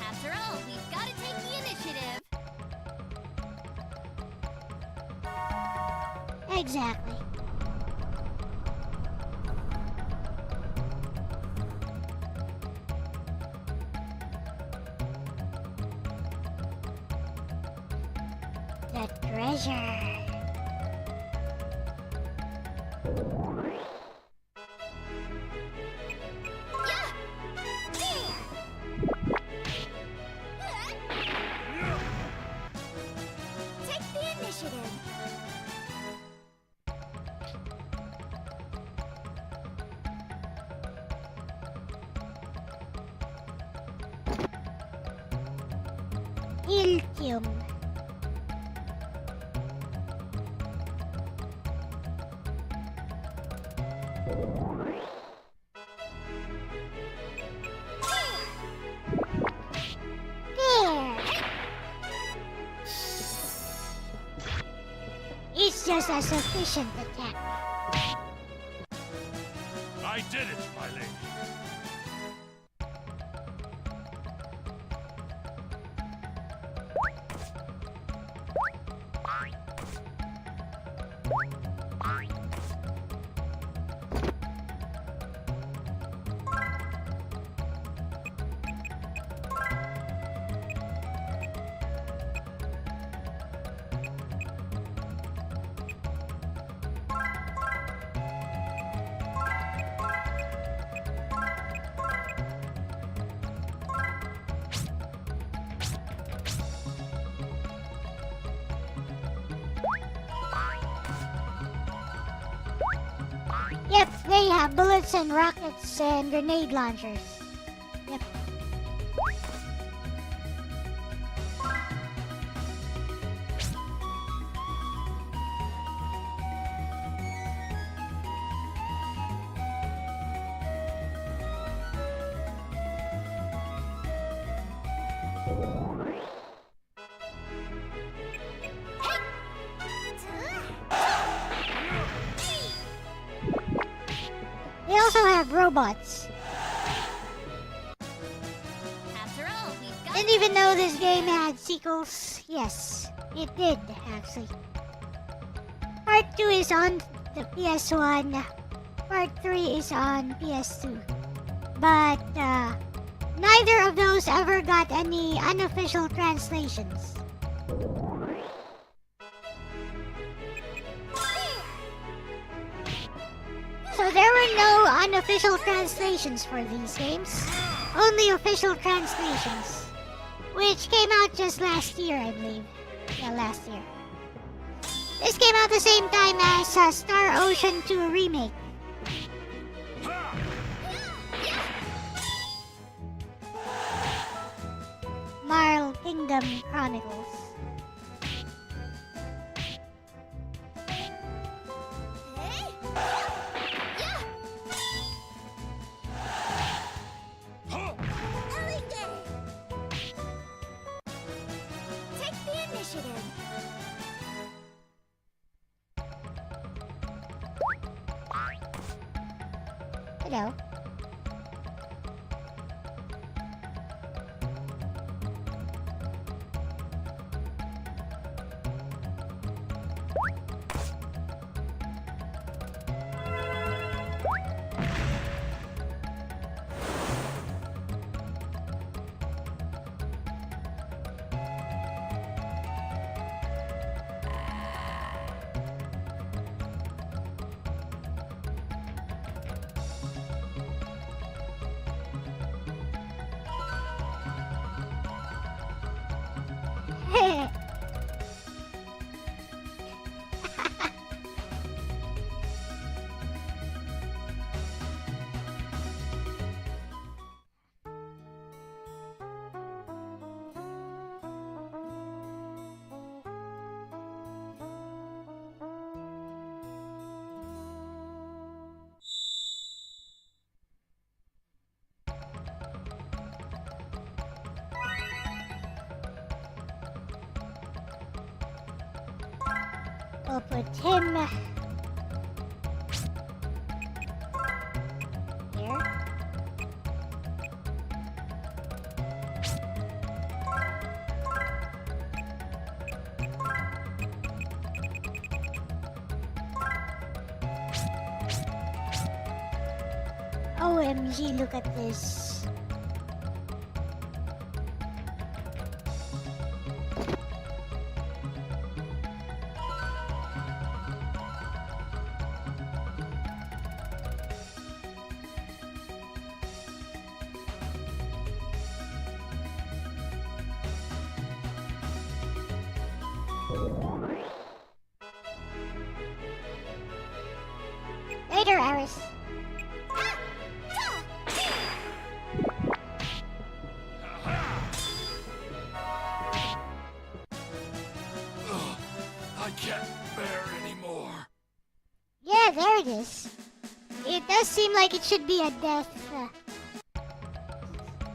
After all, we've got to take the initiative. Exactly. The treasure. Iltium. There. It's just a sufficient attack. I did it, my lady. Yep, they have bullets and rockets and grenade launchers. Yep. They also have robots. After all, we've got Didn't even know this game had sequels. Yes, it did, actually. Part 2 is on the PS1. Part 3 is on PS2. But, neither of those ever got any unofficial translations. So there were no unofficial translations for these games. Only official translations. Which came out just last year, I believe. Yeah, last year. This came out the same time as Star Ocean 2 Remake. Marl Kingdom Chronicles. Take the initiative. Hello. We'll put him here. OMG, look at this. Later, Aris. can't bear anymore. Yeah, there it is. It does seem like it should be a death.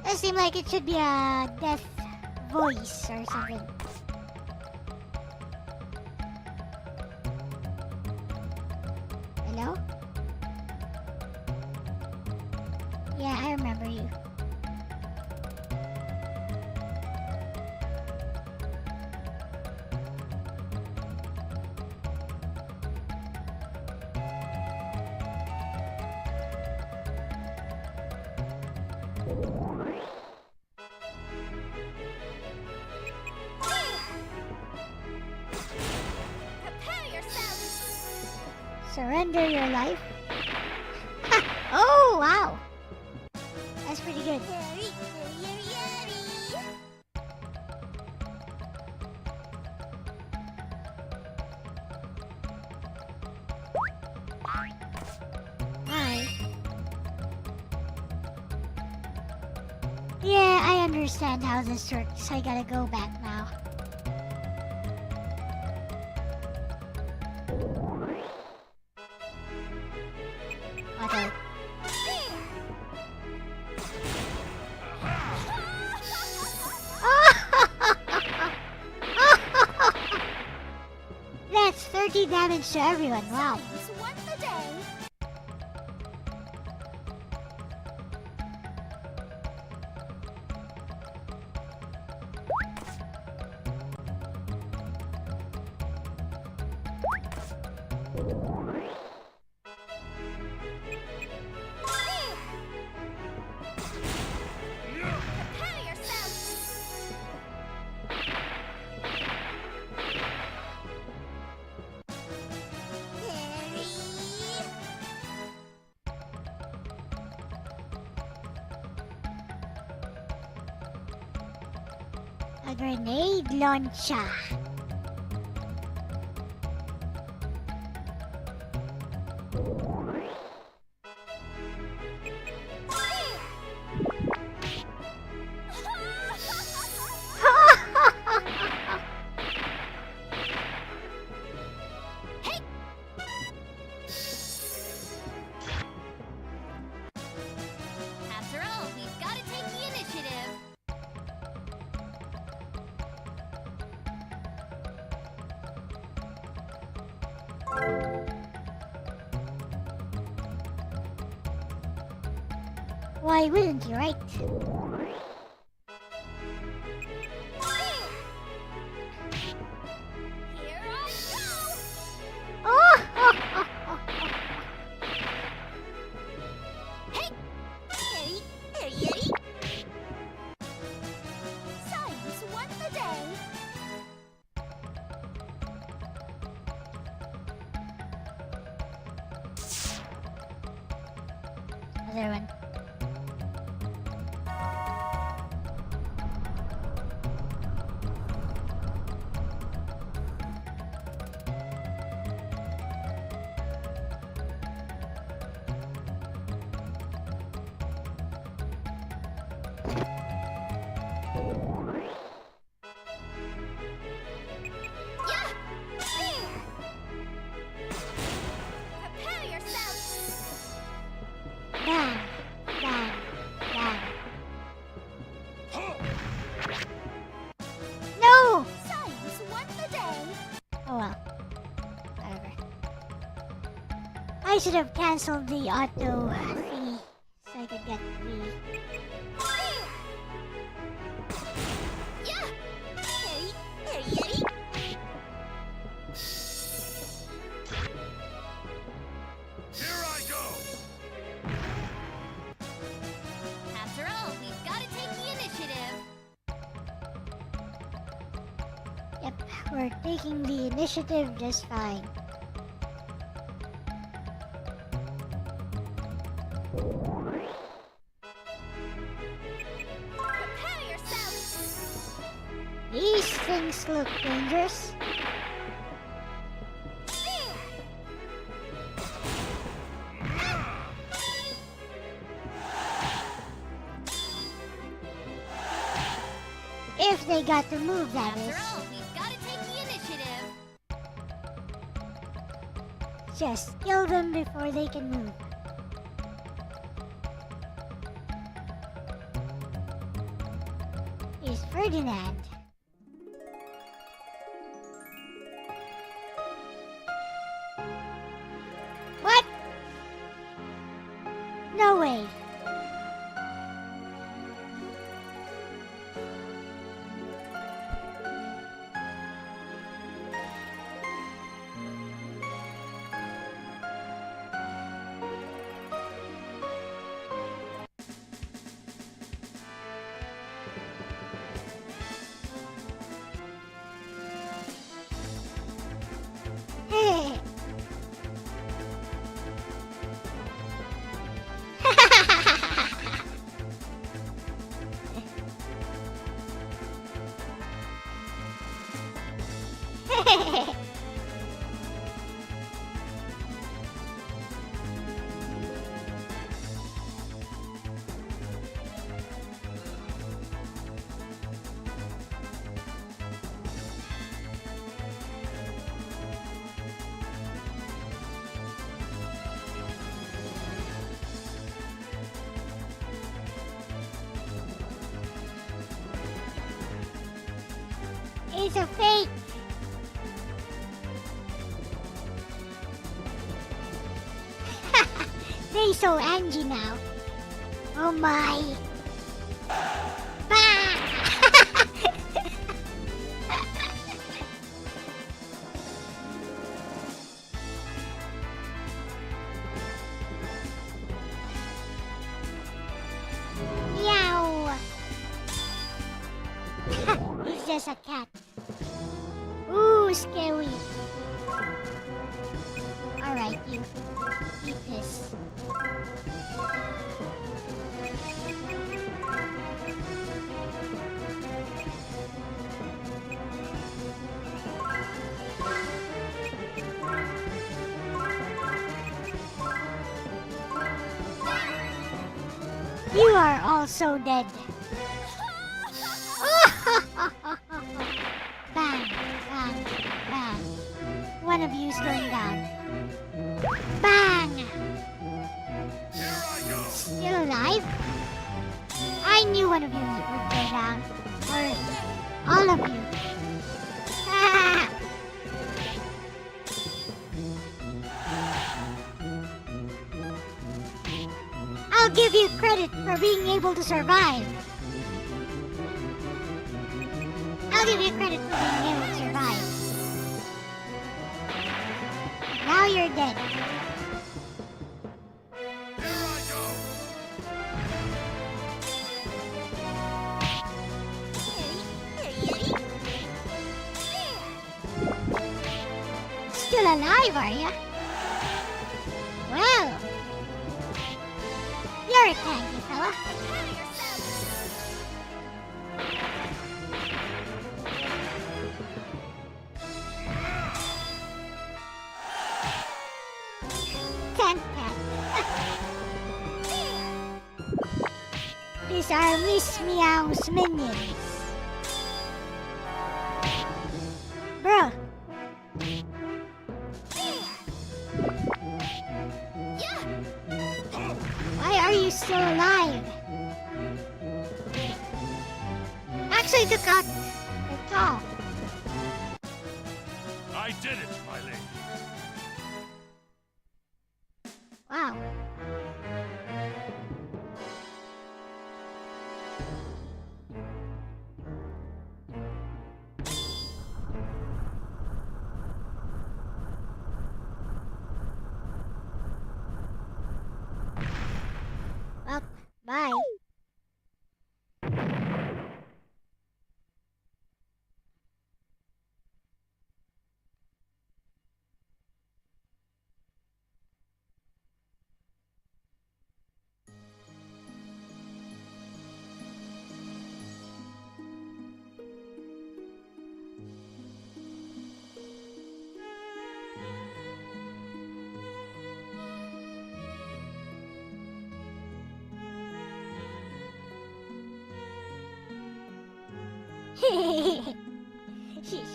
Does seem like it should be a death voice or something. Hello? Yeah, I remember you. Prepare yourself. Surrender your life? Ha! Oh, wow! That's pretty good. Hi. Yeah, I understand how this works. I gotta go back now. Auto. That's 30 damage to everyone. Wow. Science won the day. Prepare yourself. A grenade launcher. After all, we've got to take the initiative. Why wouldn't you, right? Here I go. Oh! Science won the day. Other one. Prepare yourself. Bang! Bang! Bang! No! Science won the day. Oh well. Whatever. I should have cancelled the auto thingy so I could get the... Here I go. After all, we've got to take the initiative. Yep, we're taking the initiative just fine. Prepare yourself. These things look dangerous. If they got to move, that After is. all, we've got to take the initiative. just kill them before they can move. Is Ferdinand. What? No way. It's a fake. They so angry now. Oh my. Bah! Meow. He's just a cat. Ooh, scary. Alright, you. Eat this. You are also dead. Bang, bang, bang. One of you is going down. Bang! Here I go. Still alive? I knew one of you would go down. Or all of you. Ah! I'll give you credit for being able to survive. I'll give you credit for being able to survive. Now you're dead. Here I go. Still alive, are ya? Well, you're a tanky fella. Tank cat. These are Miss Meow's minions. Bruh. Why are you still alive? Actually took out the top. I did it, my lady. Wow. Well, bye.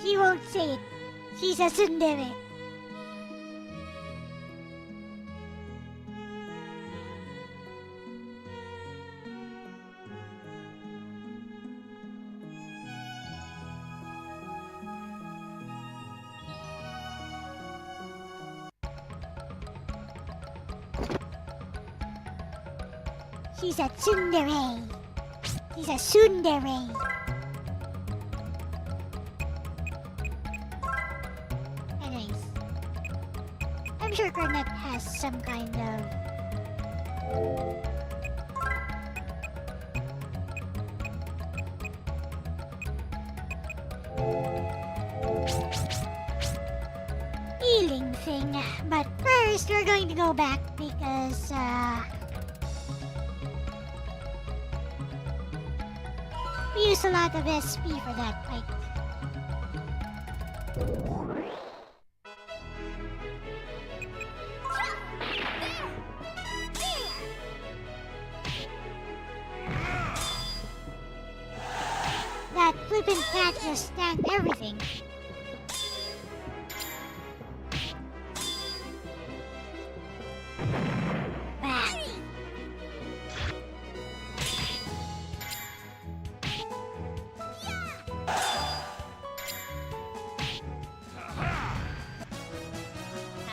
she won't say it. She's a tsundere. She's a tsundere. She's a tsundere. Anyways, I'm sure Cornet has some kind of healing thing. But first, we're going to go back because, we used a lot of SP for that fight. That flippin' cat just tanked everything. Bam.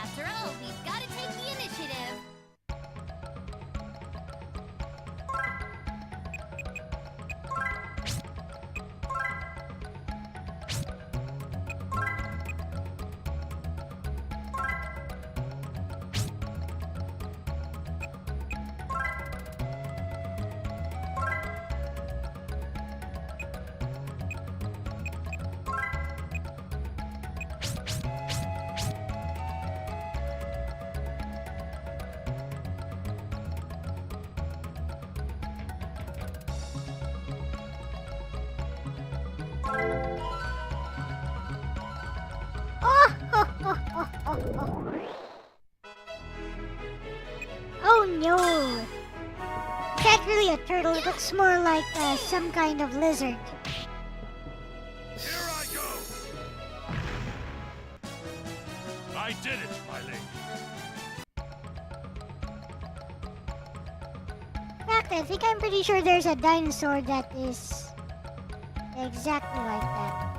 After all, we've got to take the initiative. Oh no! Is that really a turtle? It looks more like some kind of lizard. Here I go! I did it, my lady. In fact, I think I'm pretty sure there's a dinosaur that is exactly like that.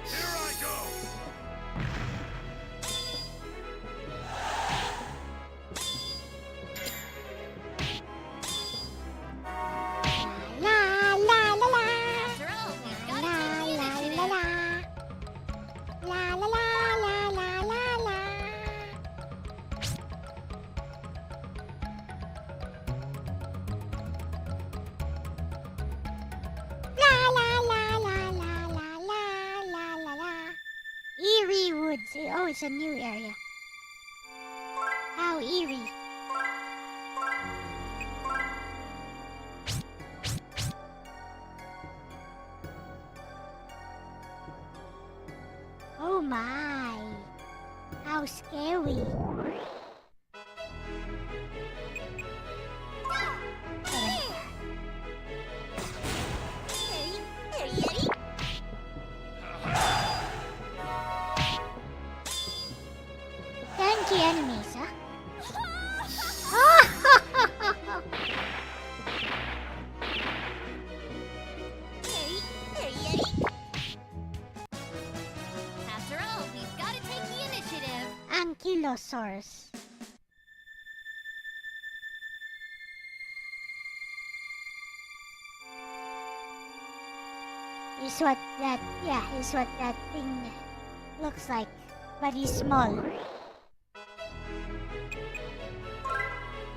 Here I go! La la la la. After all, we've got to La take the la initiative. la la. La la la la la la la. La la la la la la la la la la. Eerie Woods. Oh, it's a new area. How eerie. Oh my. How scary. Tanky enemies, huh? After all, we've got to take the initiative. Ankylosaurus. Is what that thing looks like, but he's small.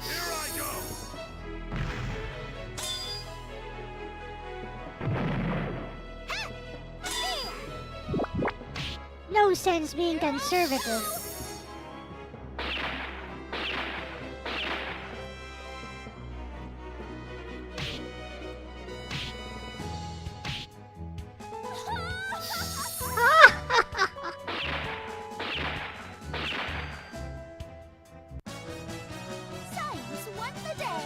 Here I go! No sense being conservative. Science won the day.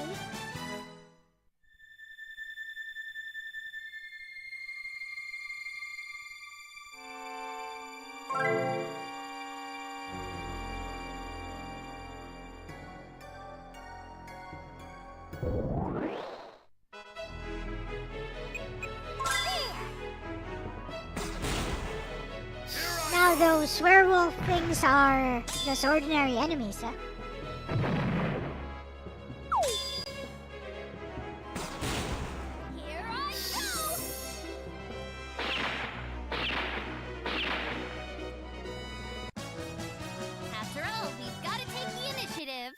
Now those werewolf things are just ordinary enemies, huh? Here I go! After all, we've got to take the initiative.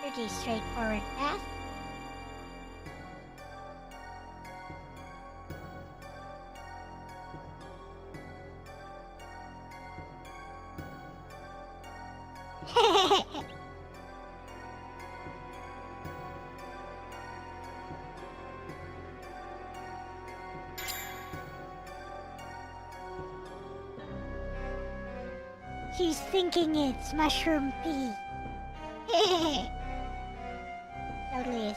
Pretty straightforward path. She's thinking it's mushroom pea. Totally is.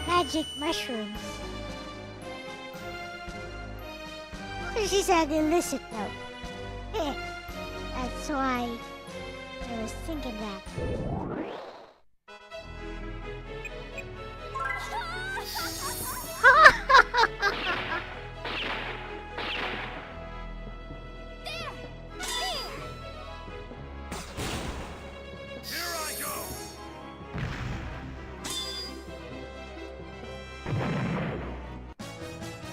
Magic mushrooms. She said illicit though. That's why I was thinking that. Here I go!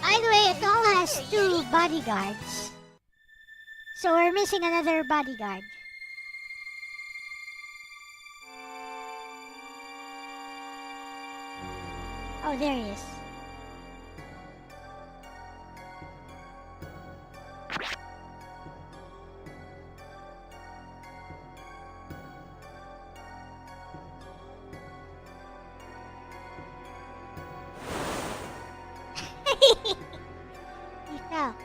By the way, it all has 2 bodyguards. So we're missing another bodyguard. Oh, there he is. He fell.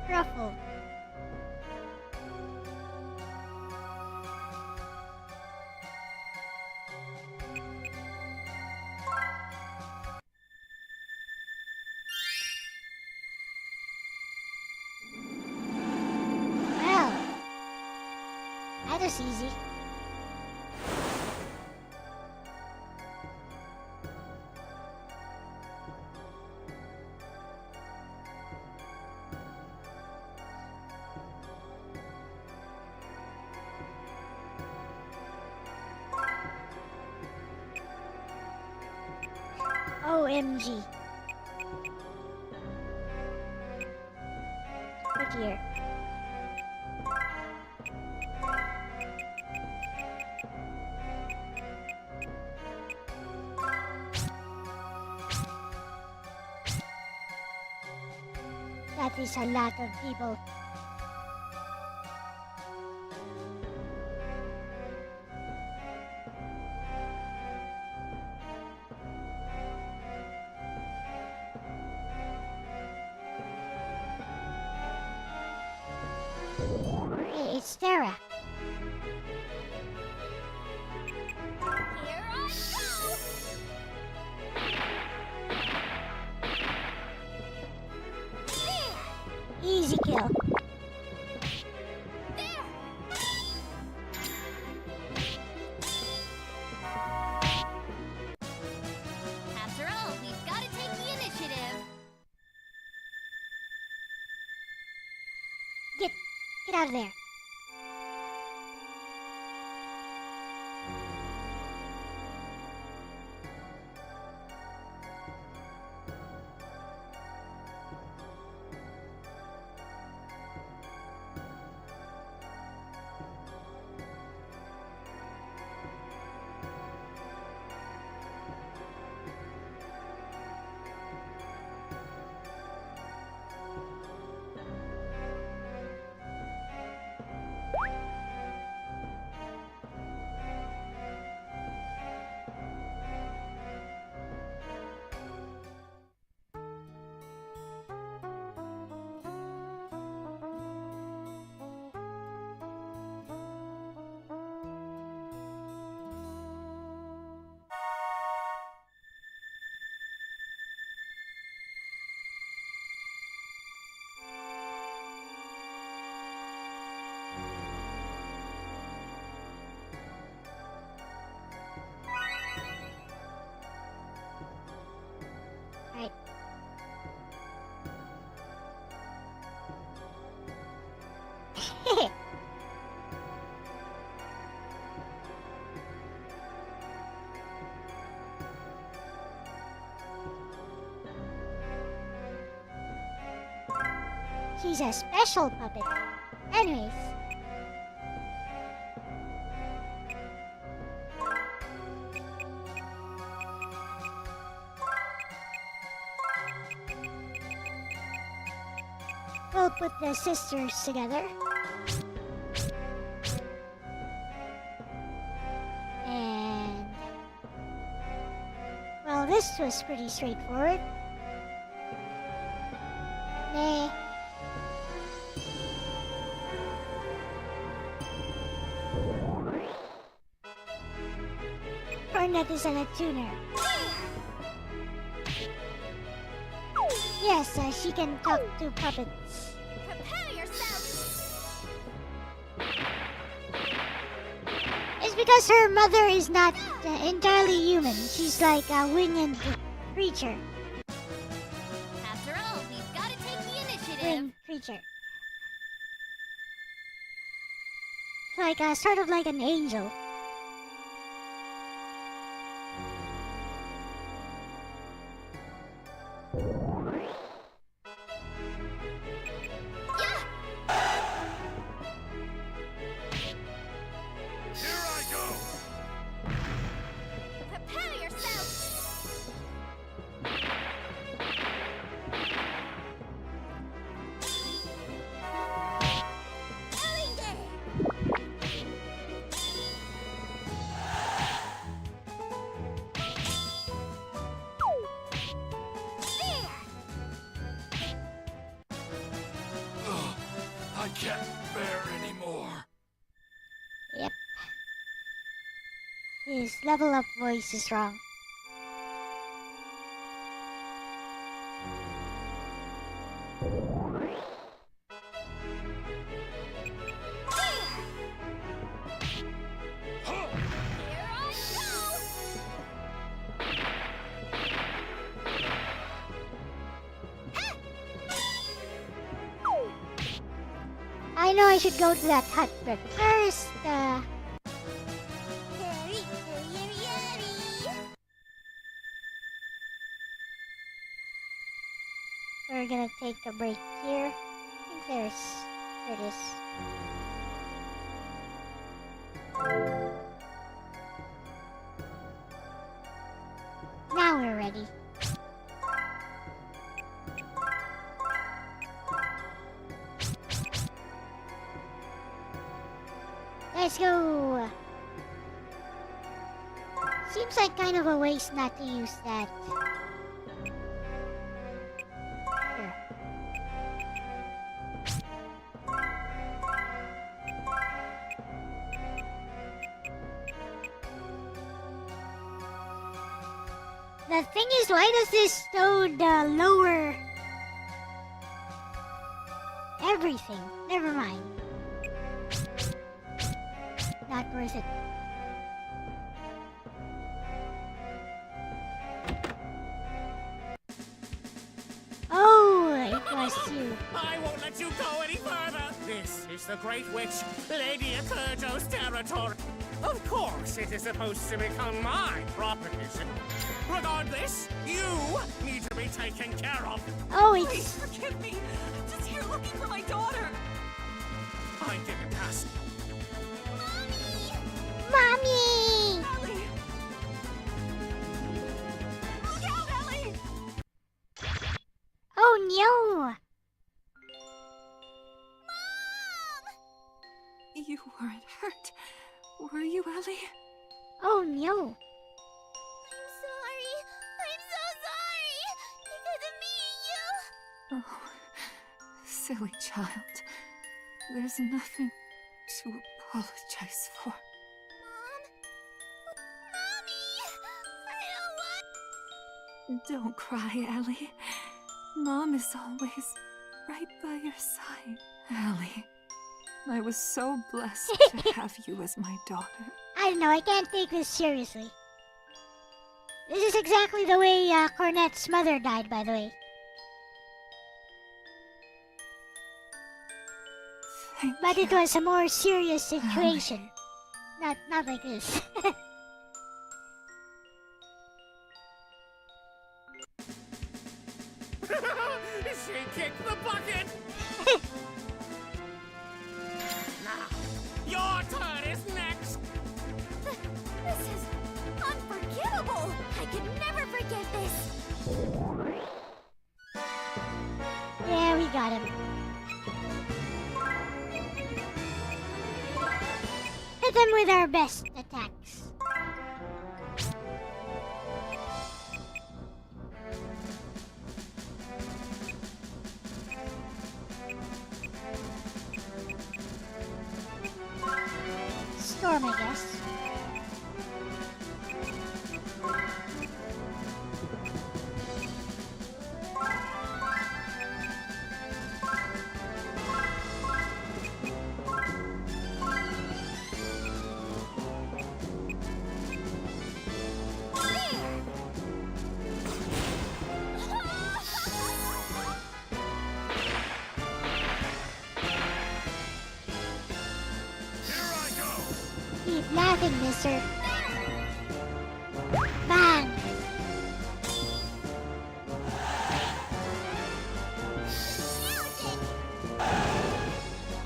Ruffle. Well, that was easy. OMG. Look here. That is a lot of people. Hey, it's Tara. Here I go! Easy kill. After all, we've got to take the initiative. Get out of there. She's a special puppet. Anyways. We'll put the sisters together. And... well, this was pretty straightforward. Meh. Cornet is a tuner. Yes, she can talk to puppets. Prepare yourself! It's because her mother is not entirely human. She's like a winged creature. After all, we've got to take the initiative. Winged creature. Like sort of like an angel. Here I go. Prepare yourself! Ellinger! Ugh, I can't bear anymore. Yep. His level up voice is wrong. Huh. Here I go! I know I should go to that hut, but first, we're gonna take a break here. I think there it is. Now we're ready. Let's go! Seems like kind of a waste not to use that. Here. The thing is, why does this stone lower everything? Never mind. Not worth it. Oh, it was you. I won't let you go any further. This is the Great Witch, Lady Akurjo's territory. Of course, it is supposed to become my property. Regardless, you need to be taken care of. Oh, Please it's forgive me. I'm just here looking for my daughter. I didn't ask. Mommy! Ellie! Look out, Ellie! Oh no! You weren't hurt, were you, Ellie? Oh no! I'm sorry. I'm so sorry. Because of me, you... Oh, silly child. There's nothing to apologize for. Mom? Mommy! I don't want... Don't cry, Ellie. Mom is always right by your side. Ellie, I was so blessed to have you as my daughter. I don't know, I can't take this seriously. This is exactly the way Cornet's mother died, by the way. But it was a more serious situation. Not like this. She kicked the bucket! Now, your turn is next! This is unforgivable! I could never forget this! Yeah, we got him. Hit him with our best attacks. Storm, I guess. Keep laughing, mister. Bang!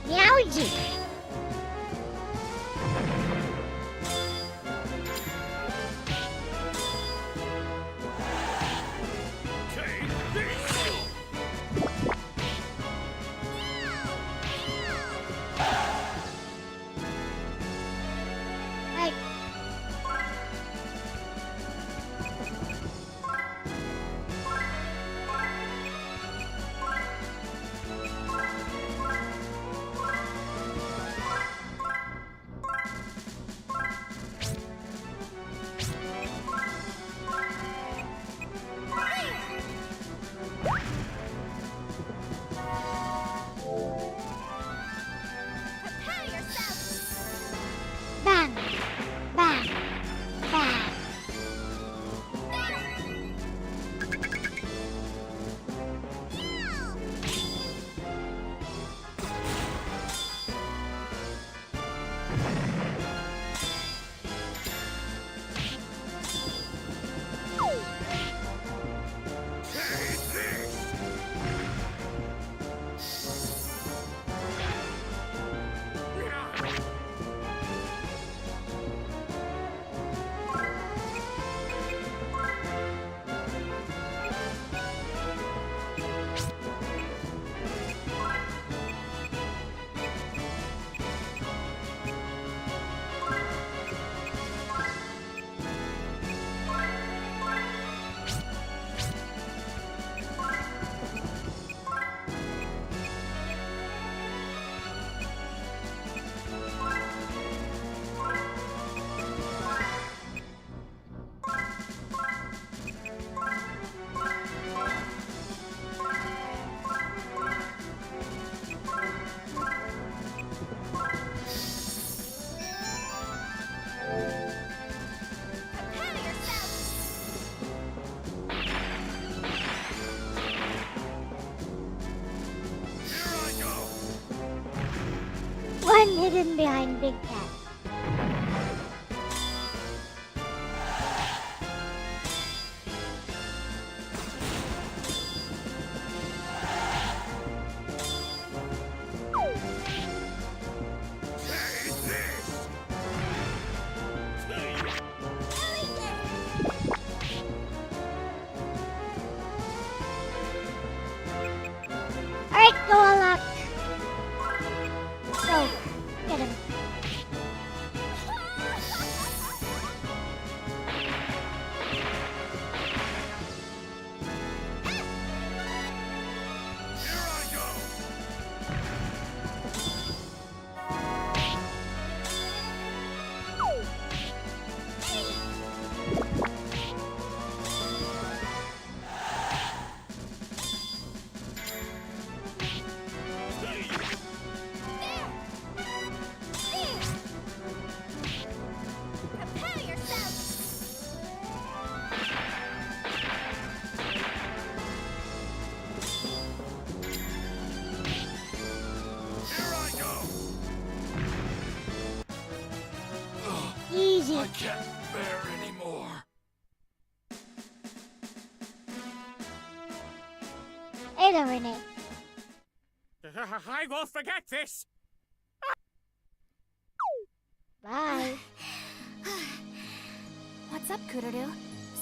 Meowgy! Right. Prepare yourself! Bang! Bang! Bang! Prepare yourself! One hidden behind Big Cat. Alright, go all out. Go. Get him. easy. I can't bear anymore. Hello, Renee. I will forget this. Bye. What's up, Kururu?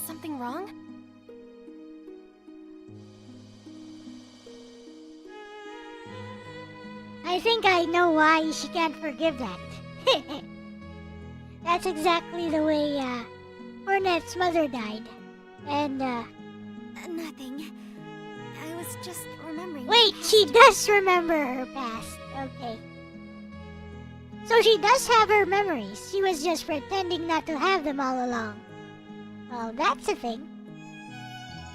Something wrong? I think I know why she can't forgive that. That's exactly the way Hornet's mother died. And Nothing. I was just remembering. wait, she does remember her past. Okay. So she does have her memories. She was just pretending not to have them all along. Well, that's a thing.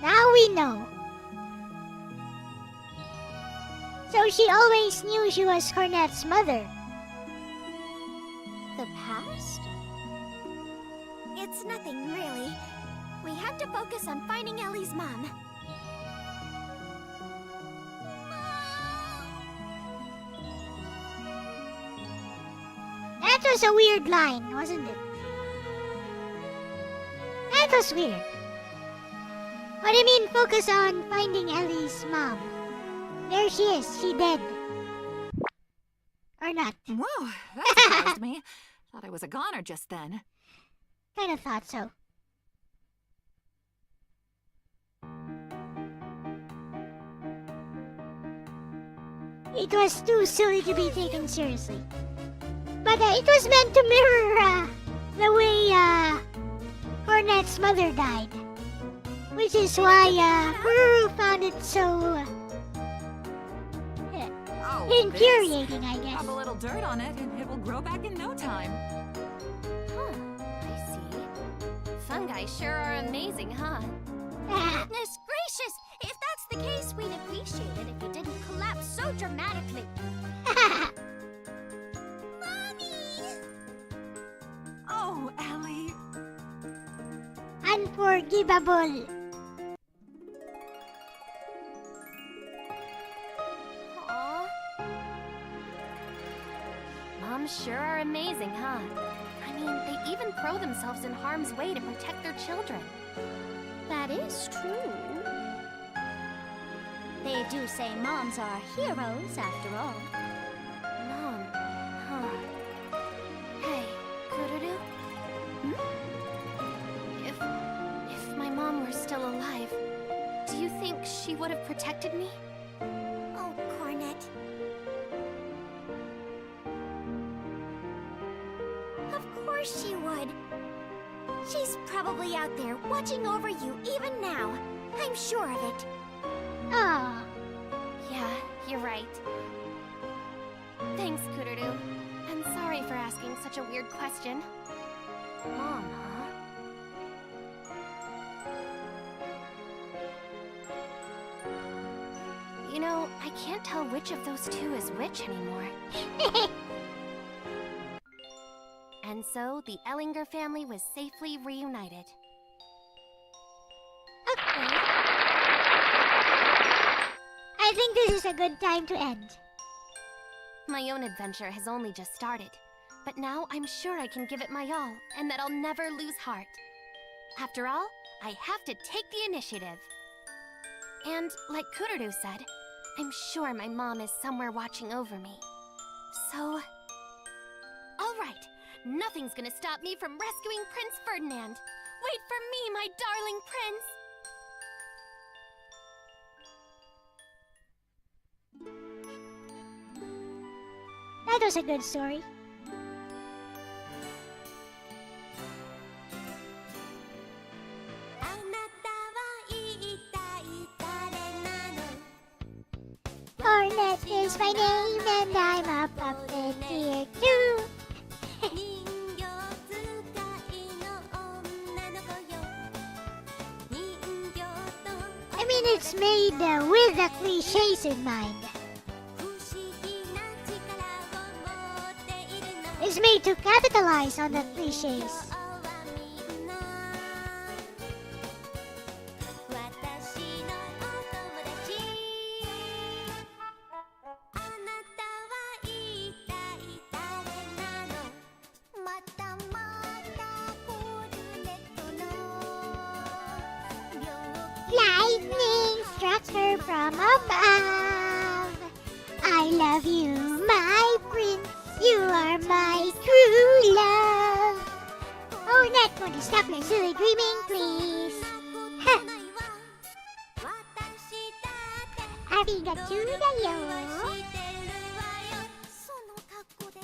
Now we know. So she always knew she was Cornet's mother. The past? It's nothing, really. We have to focus on finding Ellie's mom. That was a weird line, wasn't it? That was weird. What do you mean focus on finding Ellie's mom? There she is, she dead. Or not. Whoa, that surprised me. Thought I was a goner just then. Kinda thought so. It was too silly to be taken seriously. But it was meant to mirror the way Cornet's mother died. Which is why Kururu found it so Oh, infuriating, I guess. Rub a little dirt on it and it will grow back in no time. Huh, I see. Fungi sure are amazing, huh? Goodness gracious! If that's the case, we'd appreciate it if you didn't collapse so dramatically. Oh, Ellie. Unforgivable. Aw. Moms sure are amazing, huh? I mean, they even throw themselves in harm's way to protect their children. That is true. They do say moms are heroes, after all. Mom, huh? Hey, Kururu? If my mom were still alive, do you think she would have protected me? Oh, Cornet. Of course she would. She's probably out there watching over you even now. I'm sure of it. Oh, Yeah, you're right. Thanks, Kururu. And sorry for asking such a weird question. Mom, huh? You know, I can't tell which of those two is which anymore. And so, the Ellinger family was safely reunited. okay. I think this is a good time to end. My own adventure has only just started, but now I'm sure I can give it my all, and that I'll never lose heart. After all, I have to take the initiative. And like Kururu said, I'm sure my mom is somewhere watching over me. So... Alright, nothing's gonna stop me from rescuing Prince Ferdinand. Wait for me, my darling prince! That was a good story. Cornet is my name and I'm a puppeteer too. I mean, it's made with the cliches in mind. It's made to capitalize on the cliches. from above. I love you, my prince. You are my true love. Oh, not going to stop your silly dreaming, please. Arigatou da yo. その格好で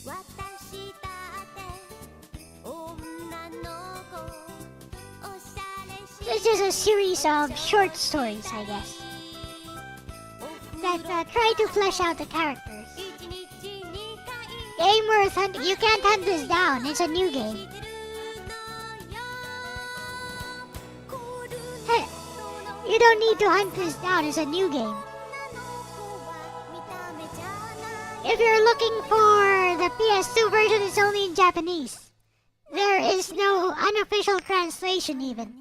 私だって女の子おしゃれし This is a series of short stories, I guess, that try to flesh out the characters. 一日二回 Game worth hunting. You can't hunt this down. It's a new game. Hey, you don't need to hunt this down. It's a new game. If you're looking for the PS2 version, it's only in Japanese. There is no unofficial translation even.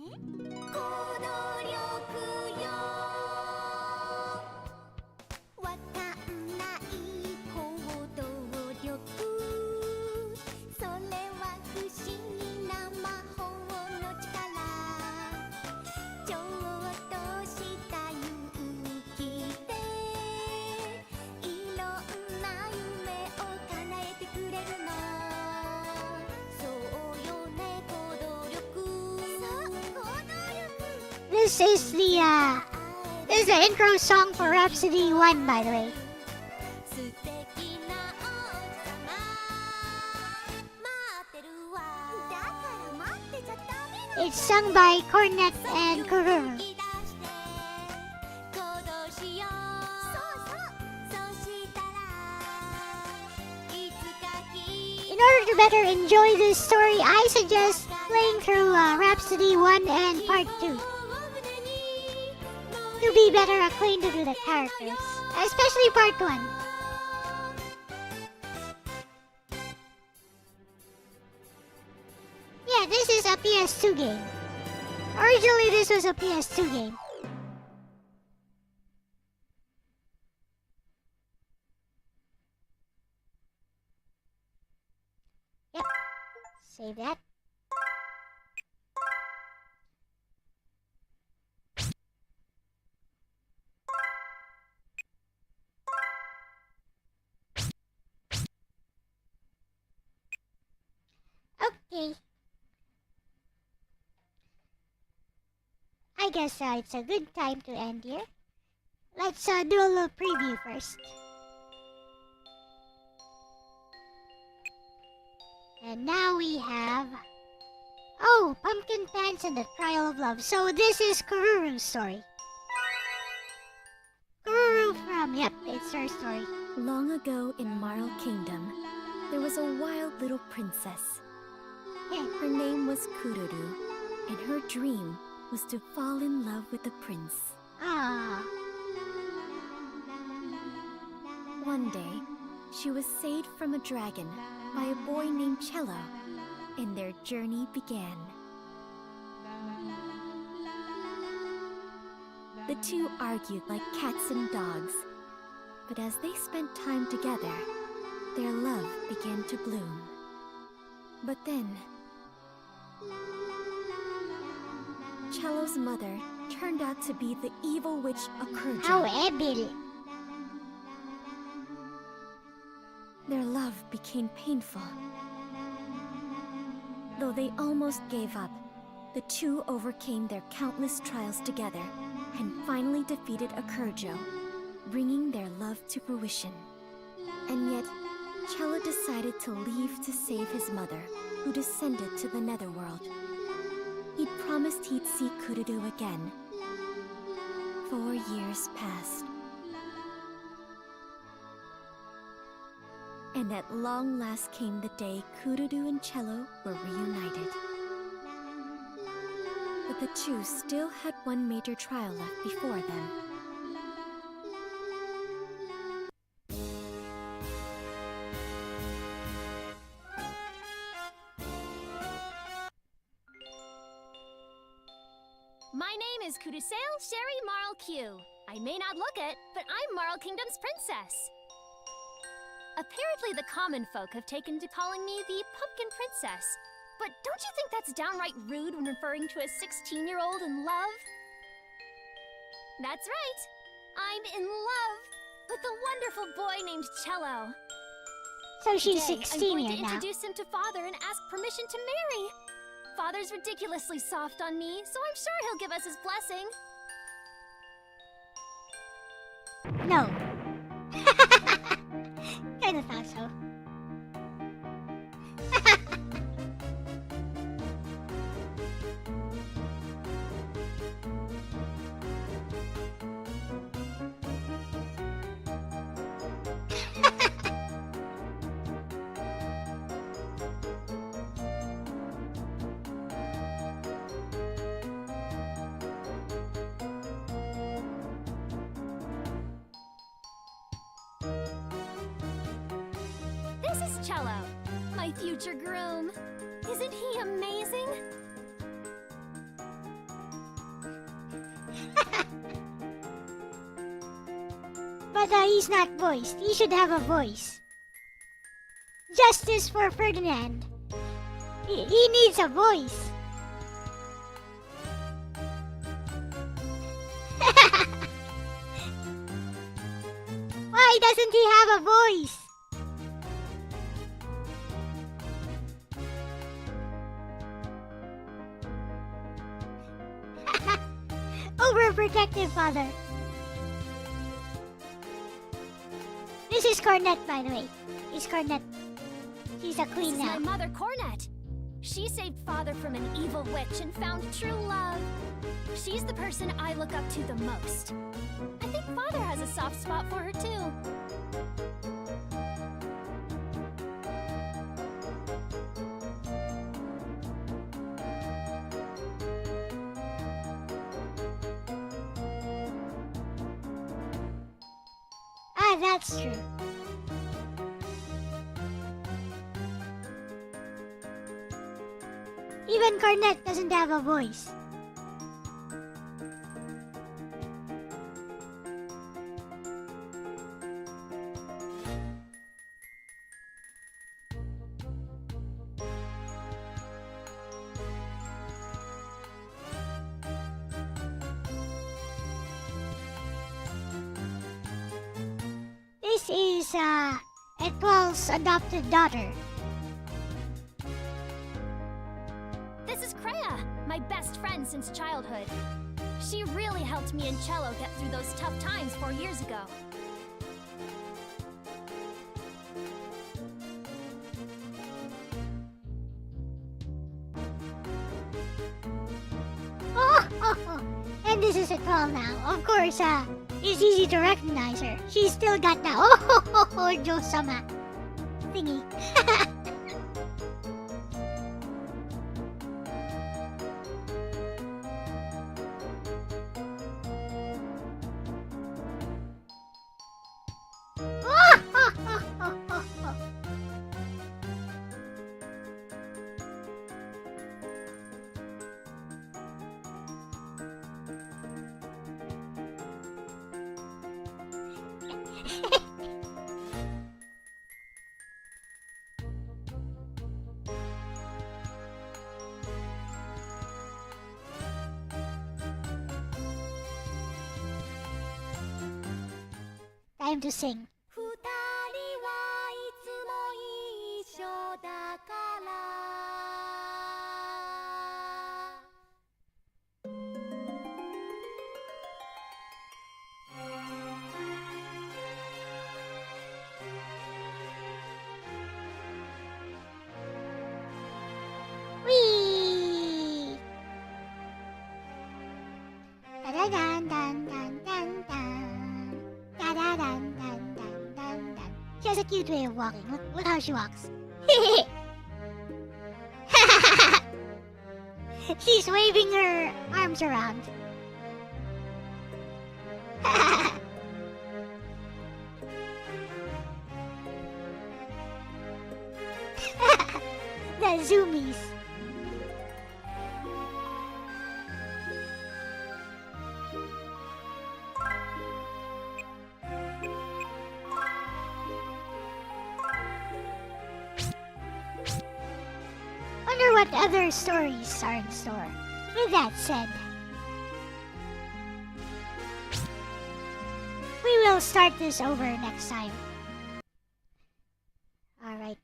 This is the intro song for Rhapsody 1, by the way. It's sung by Cornet and Kururu. In order to better enjoy this story, I suggest playing through Rhapsody 1 and Part 2. To be better acquainted with the characters, especially Part 1. Yeah, this is a PS2 game. Originally, this was a PS2 game. Yep. Save that. Okay. I guess it's a good time to end here. Let's do a little preview first. And now we have... Oh, Pumpkin Pants and the Trial of Love. So this is Kururu's story. Kururu from... Yep, it's her story. Long ago in Marl Kingdom, there was a wild little princess. Her name was Kururu, and her dream was to fall in love with the prince. Ah. One day, she was saved from a dragon by a boy named Cello, and their journey began. The two argued like cats and dogs, but as they spent time together, their love began to bloom. But then, Cello's mother turned out to be the evil witch Akurjo. How evil. Their love became painful. Though they almost gave up, the two overcame their countless trials together and finally defeated Akurjo, bringing their love to fruition. And yet, Cello decided to leave to save his mother, who descended to the Netherworld. He'd promised he'd see Kururu again. 4 years passed. And at long last came the day Kururu and Cello were reunited. But the two still had one major trial left before them. My name is Kudasale Sherry Marl Q. I may not look it, but I'm Marl Kingdom's princess. Apparently the common folk have taken to calling me the Pumpkin Princess. But don't you think that's downright rude when referring to a 16-year-old in love? That's right. I'm in love with a wonderful boy named Cello. So she's Today, 16 I'm going here to now. introduce him to Father and ask permission to marry. Father's ridiculously soft on me, so I'm sure he'll give us his blessing. No. Kinda thought so. This is Cello, my future groom. Isn't he amazing? But he's not voiced. He should have a voice. Justice for Ferdinand. He needs a voice. Why doesn't he have a voice? Overprotective father. This is Cornet, by the way. It's Cornet. She's a queen This is now. my mother, Cornet. She saved Father from an evil witch and found true love. She's the person I look up to the most. I think Father has a soft spot for her, too. Ah, that's true. Even Cornet doesn't have a voice. This is Etoile's adopted daughter. This is Kreia, my best friend since childhood. She really helped me and Cello get through those tough times 4 years ago. And this is Etoile now. Of course, it's easy to recognize her. She's still got that Joe-sama thingy. Time to sing. 二人はいつも一緒だからWhee! Da-da-dan, dan, dan, dan, dan. Da-da-dan, dan, dan, dan, dan. She has a cute way of walking. Look how she walks. She's waving her arms around. The zoomies. Wonder what other stories are in store. With that said, we'll start this over next time. Alright.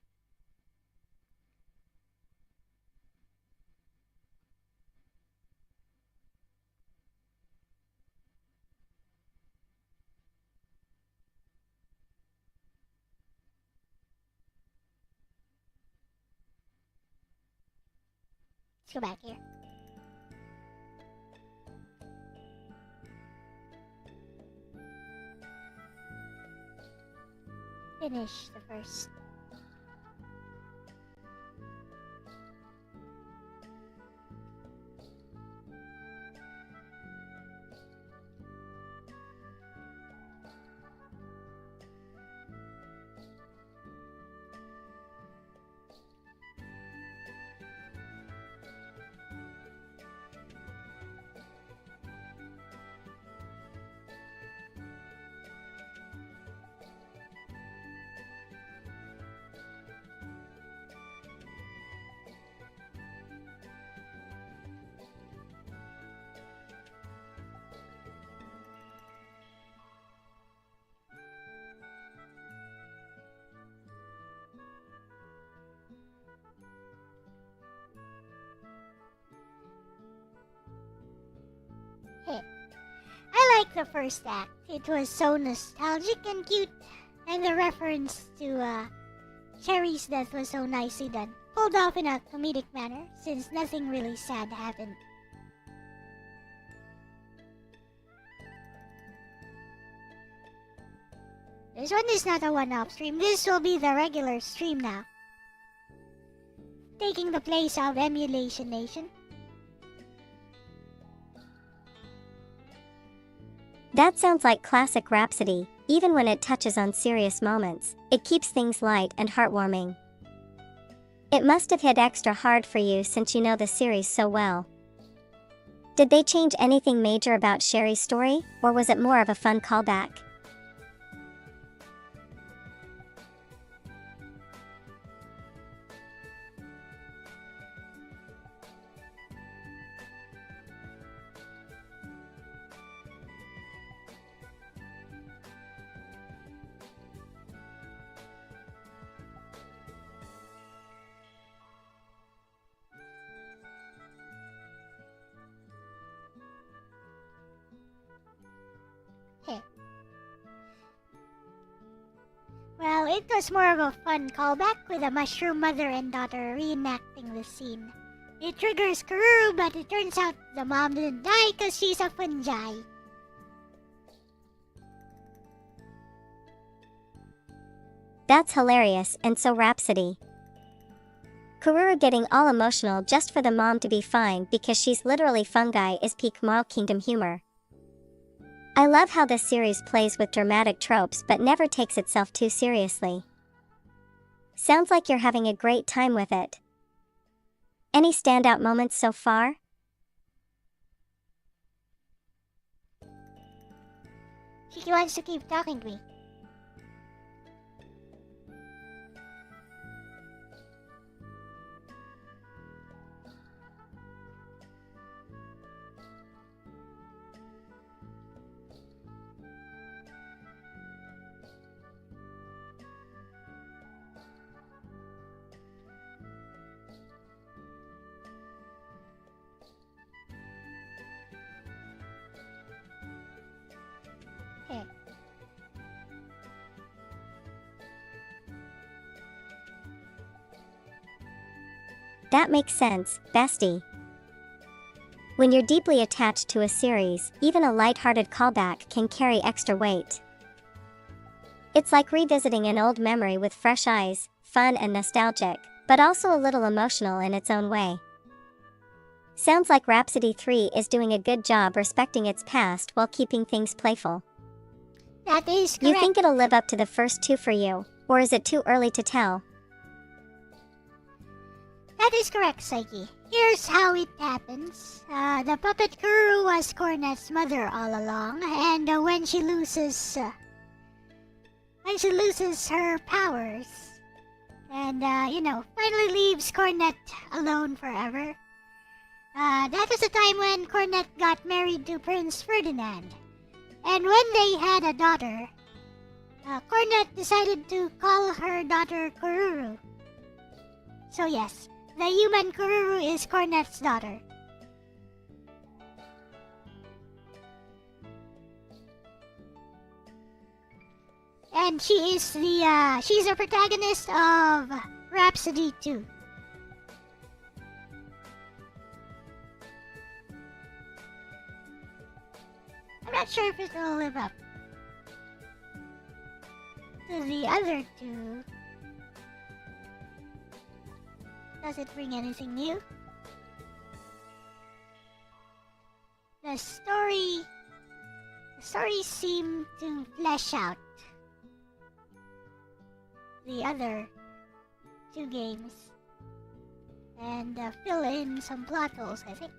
Let's go back here. Finish the first. I like the first act. It was so nostalgic and cute, and the reference to Cherry's death was so nicely done. Pulled off in a comedic manner, since nothing really sad happened. This one is not a one-off stream. This will be the regular stream now. Taking the place of Emulation Nation. That sounds like classic Rhapsody, even when it touches on serious moments. It keeps things light and heartwarming. It must have hit extra hard for you since you know the series so well. Did they change anything major about Sherry's story, or was it more of a fun callback? Well, it was more of a fun callback with a mushroom mother and daughter reenacting the scene. It triggers Karuru, but it turns out the mom didn't die because she's a fungi. That's hilarious and so Rhapsody. Karuru getting all emotional just for the mom to be fine because she's literally fungi is peak Marl Kingdom humor. I love how this series plays with dramatic tropes but never takes itself too seriously. Sounds like you're having a great time with it. Any standout moments so far? She wants to keep talking to me. That makes sense, bestie. When you're deeply attached to a series, even a light-hearted callback can carry extra weight. It's like revisiting an old memory with fresh eyes, fun and nostalgic, but also a little emotional in its own way. Sounds like Rhapsody 3 is doing a good job respecting its past while keeping things playful. That is correct. You think it'll live up to the first two for you, or is it too early to tell? That is correct, Psyche. Here's how it happens. The puppet Karuru was Cornet's mother all along, and when she loses her powers, and finally leaves Cornet alone forever. That was the time when Cornet got married to Prince Ferdinand, and when they had a daughter, Cornet decided to call her daughter Kururu. So yes, the human Kururu is Cornet's daughter. And she's a protagonist of Rhapsody 2. I'm not sure if it will live up to the other two. Does it bring anything new? The story seemed to flesh out the other two games and fill in some plot holes, I think.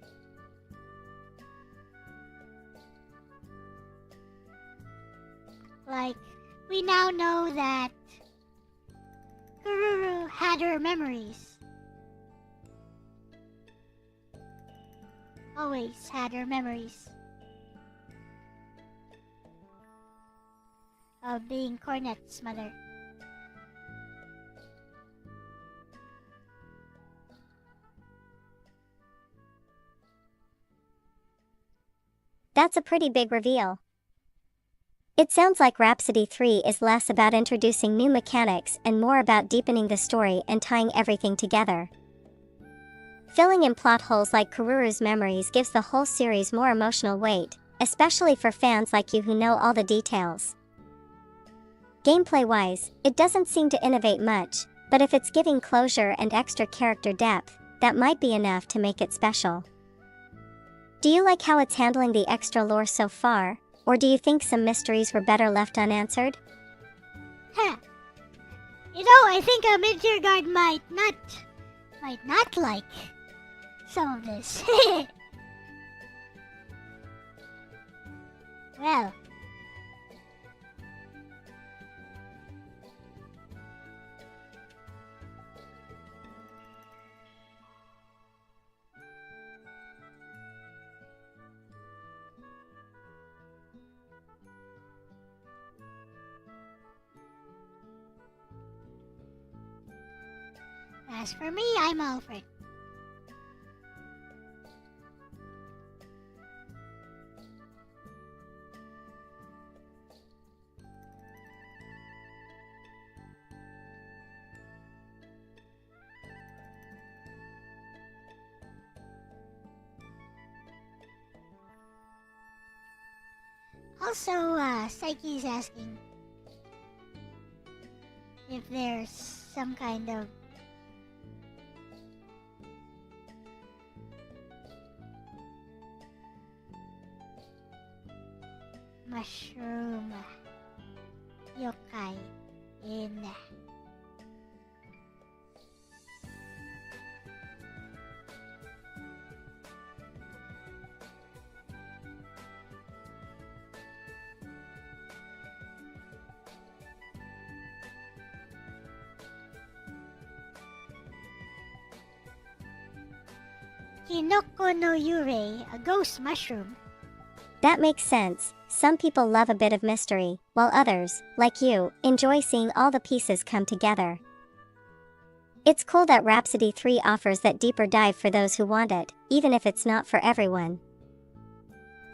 Like, we now know that Kururu had her memories. Always had her memories of being Cornet's mother. That's a pretty big reveal. It sounds like Rhapsody 3 is less about introducing new mechanics and more about deepening the story and tying everything together. Filling in plot holes like Kururu's memories gives the whole series more emotional weight, especially for fans like you who know all the details. Gameplay-wise, it doesn't seem to innovate much, but if it's giving closure and extra character depth, that might be enough to make it special. Do you like how it's handling the extra lore so far, or do you think some mysteries were better left unanswered? Huh. You know, I think a Midgard might not like some of this. Well. As for me, I'm Alfred. Also, Psyche's asking if there's some kind of mushroom yokai in Kinoko no Yurei, a ghost mushroom. That makes sense. Some people love a bit of mystery, while others, like you, enjoy seeing all the pieces come together. It's cool that Rhapsody 3 offers that deeper dive for those who want it, even if it's not for everyone.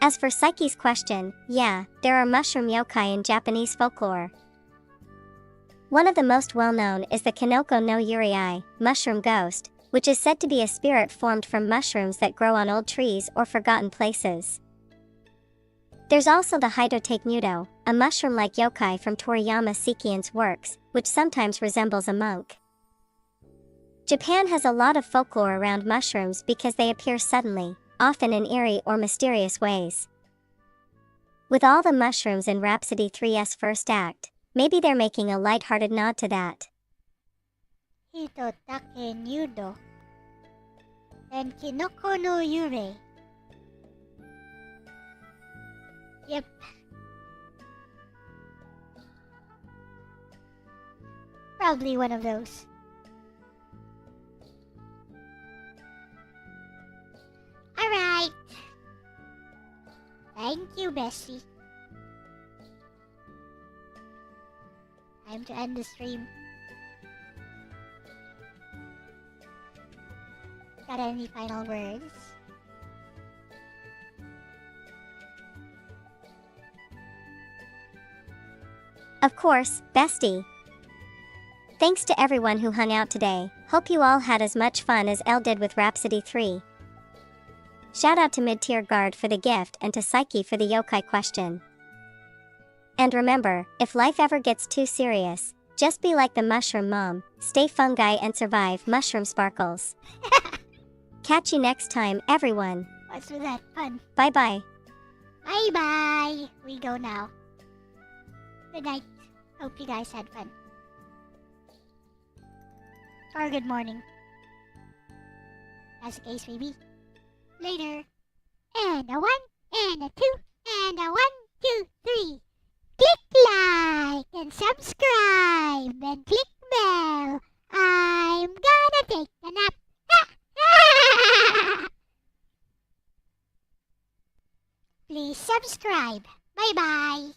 As for Psyche's question, yeah, there are mushroom yokai in Japanese folklore. One of the most well-known is the Kinoko no Yurei, mushroom ghost, which is said to be a spirit formed from mushrooms that grow on old trees or forgotten places. There's also the Hydotake Muto, a mushroom-like yokai from Toriyama Sekien's works, which sometimes resembles a monk. Japan has a lot of folklore around mushrooms because they appear suddenly, often in eerie or mysterious ways. With all the mushrooms in Rhapsody 3's first act, maybe they're making a light-hearted nod to that. Hitotake Nudo and Kinoko no Yurei. Yep. Probably one of those. Alright. Thank you, Bessie. Time to end the stream. Got any final words? Of course, bestie. Thanks to everyone who hung out today. Hope you all had as much fun as Elle did with Rhapsody 3. Shout out to Mid-Tier Guard for the gift and to Psyche for the yokai question. And remember, if life ever gets too serious, just be like the mushroom mom, stay fungi and survive mushroom sparkles. Catch you next time, everyone. What's with that fun? Bye-bye. Bye-bye. We go now. Good night. Hope you guys had fun. Or good morning. As the case may be. Later. And a 1, and a 2, and a 1, 2, 3. Click like and subscribe and click bell. I'm gonna take a nap. Please subscribe. Bye bye.